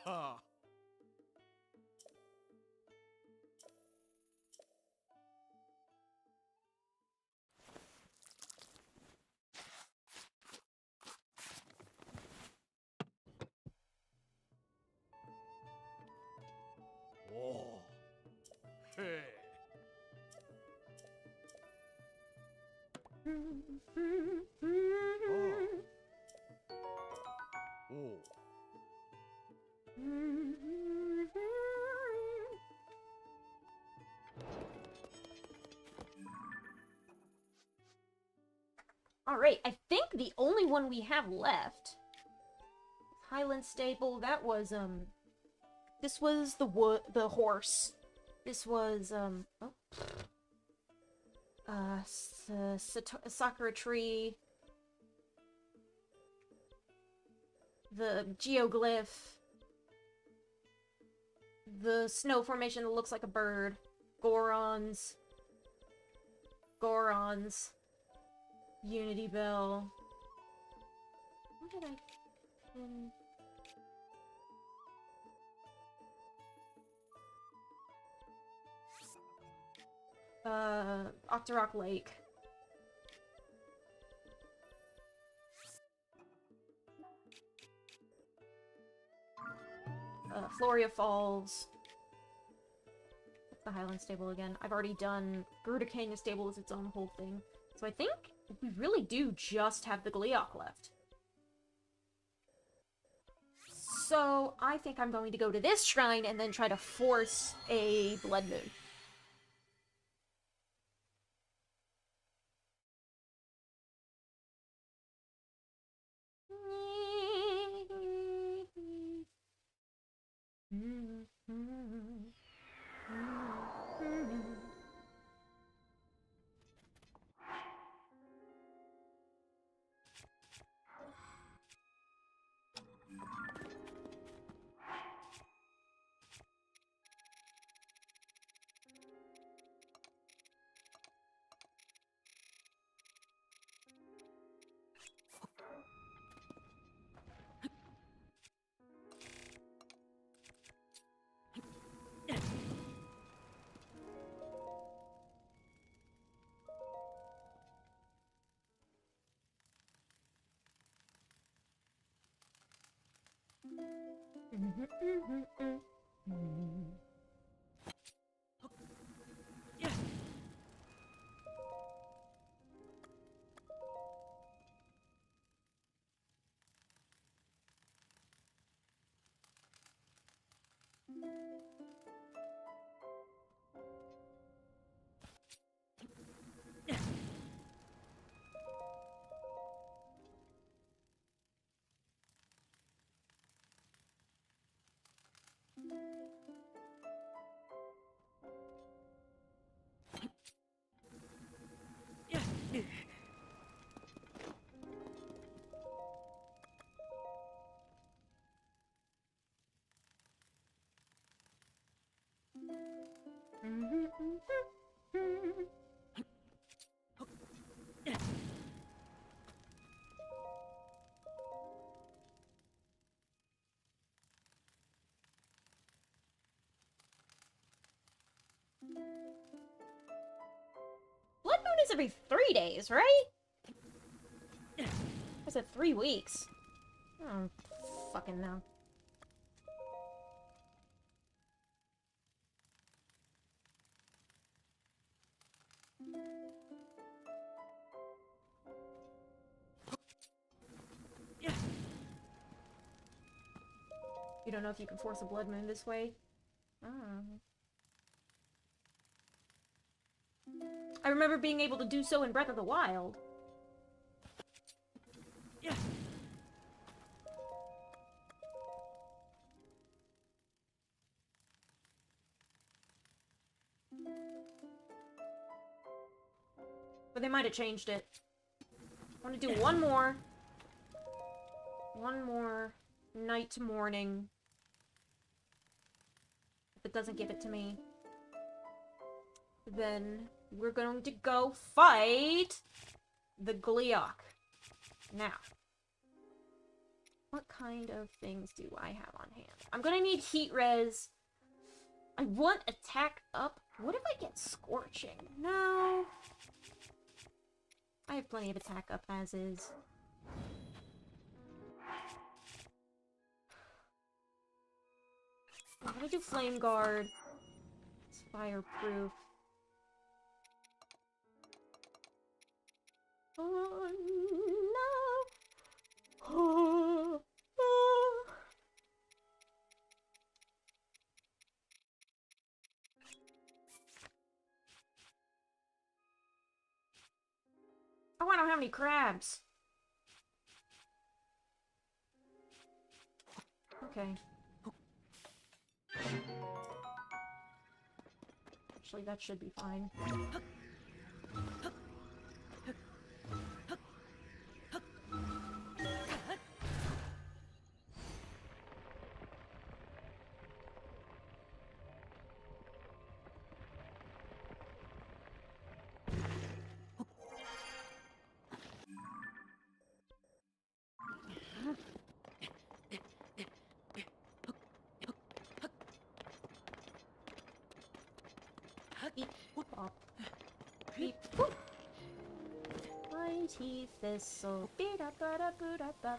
Aha. Oh. Hey. Oh. Alright, I think the only one we have left... Highland Stable, that was, this was the horse. This was, Sakura Tree. The geoglyph. The snow formation that looks like a bird. Gorons. Unity Bell. What did I... Octorok Lake. Floria Falls. That's the Highland Stable again. I've already done Gerudo Canyon Stable as its own whole thing. So I think we really do just have the Gleeok left. So I think I'm going to go to this shrine and then try to force a Blood Moon. Blood Moon is every 3 days, right? I said 3 weeks. I don't fucking know. You don't know if you can force a Blood Moon this way? I remember being able to do so in Breath of the Wild. But they might have changed it. I want to do one more. One more night to morning. If it doesn't give it to me, then we're going to go fight the Gleeok. Now, what kind of things do I have on hand? I'm gonna need heat res. I want attack up. What if I get scorching? No. I have plenty of attack up as is. I'm gonna do Flame Guard. It's fireproof. Oh no! Oh, oh. I want don't have any crabs. Okay. Actually, that should be fine. Beep, bop. Beep, boop. My teeth is so beat up, boot up. The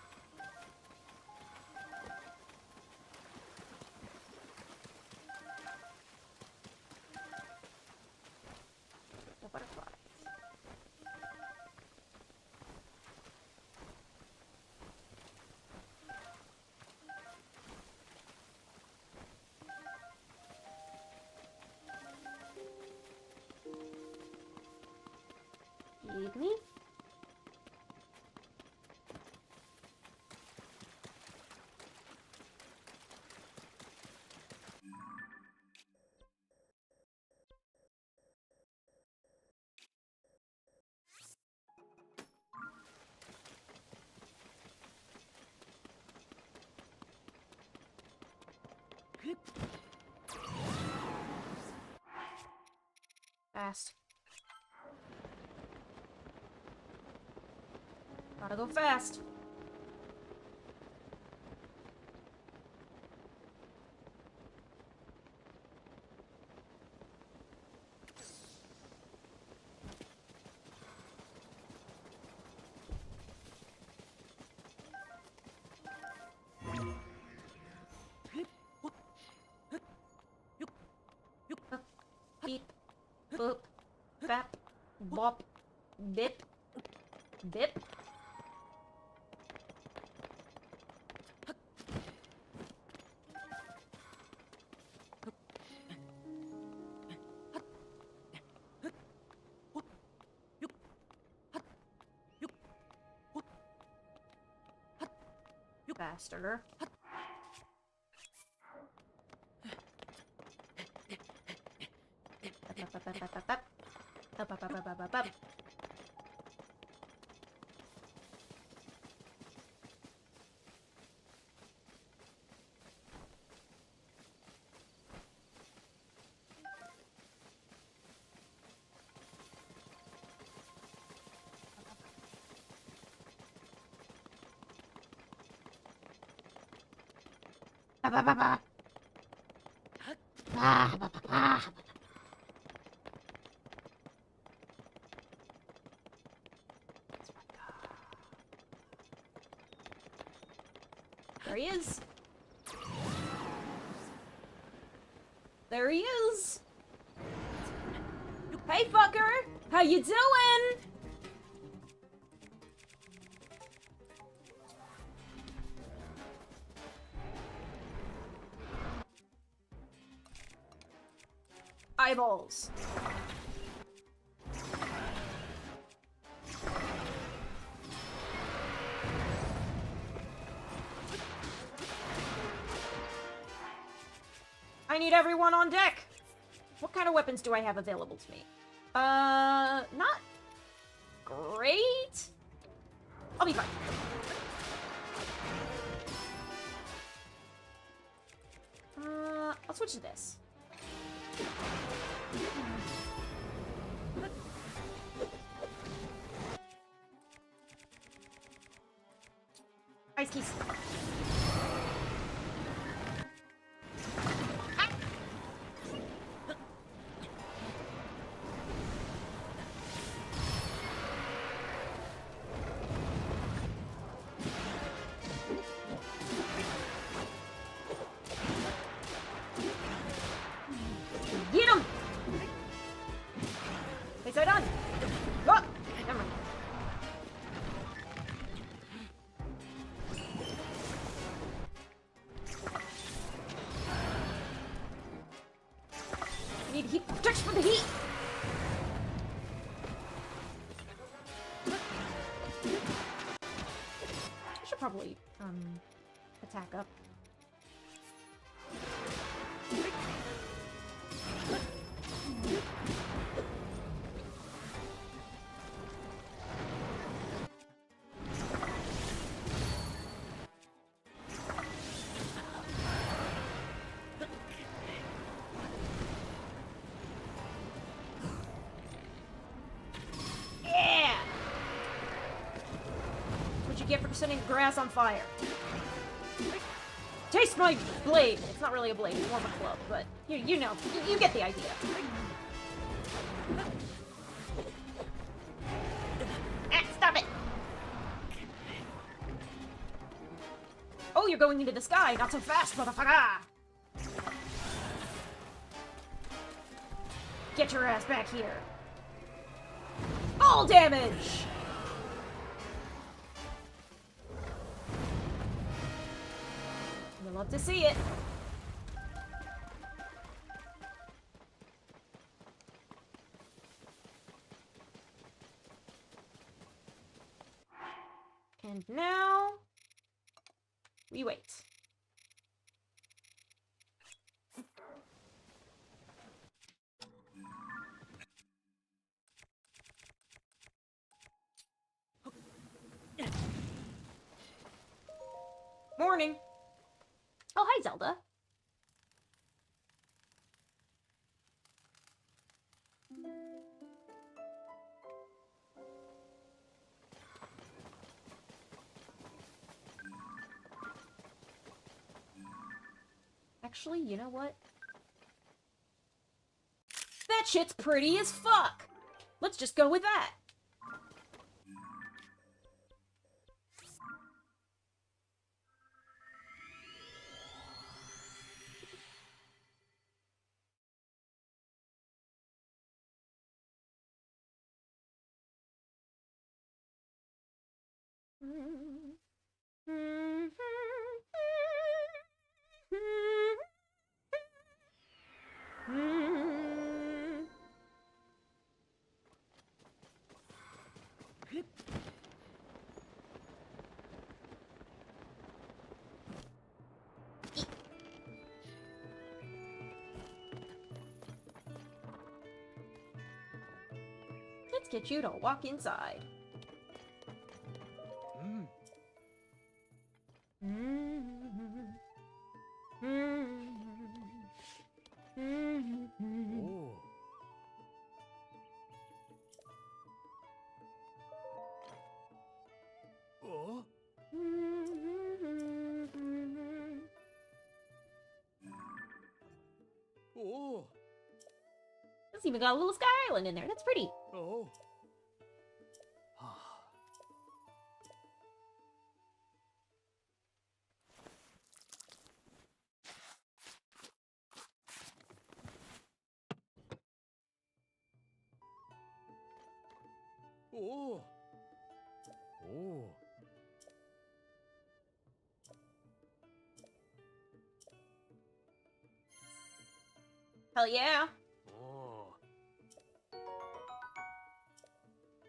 butterfly. Giggly. Fast. Gotta go fast. Beep, boop, bap, bop, bip, bip. Faster. There he is. There he is. Hey, fucker. How you doing? Eyeballs. I need everyone on deck. What kind of weapons do I have available to me? Not great. I'll be fine. I'll switch to this. Ice keys. Get him! Is that done? Oh, never mind. I need heat protection for the heat. attack up. Yeah! What'd you get for setting grass on fire? Taste my blade! It's not really a blade, it's more of a club, but you know, you get the idea. Ah, stop it! Oh, you're going into the sky! Not so fast, motherfucker! Get your ass back here! All damage! You'll love to see it. And now we wait. Morning. Oh, hi, Zelda. Actually, you know what? That shit's pretty as fuck! Let's just go with that. Let's get you to walk inside. Oh. Oh. Oh. It's even got a little sky island in there. That's pretty. Oh. Oh. Oh. Hell yeah. Oh.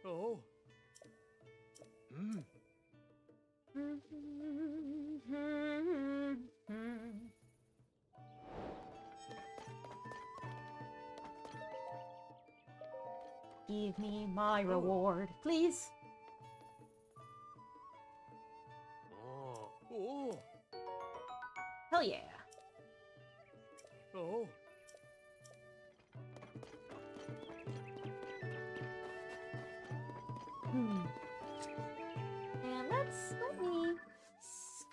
Oh. Give me my reward, please. Oh. Oh. Hell yeah. Oh. And let me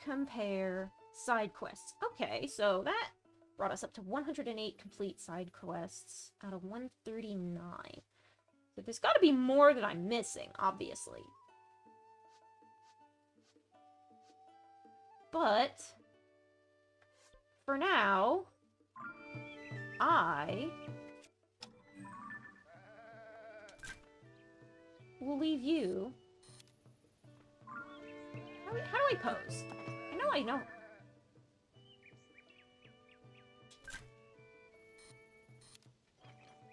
compare side quests. Okay, so that brought us up to 108 complete side quests out of 139. So there's got to be more that I'm missing, obviously. But for now, I will leave you. How do I pose? I know.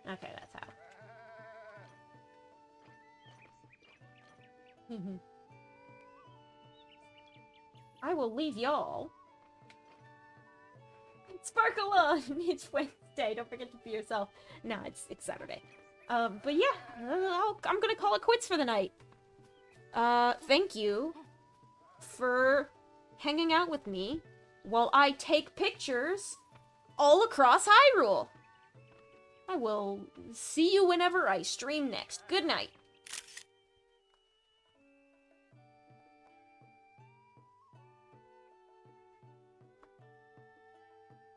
Okay, that's how. I will leave y'all Sparkle on! It's Wednesday, don't forget to be yourself. Nah, it's Saturday. But yeah, I'm gonna call it quits for the night. Thank you for hanging out with me while I take pictures all across Hyrule. I will see you whenever I stream next. Good night.